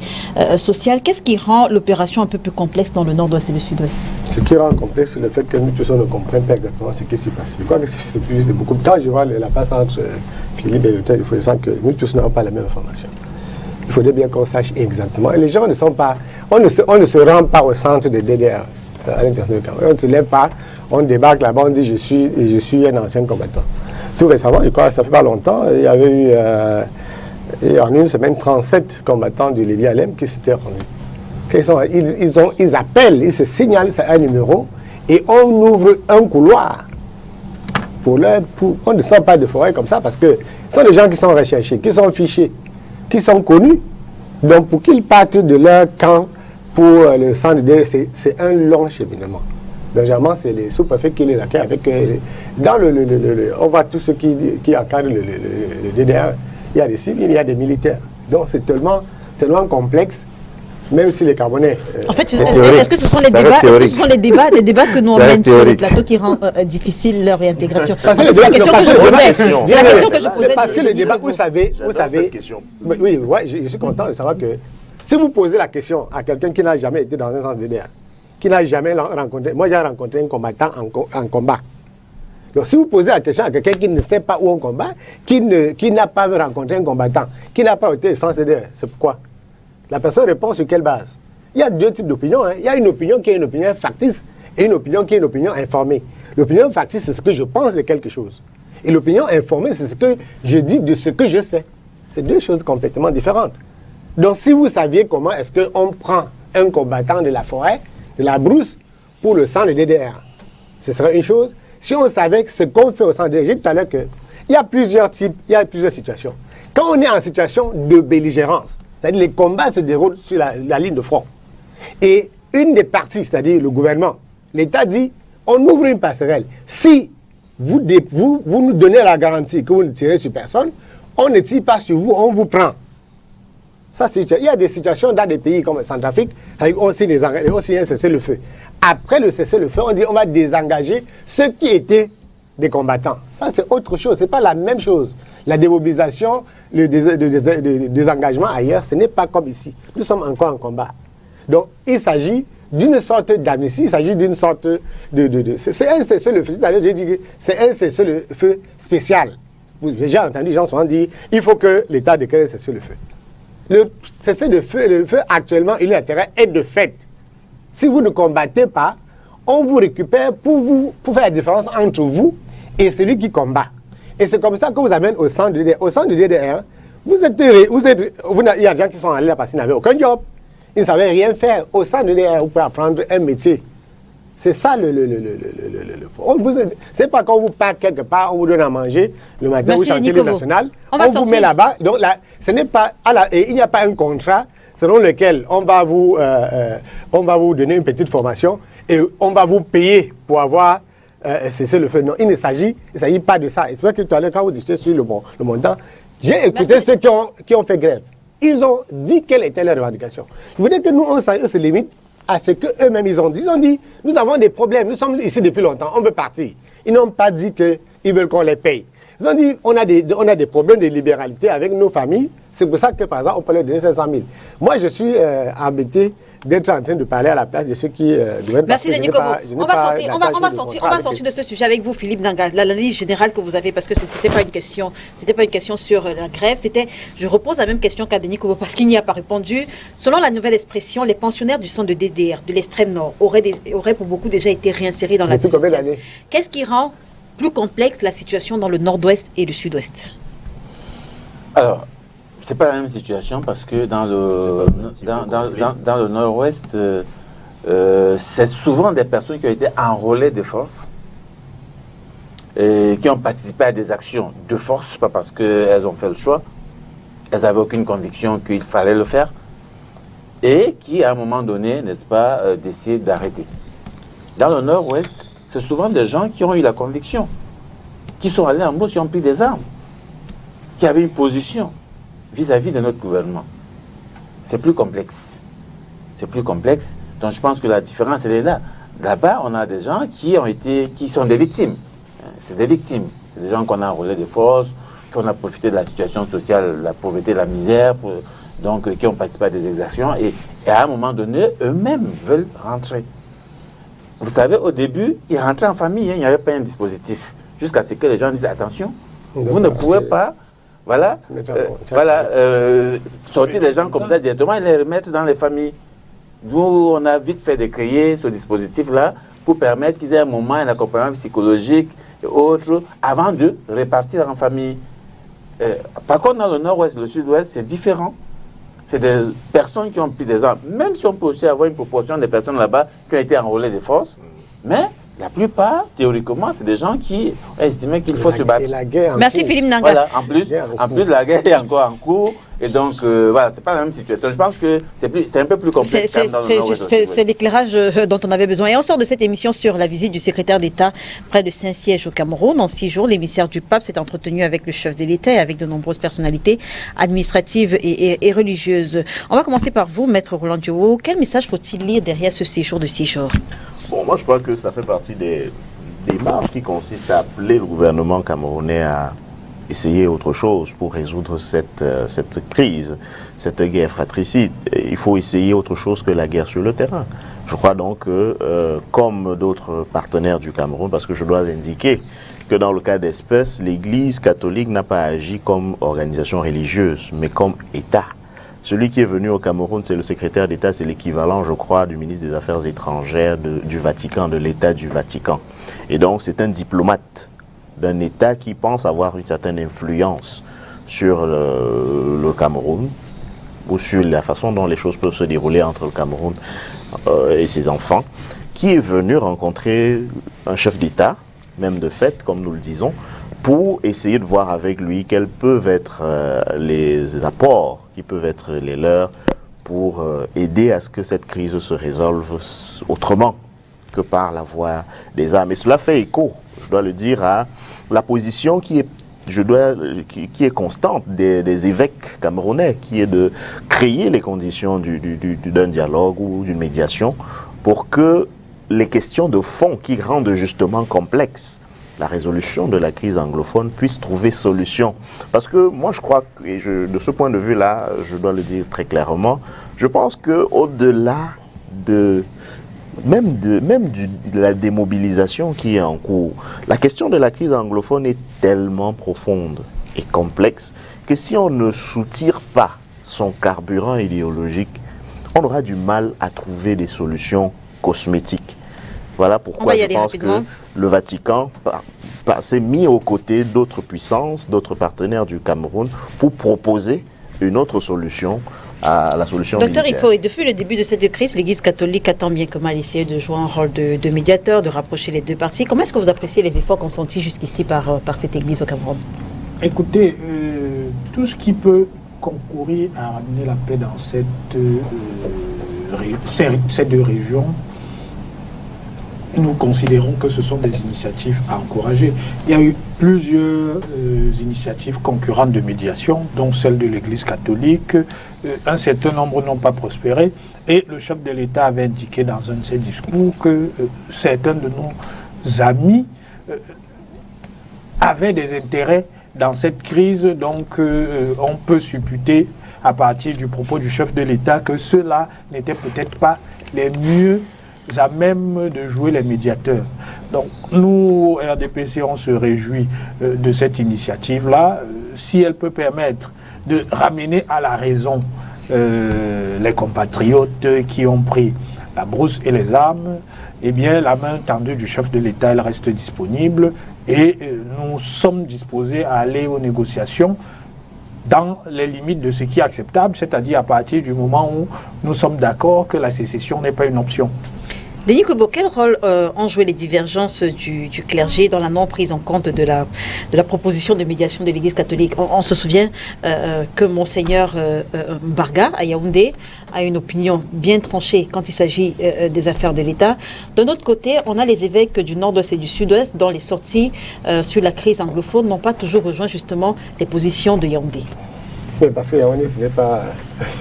sociale. Qu'est-ce qui rend l'opération un peu plus complexe dans le nord-ouest et le sud-ouest? Ce qui rend complexe, c'est le fait que nous tous on ne comprenne pas exactement ce qui se passe. Je crois que c'est beaucoup de temps, je vois la passe entre Philippe et le temps, il faut dire que nous tous n'avons pas la même information. Il faudrait bien qu'on sache exactement. Et les gens ne sont pas... On ne se rend pas au centre de DDR à l'international. On ne se lève pas, on débarque là-bas, on dit je suis un ancien combattant. Tout récemment, je crois que ça fait pas longtemps, il y avait eu en une semaine 37 combattants du Lévi Alem qui s'étaient rendus. Ils appellent, ils se signalent à un numéro et on ouvre un couloir. On ne sort pas de forêt comme ça parce que ce sont des gens qui sont recherchés, qui sont fichés, qui sont connus. Donc, pour qu'ils partent de leur camp pour le centre de DDR, c'est un long cheminement. Donc, généralement, c'est les sous-préfets qui les accueillent avec... dans on voit tous ceux qui encadrent le DDR. Il y a des civils, il y a des militaires. Donc, c'est tellement complexe, même si les Camerounais... En fait, est-ce que ce sont les débats que nous on mène sur le plateau qui rendent difficile leur réintégration? C'est la question que je posais. Parce que les débats, vous savez... Oui, je suis content de savoir que si vous posez la question à quelqu'un qui n'a jamais été dans un centre de DDR, qui n'a jamais rencontré... Moi, j'ai rencontré un combattant en combat. Donc, si vous posez la question à quelqu'un qui ne sait pas où on combat, qui n'a pas rencontré un combattant, qui n'a pas été au centre de DDR, c'est pourquoi? La personne répond sur quelle base? Il y a deux types d'opinions. Il y a une opinion qui est une opinion factice et une opinion qui est une opinion informée. L'opinion factice, c'est ce que je pense de quelque chose. Et l'opinion informée, c'est ce que je dis de ce que je sais. C'est deux choses complètement différentes. Donc, si vous saviez comment est-ce qu'on prend un combattant de la forêt, de la brousse, pour le sang de DDR, ce serait une chose. Si on savait ce qu'on fait au sang de DDR, j'ai dit tout à l'heure qu'il y a plusieurs types, il y a plusieurs situations. Quand on est en situation de belligérance, c'est-à-dire les combats se déroulent sur la ligne de front, et une des parties, c'est-à-dire le gouvernement, l'État dit, on ouvre une passerelle. Si vous nous donnez la garantie que vous ne tirez sur personne, on ne tire pas sur vous, on vous prend. Ça, il y a des situations dans des pays comme Centrafrique, avec aussi un cessez-le-feu. Après le cessez-le-feu, on dit on va désengager ceux qui étaient des combattants. Ça, c'est autre chose, ce n'est pas la même chose. La démobilisation, le désengagement ailleurs, ce n'est pas comme ici. Nous sommes encore en combat. Donc, il s'agit d'une sorte d'amnistie, il s'agit d'une sorte c'est un cessez-le-feu. C'est-à-dire, j'ai dit que c'est un cessez-le-feu spécial. J'ai entendu les gens souvent dire il faut que l'État décrète un cessez-le-feu. Le cessez-le-feu actuellement unilatéral est de fait. Si vous ne combattez pas, on vous récupère pour faire la différence entre vous et celui qui combat. Et c'est comme ça qu'on vous amène au centre de DDR. Au centre de DDR, il y a des gens qui sont allés là parce qu'ils n'avaient aucun job. Ils ne savaient rien faire. Au centre de DDR, vous pouvez apprendre un métier. C'est ça c'est pas quand vous partez quelque part, on vous donne à manger le matin, vous chantez le national, on vous met là-bas. Donc là, ce n'est pas et il n'y a pas un contrat selon lequel on va vous donner une petite formation et on va vous payer pour avoir cessé le feu. Non, il ne s'agit pas de ça. Et c'est vrai que tout à l'heure, quand vous disiez sur le montant, j'ai écouté ceux qui ont fait grève. Ils ont dit quelle était leur revendication. Je voudrais que nous, on se limite à ce qu'eux-mêmes ils ont dit. Ils ont dit, nous avons des problèmes, nous sommes ici depuis longtemps, on veut partir. Ils n'ont pas dit qu'ils veulent qu'on les paye. Ils ont dit, on a des problèmes de libéralité avec nos familles. C'est pour ça que, par exemple, on peut leur donner 500 000. Moi, je suis embêté d'être en train de parler à la place de ceux qui gouvernent. Merci, Denis Kobo. On va sortir de ce sujet avec vous, Philippe Nanga, l'analyse générale que vous avez, parce que c'était pas une question sur la grève, je repose la même question qu'à Denis Kobo, parce qu'il n'y a pas répondu. Selon la nouvelle expression, les pensionnaires du centre de DDR, de l'extrême nord, auraient pour beaucoup déjà été réinsérés dans la vie sociale. Qu'est-ce qui rend plus complexe la situation dans le nord-ouest et le sud-ouest? Alors, c'est pas la même situation parce que dans le nord-ouest, c'est souvent des personnes qui ont été enrôlées de force et qui ont participé à des actions de force, pas parce qu'elles ont fait le choix, elles n'avaient aucune conviction qu'il fallait le faire, et qui, à un moment donné, n'est-ce pas, décident d'arrêter. Dans le nord-ouest, c'est souvent des gens qui ont eu la conviction, qui sont allés en bourse, qui ont pris des armes, qui avaient une position vis-à-vis de notre gouvernement. C'est plus complexe. C'est plus complexe. Donc je pense que la différence, elle est là. Là-bas, on a des gens qui sont des victimes. C'est des victimes. C'est des gens qu'on a enrôlés de force, qu'on a profité de la situation sociale, la pauvreté, la misère, donc qui ont participé à des exactions et à un moment donné, eux-mêmes veulent rentrer. Vous savez, au début, ils rentraient en famille, il n'y avait pas un dispositif. Jusqu'à ce que les gens disent, attention, vous ne pouvez pas, sortir des gens comme ça directement et les remettre dans les familles. D'où on a vite fait de créer ce dispositif-là pour permettre qu'ils aient un moment, un accompagnement psychologique et autres, avant de repartir en famille. Par contre, dans le nord-ouest, le sud-ouest, c'est différent. C'est des personnes qui ont pris des armes. Même si on peut aussi avoir une proportion des personnes là-bas qui ont été enrôlées de force, mais la plupart, théoriquement, c'est des gens qui ont estimé qu'il faut se battre. Merci Philippe Nanga. Voilà, en plus, la guerre est encore en cours. Et donc, voilà, c'est pas la même situation. Je pense que c'est un peu plus complexe. C'est l'éclairage dont on avait besoin. Et on sort de cette émission sur la visite du secrétaire d'État près de Saint-Siège au Cameroun. En 6 jours, l'émissaire du pape s'est entretenu avec le chef de l'État et avec de nombreuses personnalités administratives et religieuses. On va commencer par vous, Maître Roland Diowo. Quel message faut-il lire derrière ce séjour de 6 jours? Bon, moi, je crois que ça fait partie des démarches qui consistent à appeler le gouvernement camerounais à essayer autre chose pour résoudre cette crise, cette guerre fratricide. Il faut essayer autre chose que la guerre sur le terrain. Je crois donc que, comme d'autres partenaires du Cameroun, parce que je dois indiquer que dans le cas d'espèce, l'Église catholique n'a pas agi comme organisation religieuse, mais comme État. Celui qui est venu au Cameroun, c'est le secrétaire d'État, c'est l'équivalent, je crois, du ministre des Affaires étrangères du Vatican, de l'État du Vatican. Et donc, c'est un diplomate d'un État qui pense avoir une certaine influence sur le Cameroun, ou sur la façon dont les choses peuvent se dérouler entre le Cameroun et ses enfants, qui est venu rencontrer un chef d'État, même de fait, comme nous le disons, pour essayer de voir avec lui quels peuvent être les apports qui peuvent être les leurs pour aider à ce que cette crise se résolve autrement que par la voie des armes. Et cela fait écho, je dois le dire, à la position qui est constante des évêques camerounais, qui est de créer les conditions d'un dialogue ou d'une médiation pour que les questions de fond qui rendent justement complexe la résolution de la crise anglophone puissent trouver solution. Parce que moi je crois, et de ce point de vue-là, je dois le dire très clairement, je pense qu'au-delà de la démobilisation qui est en cours, la question de la crise anglophone est tellement profonde et complexe que si on ne soutire pas son carburant idéologique, on aura du mal à trouver des solutions cosmétiques. Voilà pourquoi je pense que le Vatican s'est mis aux côtés d'autres puissances, d'autres partenaires du Cameroun pour proposer une autre solution à la solution Docteur militaire. Ifo, et depuis le début de cette crise, l'Église catholique a tant bien que mal essayé de jouer un rôle de médiateur, de rapprocher les deux parties. Comment est-ce que vous appréciez les efforts consentis jusqu'ici par cette Église au Cameroun? Écoutez, tout ce qui peut concourir à ramener la paix dans ces deux régions, nous considérons que ce sont des initiatives à encourager. Il y a eu plusieurs initiatives concurrentes de médiation, dont celle de l'Église catholique. Un certain nombre n'ont pas prospéré. Et le chef de l'État avait indiqué dans un de ses discours que certains de nos amis avaient des intérêts dans cette crise. Donc on peut supputer, à partir du propos du chef de l'État, que ceux-là n'étaient peut-être pas les mieux à même de jouer les médiateurs. Donc nous, RDPC, on se réjouit de cette initiative-là. Si elle peut permettre de ramener à la raison les compatriotes qui ont pris la brousse et les armes, eh bien la main tendue du chef de l'État, elle reste disponible et nous sommes disposés à aller aux négociations dans les limites de ce qui est acceptable, c'est-à-dire à partir du moment où nous sommes d'accord que la sécession n'est pas une option. Denis Kobo, quel rôle ont joué les divergences du clergé dans la non prise en compte de la proposition de médiation de l'Église catholique? On se souvient que Monseigneur Mbarga, à Yaoundé, a une opinion bien tranchée quand il s'agit des affaires de l'État. D'un autre côté, on a les évêques du nord-ouest et du sud-ouest dont les sorties sur la crise anglophone n'ont pas toujours rejoint justement les positions de Yaoundé. Oui, parce que Yaoundé, ce n'est pas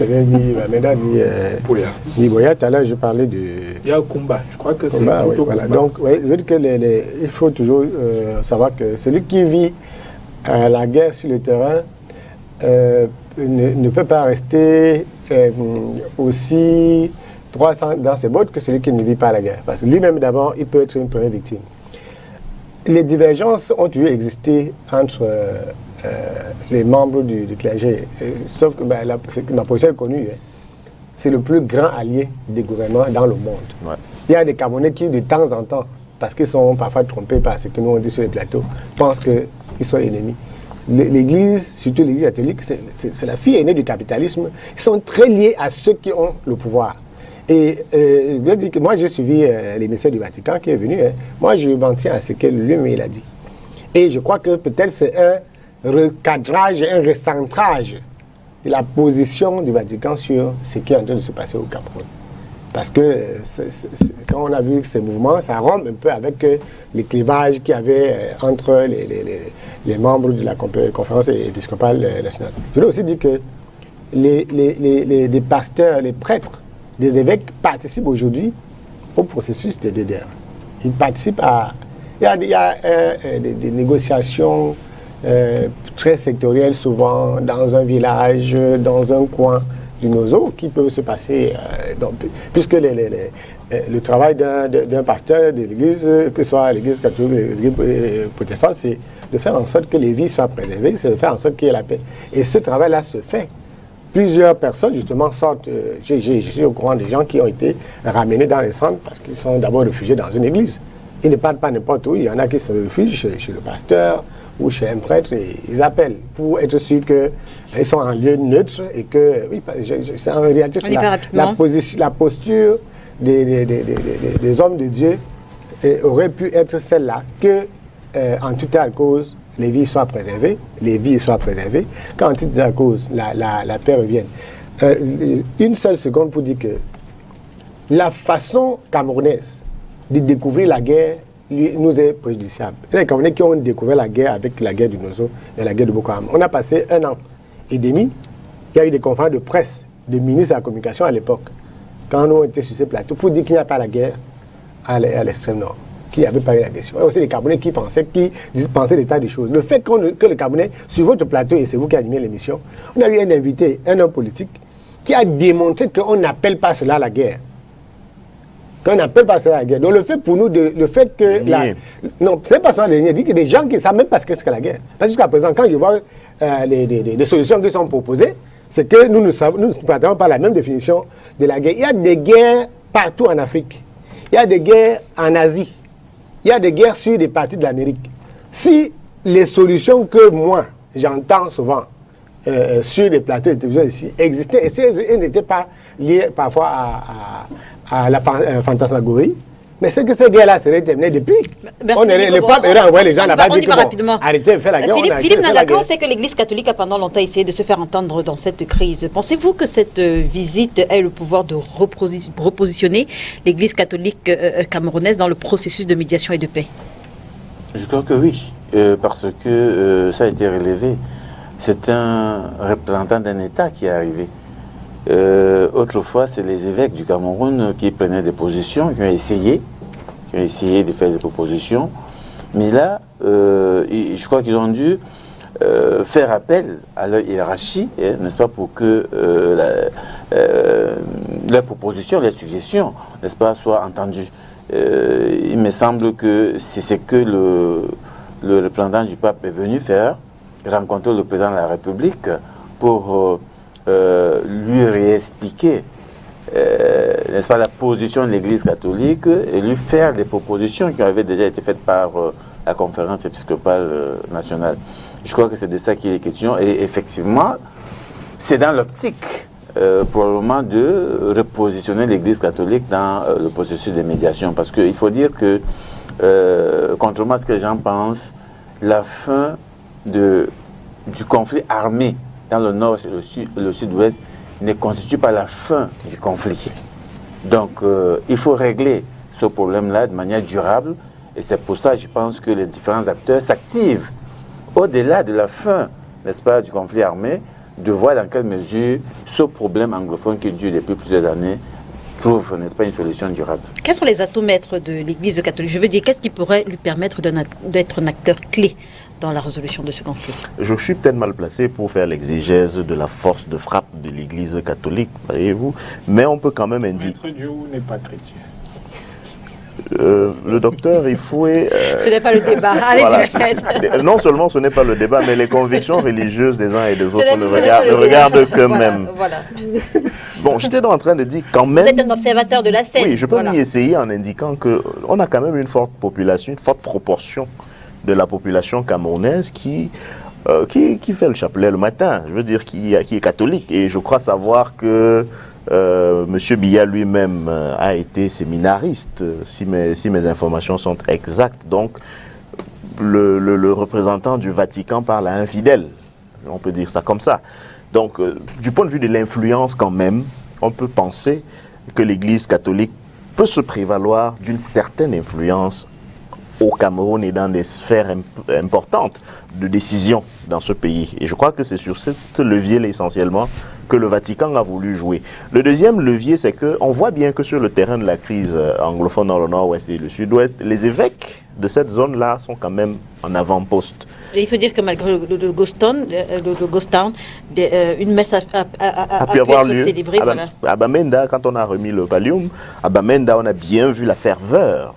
ni Bamenda ni Boya. Tout à l'heure, je parlais de... Il y a Kumba, je crois que c'est Kumba, oui, plutôt voilà. Kumba. Donc, oui, je veux dire que il faut toujours savoir que celui qui vit la guerre sur le terrain ne peut pas rester aussi droit dans ses bottes que celui qui ne vit pas la guerre. Parce que lui-même, d'abord, il peut être une première victime. Les divergences ont toujours existé entre les membres du clergé, sauf que la position est connue. C'est le plus grand allié des gouvernements dans le monde. Ouais. Il y a des Camerounais qui, de temps en temps, parce qu'ils sont parfois trompés par ce que nous on dit sur les plateaux, pensent qu'ils sont ennemis. L'Église, surtout l'Église catholique, c'est la fille aînée du capitalisme. Ils sont très liés à ceux qui ont le pouvoir. Et je veux dire que moi, j'ai suivi l'émissaire du Vatican qui est venu. Moi, je m'en tiens à ce que lui-même il a dit. Et je crois que peut-être c'est un recadrage, un recentrage de la position du Vatican sur ce qui est en train de se passer au Cameroun. Parce que quand on a vu ces mouvements, ça rompt un peu avec les clivages qu'il y avait entre les membres de la conférence épiscopale nationale. Je voulais aussi dire que les pasteurs, les prêtres, les évêques participent aujourd'hui au processus de DDR. Ils participent à... Il y a des négociations très sectorielles, souvent dans un village, dans un coin du Nozo, qui peuvent se passer, puisque le travail d'un pasteur de l'église, que ce soit l'église catholique ou l'église protestante, c'est de faire en sorte que les vies soient préservées, c'est de faire en sorte qu'il y ait la paix. Et ce travail-là se fait plusieurs personnes, justement, sortent. Je suis au courant des gens qui ont été ramenés dans les centres parce qu'ils sont d'abord réfugiés dans une église. Ils ne partent pas n'importe où. Il y en a qui se réfugient chez le pasteur ou chez un prêtre. Et ils appellent pour être sûrs qu'ils sont en lieu neutre et que, oui, c'est en réalité, c'est la posture des hommes de Dieu aurait pu être celle-là que, en tout état de cause, les vies soient préservées, qu'en tout état de cause, la paix revienne. Une seule seconde pour dire que la façon camerounaise de découvrir la guerre nous est préjudiciable. Les Camerounais qui ont découvert la guerre avec la guerre du Nozo et la guerre de Boko Haram, on a passé 1 an et demi, il y a eu des conférences de presse des ministres de la communication à l'époque, quand nous étions sur ces plateaux, pour dire qu'il n'y a pas la guerre à l'extrême nord, qu'il n'y avait pas eu la question. Et aussi les Camerounais qui pensaient des tas de choses. Le fait que le Camerounais, sur votre plateau, et c'est vous qui animez l'émission, on a eu un invité, un homme politique, qui a démontré qu'on n'appelle pas cela la guerre. Qu'on n'appelle pas cela la guerre. Donc le fait pour nous, le fait que... non, c'est pas ça le nier. Il dit que des gens qui ne savent même pas ce qu'est la guerre. Parce que jusqu'à présent, quand je vois les solutions qui sont proposées, c'est que nous ne partagons pas la même définition de la guerre. Il y a des guerres partout en Afrique. Il y a des guerres en Asie. Il y a des guerres sur des parties de l'Amérique. Si les solutions que moi, j'entends souvent sur les plateaux de télévision ici existaient, et si elles n'étaient pas liées parfois à la fantasmagorie, mais c'est que ces guerres-là seraient terminées depuis. Les papes auraient envoyé les gens là-bas dire que bon, arrêtez de faire la guerre. Philippe Nangaka, on sait que l'Église catholique a pendant longtemps essayé de se faire entendre dans cette crise. Pensez-vous que cette visite ait le pouvoir de repositionner l'Église catholique camerounaise dans le processus de médiation et de paix? Je crois que oui, parce que ça a été relevé. C'est un représentant d'un État qui est arrivé. Autrefois, c'est les évêques du Cameroun qui prenaient des positions, qui ont essayé de faire des propositions. Mais là, je crois qu'ils ont dû faire appel à leur hiérarchie, n'est-ce pas, pour que leurs propositions, leurs suggestions, n'est-ce pas, soient entendues. Il me semble que c'est ce que le représentant du pape est venu faire, rencontrer le président de la République pour lui réexpliquer, n'est-ce pas, la position de l'Église catholique et lui faire des propositions qui avaient déjà été faites par la conférence épiscopale nationale. Je crois que c'est de ça qu'il est question et effectivement, c'est dans l'optique probablement de repositionner l'Église catholique dans le processus de médiation parce qu'il faut dire que, contrairement à ce que les gens pensent, la fin du conflit armé dans le nord et le sud-ouest ne constitue pas la fin du conflit. Donc, il faut régler ce problème-là de manière durable et c'est pour ça, je pense, que les différents acteurs s'activent au-delà de la fin, n'est-ce pas, du conflit armé, de voir dans quelle mesure ce problème anglophone qui dure depuis plusieurs années trouve, n'est-ce pas, une solution durable. Quels sont les atouts maîtres de l'Église catholique? Je veux dire, qu'est-ce qui pourrait lui permettre d'être un acteur clé dans la résolution de ce conflit? Je suis peut-être mal placé pour faire l'exégèse de la force de frappe de l'Église catholique, voyez-vous, mais on peut quand même indiquer... Maître Dieu n'est pas chrétien. Le docteur, il faut... ce n'est pas le débat. Allez-y, voilà. Non seulement ce n'est pas le débat, mais les convictions religieuses des uns et des autres ne regardent qu'eux-mêmes. Voilà. Bon, j'étais donc en train de dire quand même... Vous êtes un observateur de la scène. Oui, je peux m'y essayer en indiquant qu'on a quand même une forte population, une forte proportion de la population camerounaise qui fait le chapelet le matin, je veux dire, qui est catholique. Et je crois savoir que M. Biya lui-même a été séminariste, si mes informations sont exactes. Donc, le représentant du Vatican parle à un fidèle, on peut dire ça comme ça. Donc, du point de vue de l'influence quand même, on peut penser que l'Église catholique peut se prévaloir d'une certaine influence au Cameroun et dans des sphères importantes de décision dans ce pays. Et je crois que c'est sur ce levier-là essentiellement que le Vatican a voulu jouer. Le deuxième levier, c'est qu'on voit bien que sur le terrain de la crise anglophone dans le nord-ouest et le sud-ouest, les évêques de cette zone-là sont quand même en avant-poste. Et il faut dire que malgré le Ghost Town, une messe a pu être célébrée. À Bamenda, quand on a remis le pallium, à Bamenda, on a bien vu la ferveur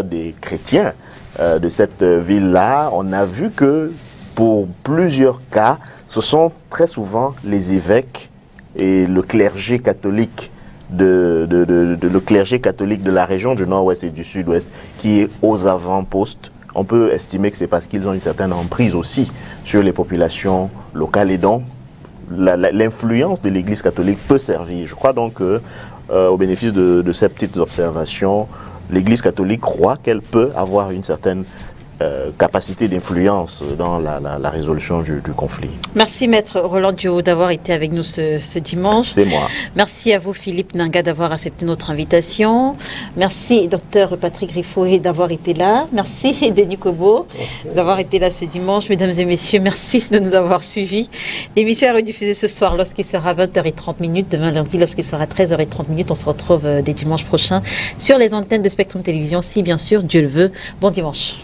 des chrétiens de cette ville-là. On a vu que pour plusieurs cas, ce sont très souvent les évêques et le clergé catholique le clergé catholique de la région du Nord-Ouest et du Sud-Ouest qui est aux avant-postes. On peut estimer que c'est parce qu'ils ont une certaine emprise aussi sur les populations locales et donc l'influence de l'Église catholique peut servir. Je crois donc que, au bénéfice de ces petites observations, l'Église catholique croit qu'elle peut avoir une certaine capacité d'influence dans la résolution du conflit. Merci Maître Roland Dio d'avoir été avec nous ce dimanche. C'est moi. Merci à vous Philippe Nanga d'avoir accepté notre invitation. Merci Dr Patrick Griffouet d'avoir été là. Merci Denis Kobo d'avoir été là ce dimanche. Mesdames et messieurs, merci de nous avoir suivis. L'émission est rediffusée ce soir lorsqu'il sera 20h30. Demain lundi lorsqu'il sera 13h30. On se retrouve dès dimanche prochain sur les antennes de Spectrum Télévision si bien sûr Dieu le veut. Bon dimanche.